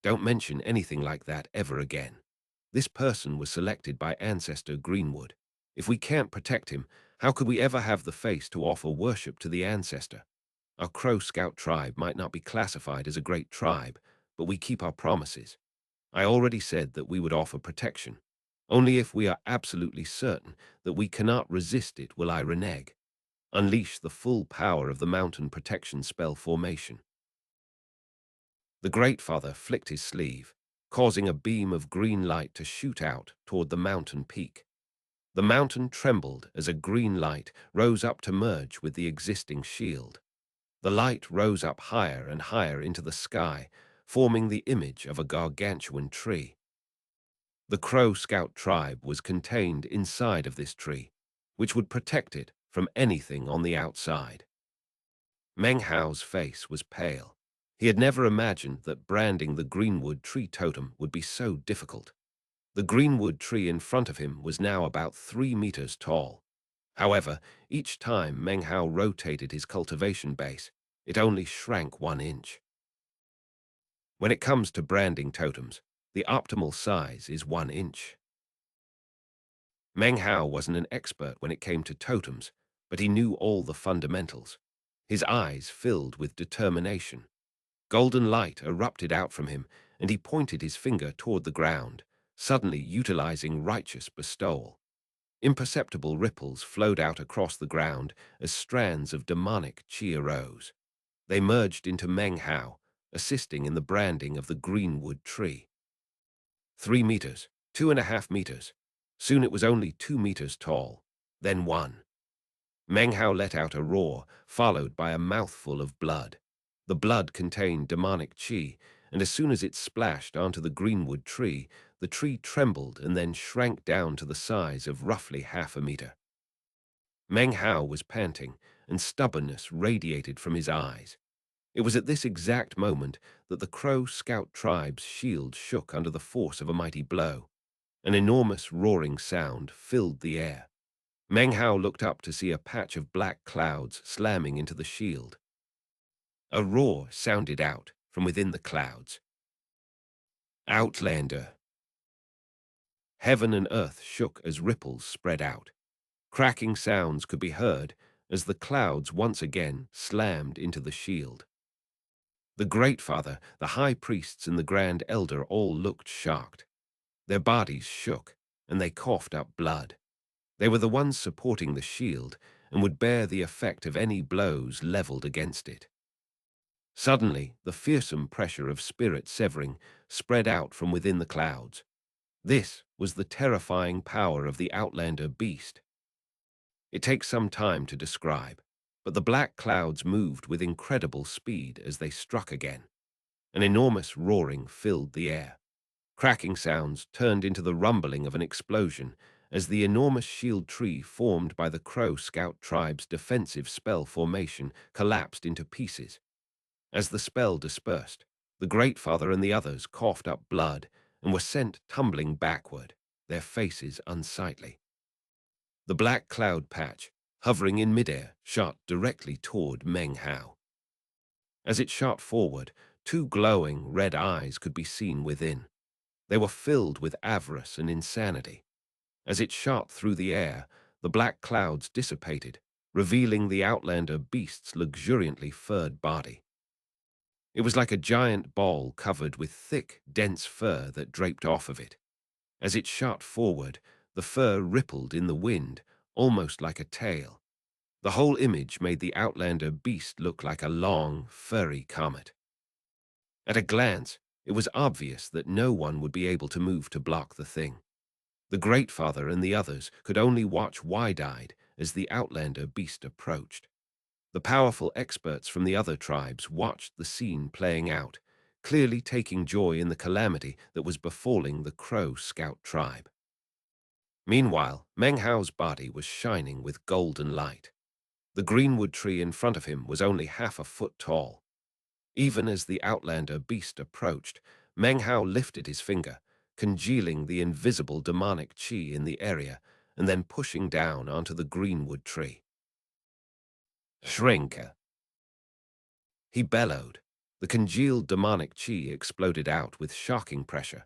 "Don't mention anything like that ever again. This person was selected by Ancestor Greenwood. If we can't protect him, how could we ever have the face to offer worship to the ancestor? Our Crow Scout tribe might not be classified as a great tribe, but we keep our promises. I already said that we would offer protection. Only if we are absolutely certain that we cannot resist it will I renege. Unleash the full power of the mountain protection spell formation." The Great Father flicked his sleeve, causing a beam of green light to shoot out toward the mountain peak. The mountain trembled as a green light rose up to merge with the existing shield. The light rose up higher and higher into the sky, forming the image of a gargantuan tree. The Crow Scout tribe was contained inside of this tree, which would protect it from anything on the outside. Meng Hao's face was pale. He had never imagined that branding the greenwood tree totem would be so difficult. The greenwood tree in front of him was now about 3 meters tall. However, each time Meng Hao rotated his cultivation base, it only shrank 1 inch. When it comes to branding totems, the optimal size is 1 inch. Meng Hao wasn't an expert when it came to totems, but he knew all the fundamentals. His eyes filled with determination. Golden light erupted out from him, and he pointed his finger toward the ground, suddenly utilizing righteous bestowal. Imperceptible ripples flowed out across the ground as strands of demonic qi arose. They merged into Meng Hao, assisting in the branding of the greenwood tree. 3 meters, 2.5 meters. Soon it was only 2 meters tall, then 1. Meng Hao let out a roar, followed by a mouthful of blood. The blood contained demonic qi, and as soon as it splashed onto the greenwood tree, the tree trembled and then shrank down to the size of roughly 1/2 meter. Meng Hao was panting, and stubbornness radiated from his eyes. It was at this exact moment that the Crow Scout tribe's shield shook under the force of a mighty blow. An enormous roaring sound filled the air. Meng Hao looked up to see a patch of black clouds slamming into the shield. A roar sounded out from within the clouds. "Outlander!" Heaven and earth shook as ripples spread out. Cracking sounds could be heard as the clouds once again slammed into the shield. The Great Father, the High Priests, and the Grand Elder all looked shocked. Their bodies shook, and they coughed up blood. They were the ones supporting the shield and would bear the effect of any blows leveled against it. Suddenly, the fearsome pressure of spirit severing spread out from within the clouds. This was the terrifying power of the Outlander beast. It takes some time to describe, but the black clouds moved with incredible speed as they struck again. An enormous roaring filled the air. Cracking sounds turned into the rumbling of an explosion as the enormous shield tree formed by the Crow Scout tribe's defensive spell formation collapsed into pieces. As the spell dispersed, the Great Father and the others coughed up blood and were sent tumbling backward, their faces unsightly. The black cloud patch, hovering in midair, shot directly toward Meng Hao. As it shot forward, 2 glowing red eyes could be seen within. They were filled with avarice and insanity. As it shot through the air, the black clouds dissipated, revealing the Outlander beast's luxuriantly furred body. It was like a giant ball covered with thick, dense fur that draped off of it. As it shot forward, the fur rippled in the wind, almost like a tail. The whole image made the Outlander beast look like a long, furry comet. At a glance, it was obvious that no one would be able to move to block the thing. The Great Father and the others could only watch wide-eyed as the outlander beast approached. The powerful experts from the other tribes watched the scene playing out, clearly taking joy in the calamity that was befalling the Crow Scout tribe. Meanwhile, Meng Hao's body was shining with golden light. The greenwood tree in front of him was only half a foot tall. Even as the outlander beast approached, Meng Hao lifted his finger, congealing the invisible demonic qi in the area and then pushing down onto the greenwood tree. Shrink! He bellowed. The congealed demonic qi exploded out with shocking pressure.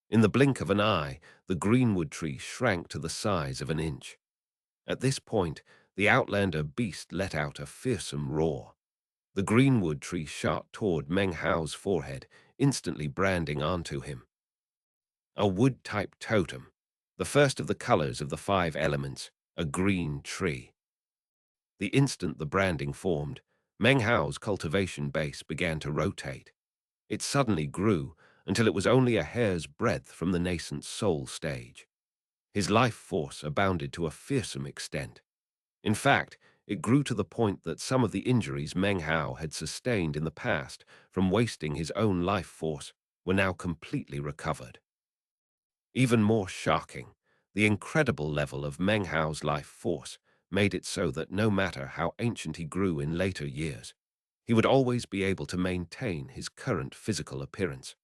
In the blink of an eye, the greenwood tree shrank to the size of an inch. At this point, the outlander beast let out a fearsome roar. The greenwood tree shot toward Meng Hao's forehead, instantly branding onto him. A wood-type totem, the first of the colors of the 5 elements, a green tree. The instant the branding formed, Meng Hao's cultivation base began to rotate. It suddenly grew until it was only a hair's breadth from the nascent soul stage. His life force abounded to a fearsome extent. In fact, it grew to the point that some of the injuries Meng Hao had sustained in the past from wasting his own life force were now completely recovered. Even more shocking, the incredible level of Meng Hao's life force made it so that no matter how ancient he grew in later years, he would always be able to maintain his current physical appearance.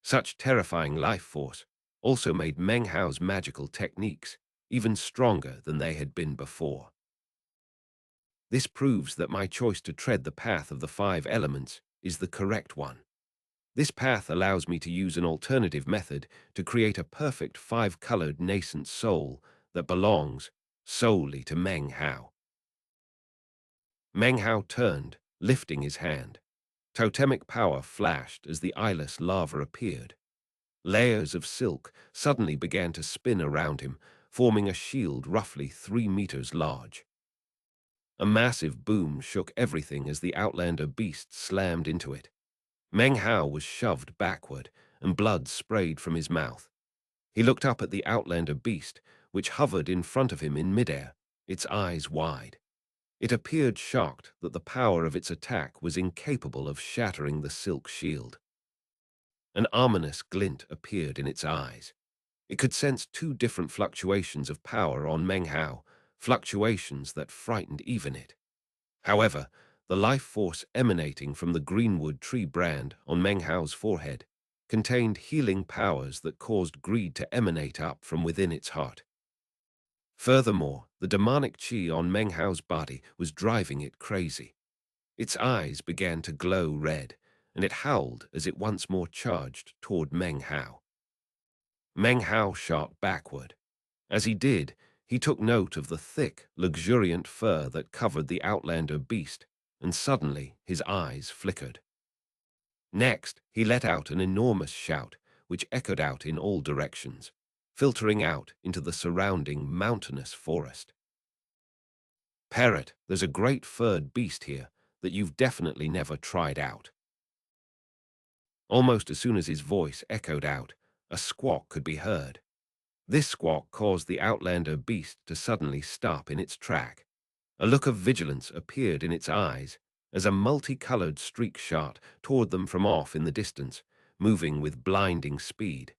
Such terrifying life force also made Meng Hao's magical techniques even stronger than they had been before. This proves that my choice to tread the path of the 5 elements is the correct one. This path allows me to use an alternative method to create a perfect 5-colored nascent soul that belongs solely to Meng Hao. Meng Hao turned, lifting his hand. Totemic power flashed as the eyeless lava appeared. Layers of silk suddenly began to spin around him, forming a shield roughly 3 meters large. A massive boom shook everything as the outlander beast slammed into it. Meng Hao was shoved backward, and blood sprayed from his mouth. He looked up at the outlander beast, which hovered in front of him in midair, its eyes wide. It appeared shocked that the power of its attack was incapable of shattering the silk shield. An ominous glint appeared in its eyes. It could sense 2 different fluctuations of power on Meng Hao, fluctuations that frightened even it. However, the life force emanating from the greenwood tree brand on Meng Hao's forehead contained healing powers that caused greed to emanate up from within its heart. Furthermore, the demonic qi on Meng Hao's body was driving it crazy. Its eyes began to glow red, and it howled as it once more charged toward Meng Hao. Meng Hao shot backward. As he did, he took note of the thick, luxuriant fur that covered the outlander beast, and suddenly his eyes flickered. Next, he let out an enormous shout, which echoed out in all directions, filtering out into the surrounding mountainous forest. "Parrot, there's a great furred beast here that you've definitely never tried out." Almost as soon as his voice echoed out, a squawk could be heard. This squawk caused the outlander beast to suddenly stop in its track. A look of vigilance appeared in its eyes as a multicolored streak shot toward them from off in the distance, moving with blinding speed.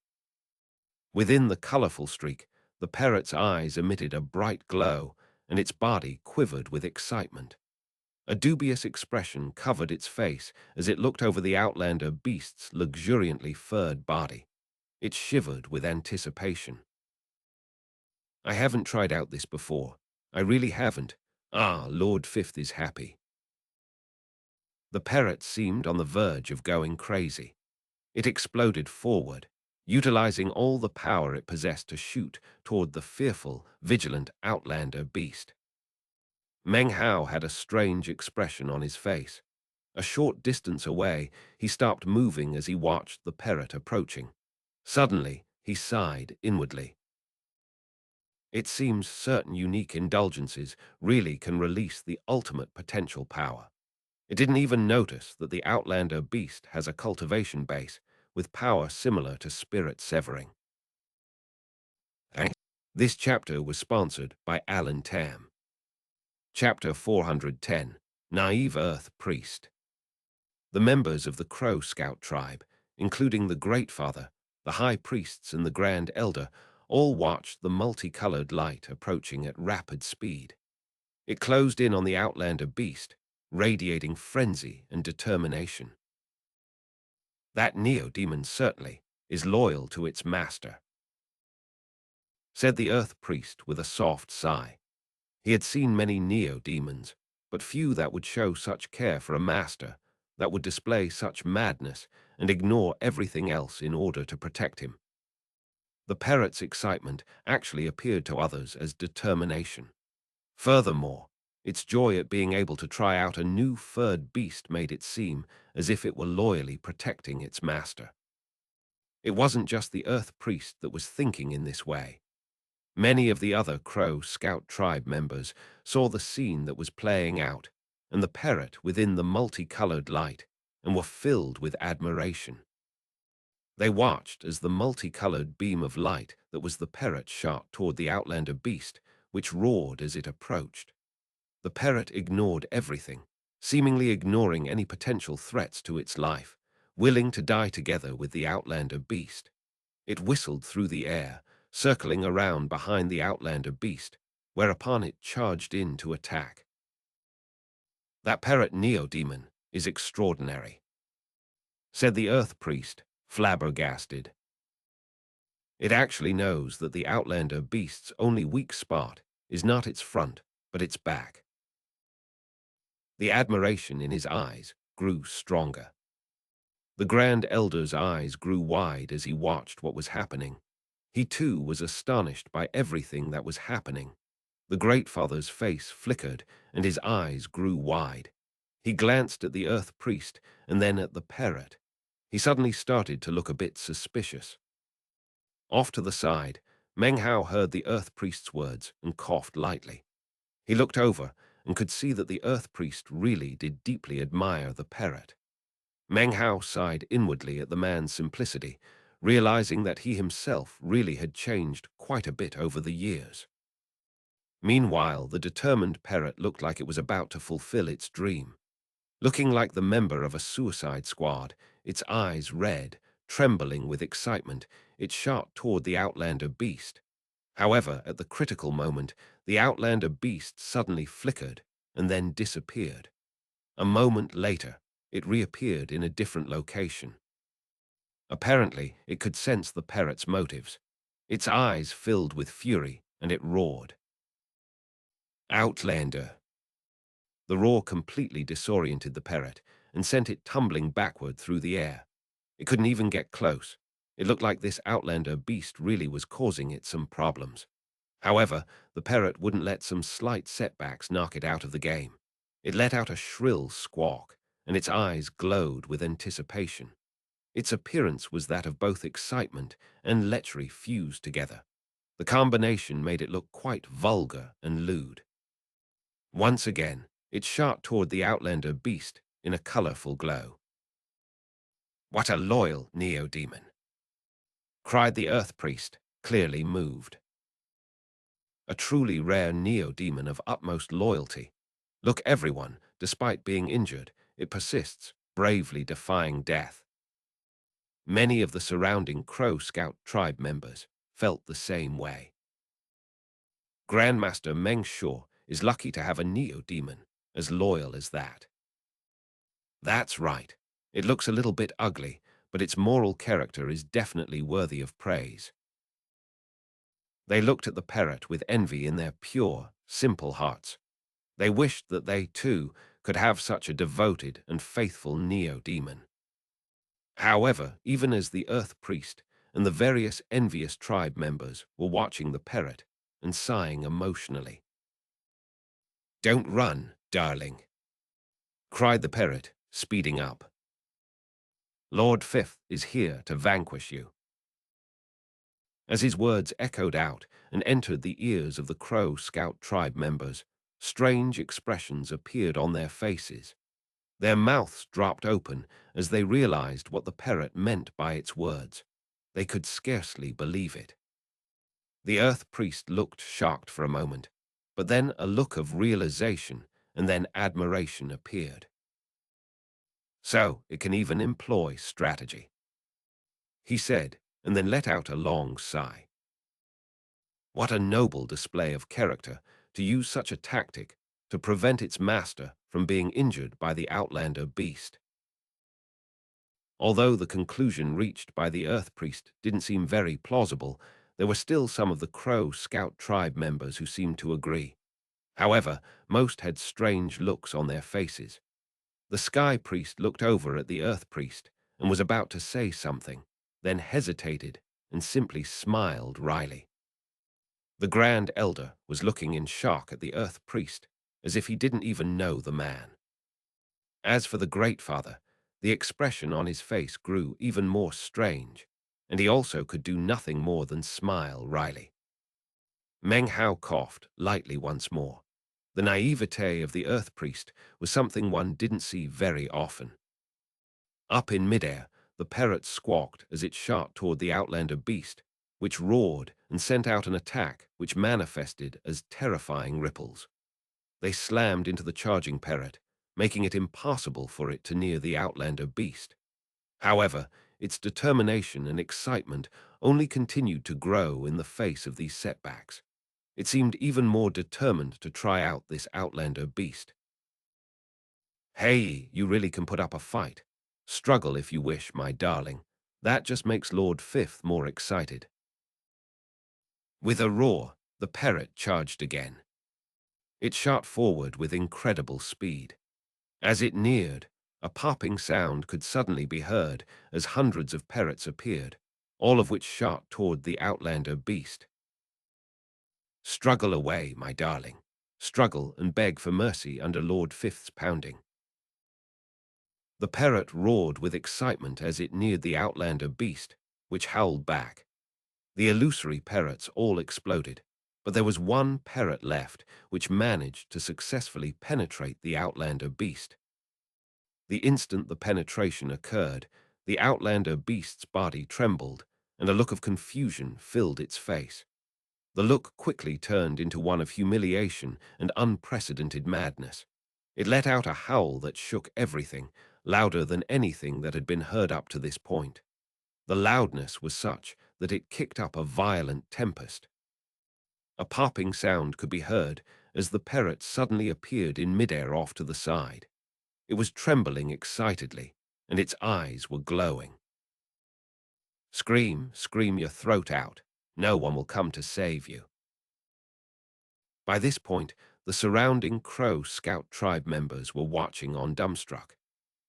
Within the colorful streak, the parrot's eyes emitted a bright glow, and its body quivered with excitement. A dubious expression covered its face as it looked over the outlander beast's luxuriantly furred body. It shivered with anticipation. "I haven't tried out this before. I really haven't. Ah, Lord Fifth is happy." The parrot seemed on the verge of going crazy. It exploded forward, utilizing all the power it possessed to shoot toward the fearful, vigilant outlander beast. Meng Hao had a strange expression on his face. A short distance away, he stopped moving as he watched the parrot approaching. Suddenly, he sighed inwardly. It seems certain unique indulgences really can release the ultimate potential power. It didn't even notice that the outlander beast has a cultivation base with power similar to spirit severing. Thanks. This chapter was sponsored by Alan Tam. Chapter 410, Naive Earth Priest. The members of the Crow Scout tribe, including the Great Father, the High Priests, and the Grand Elder, all watched the multicolored light approaching at rapid speed. It closed in on the outlander beast, radiating frenzy and determination. That neo-demon certainly is loyal to its master, said the Earth Priest with a soft sigh. He had seen many neo-demons, but few that would show such care for a master, that would display such madness and ignore everything else in order to protect him. The parrot's excitement actually appeared to others as determination. Furthermore, its joy at being able to try out a new furred beast made it seem as if it were loyally protecting its master. It wasn't just the Earth Priest that was thinking in this way. Many of the other Crow Scout tribe members saw the scene that was playing out and the parrot within the multicolored light and were filled with admiration. They watched as the multicolored beam of light that was the parrot shot toward the outlander beast, which roared as it approached. The parrot ignored everything, seemingly ignoring any potential threats to its life, willing to die together with the outlander beast. It whistled through the air, circling around behind the outlander beast, whereupon it charged in to attack. That parrot neo-demon is extraordinary, said the Earth Priest, flabbergasted. It actually knows that the outlander beast's only weak spot is not its front, but its back. The admiration in his eyes grew stronger. The Grand Elder's eyes grew wide as he watched what was happening. He too was astonished by everything that was happening. The Great Father's face flickered and his eyes grew wide. He glanced at the Earth Priest and then at the parrot. He suddenly started to look a bit suspicious. Off to the side, Meng Hao heard the Earth Priest's words and coughed lightly. He looked over and could see that the Earth Priest really did deeply admire the parrot. Meng Hao sighed inwardly at the man's simplicity, realizing that he himself really had changed quite a bit over the years. Meanwhile, the determined parrot looked like it was about to fulfill its dream. Looking like the member of a suicide squad, its eyes red, trembling with excitement, it shot toward the outlander beast. However, at the critical moment, the outlander beast suddenly flickered and then disappeared. A moment later, it reappeared in a different location. Apparently, it could sense the parrot's motives. Its eyes filled with fury, and it roared. Outlander! The roar completely disoriented the parrot and sent it tumbling backward through the air. It couldn't even get close. It looked like this outlander beast really was causing it some problems. However, the parrot wouldn't let some slight setbacks knock it out of the game. It let out a shrill squawk, and its eyes glowed with anticipation. Its appearance was that of both excitement and lechery fused together. The combination made it look quite vulgar and lewd. Once again, it shot toward the outlander beast in a colorful glow. What a loyal neo-demon! Cried the Earth Priest, clearly moved. A truly rare neo-demon of utmost loyalty. Look, everyone, despite being injured, it persists, bravely defying death. Many of the surrounding Crow Scout tribe members felt the same way. Grandmaster Meng Shuo is lucky to have a neo-demon as loyal as that. That's right. It looks a little bit ugly, but its moral character is definitely worthy of praise. They looked at the parrot with envy in their pure, simple hearts. They wished that they, too, could have such a devoted and faithful neo-demon. However, even as the Earth Priest and the various envious tribe members were watching the parrot and sighing emotionally. "Don't run, darling," cried the parrot, speeding up. "Lord Fifth is here to vanquish you." As his words echoed out and entered the ears of the Crow Scout tribe members, strange expressions appeared on their faces. Their mouths dropped open as they realized what the parrot meant by its words. They could scarcely believe it. The earth priest looked shocked for a moment, but then a look of realization and then admiration appeared. So it can even employ strategy, he said, and then let out a long sigh. What a noble display of character to use such a tactic to prevent its master from being injured by the outlander beast. Although the conclusion reached by the earth priest didn't seem very plausible, there were still some of the Crow Scout tribe members who seemed to agree. However, most had strange looks on their faces. The Sky Priest looked over at the Earth Priest and was about to say something, then hesitated and simply smiled wryly. The Grand Elder was looking in shock at the Earth Priest, as if he didn't even know the man. As for the Great Father, the expression on his face grew even more strange, and he also could do nothing more than smile wryly. Meng Hao coughed lightly once more. The naivete of the Earth Priest was something one didn't see very often. Up in midair, the parrot squawked as it shot toward the outlander beast, which roared and sent out an attack which manifested as terrifying ripples. They slammed into the charging parrot, making it impossible for it to near the outlander beast. However, its determination and excitement only continued to grow in the face of these setbacks. It seemed even more determined to try out this outlander beast. Hey, you really can put up a fight. Struggle if you wish, my darling. That just makes Lord Fifth more excited. With a roar, the parrot charged again. It shot forward with incredible speed. As it neared, a popping sound could suddenly be heard as hundreds of parrots appeared, all of which shot toward the outlander beast. Struggle away, my darling. Struggle and beg for mercy under Lord Fifth's pounding. The parrot roared with excitement as it neared the outlander beast, which howled back. The illusory parrots all exploded, but there was one parrot left which managed to successfully penetrate the outlander beast. The instant the penetration occurred, the outlander beast's body trembled, and a look of confusion filled its face. The look quickly turned into one of humiliation and unprecedented madness. It let out a howl that shook everything, louder than anything that had been heard up to this point. The loudness was such that it kicked up a violent tempest. A popping sound could be heard as the parrot suddenly appeared in midair off to the side. It was trembling excitedly, and its eyes were glowing. Scream, scream your throat out. No one will come to save you. By this point, the surrounding Crow Scout tribe members were watching on dumbstruck.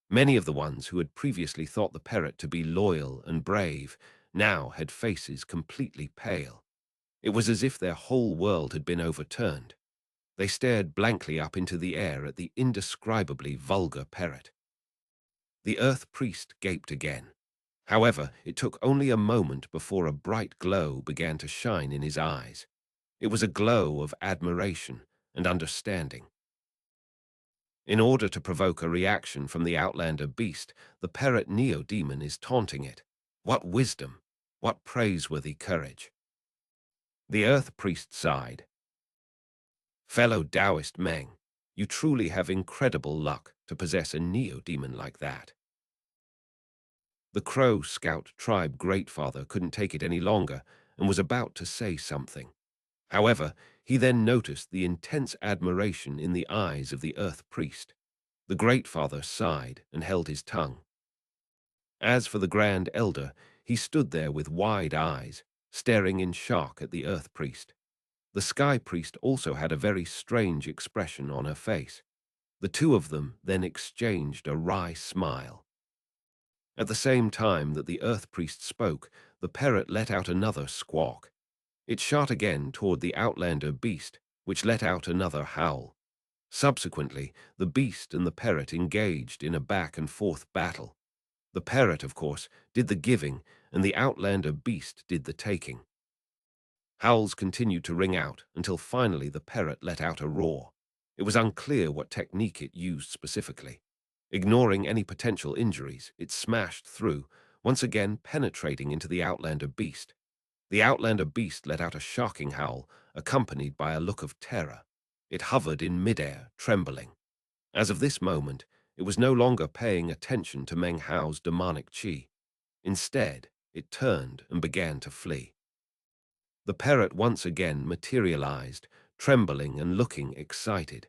Many of the ones who had previously thought the parrot to be loyal and brave now had faces completely pale. It was as if their whole world had been overturned. They stared blankly up into the air at the indescribably vulgar parrot. The Earth Priest gaped again. However, it took only a moment before a bright glow began to shine in his eyes. It was a glow of admiration and understanding. In order to provoke a reaction from the outlander beast, the parrot neo-demon is taunting it. What wisdom! What praiseworthy courage! The Earth Priest sighed. Fellow Taoist Meng, you truly have incredible luck to possess a neo-demon like that. The Crow Scout tribe Greatfather couldn't take it any longer and was about to say something. However, he then noticed the intense admiration in the eyes of the Earth Priest. The Greatfather sighed and held his tongue. As for the Grand Elder, he stood there with wide eyes, staring in shock at the Earth Priest. The Sky Priest also had a very strange expression on her face. The two of them then exchanged a wry smile. At the same time that the Earth Priest spoke, the parrot let out another squawk. It shot again toward the outlander beast, which let out another howl. Subsequently, the beast and the parrot engaged in a back-and-forth battle. The parrot, of course, did the giving, and the outlander beast did the taking. Howls continued to ring out until finally the parrot let out a roar. It was unclear what technique it used specifically. Ignoring any potential injuries, it smashed through, once again penetrating into the Outlander beast. The Outlander beast let out a shocking howl, accompanied by a look of terror. It hovered in midair, trembling. As of this moment, it was no longer paying attention to Meng Hao's demonic qi. Instead, it turned and began to flee. The parrot once again materialized, trembling and looking excited.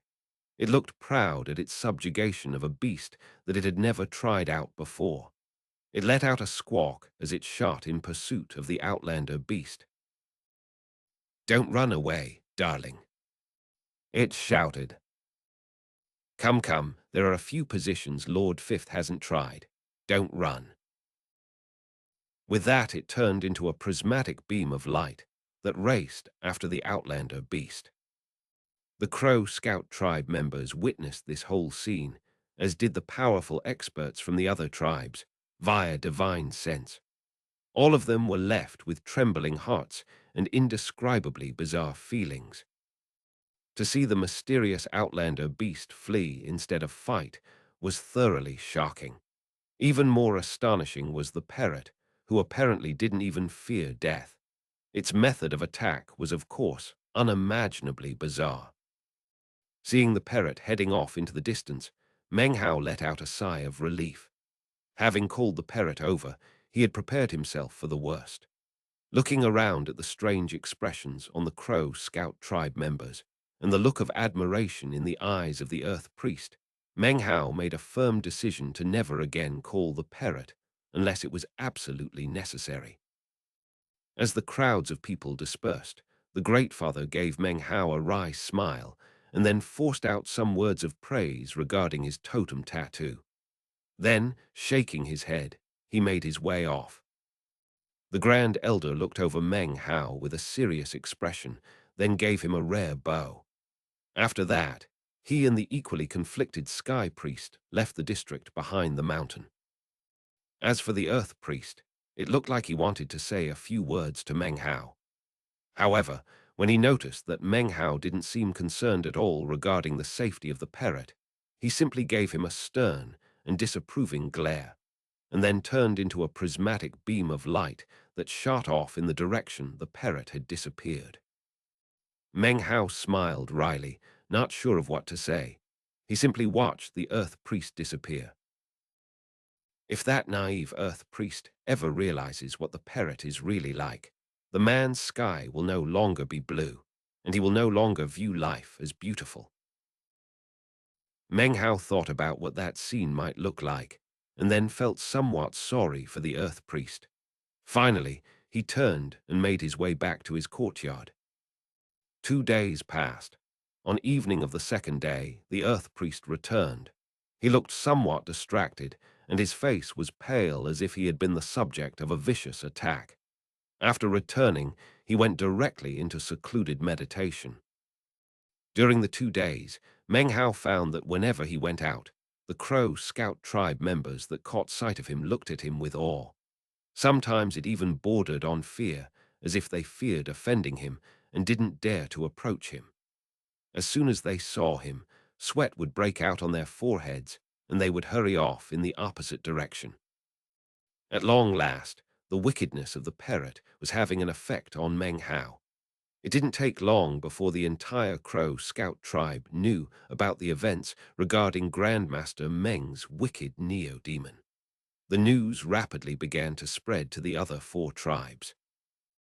It looked proud at its subjugation of a beast that it had never tried out before. It let out a squawk as it shot in pursuit of the Outlander beast. "Don't run away, darling," it shouted. "Come, come, there are a few positions Lord Fifth hasn't tried. Don't run." With that, it turned into a prismatic beam of light that raced after the Outlander beast. The Crow Scout tribe members witnessed this whole scene, as did the powerful experts from the other tribes, via divine sense. All of them were left with trembling hearts and indescribably bizarre feelings. To see the mysterious Outlander beast flee instead of fight was thoroughly shocking. Even more astonishing was the parrot, who apparently didn't even fear death. Its method of attack was, of course, unimaginably bizarre. Seeing the parrot heading off into the distance, Meng Hao let out a sigh of relief. Having called the parrot over, he had prepared himself for the worst. Looking around at the strange expressions on the Crow Scout tribe members and the look of admiration in the eyes of the Earth Priest, Meng Hao made a firm decision to never again call the parrot unless it was absolutely necessary. As the crowds of people dispersed, the Great Father gave Meng Hao a wry smile and then forced out some words of praise regarding his totem tattoo. Then, shaking his head, he made his way off. The Grand Elder looked over Meng Hao with a serious expression, then gave him a rare bow. After that, he and the equally conflicted Sky Priest left the district behind the mountain. As for the Earth Priest, it looked like he wanted to say a few words to Meng Hao. However, when he noticed that Meng Hao didn't seem concerned at all regarding the safety of the parrot, he simply gave him a stern and disapproving glare, and then turned into a prismatic beam of light that shot off in the direction the parrot had disappeared. Meng Hao smiled wryly, not sure of what to say. He simply watched the Earth Priest disappear. If that naive Earth Priest ever realizes what the parrot is really like, the man's sky will no longer be blue, and he will no longer view life as beautiful. Meng Hao thought about what that scene might look like, and then felt somewhat sorry for the Earth Priest. Finally, he turned and made his way back to his courtyard. 2 days passed. On evening of the second day, the Earth Priest returned. He looked somewhat distracted, and his face was pale as if he had been the subject of a vicious attack. After returning, he went directly into secluded meditation. During the 2 days, Meng Hao found that whenever he went out, the Crow Scout tribe members that caught sight of him looked at him with awe. Sometimes it even bordered on fear, as if they feared offending him and didn't dare to approach him. As soon as they saw him, sweat would break out on their foreheads, and they would hurry off in the opposite direction. At long last, the wickedness of the parrot was having an effect on Meng Hao. It didn't take long before the entire Crow Scout tribe knew about the events regarding Grandmaster Meng's wicked neo-demon. The news rapidly began to spread to the other 4 tribes.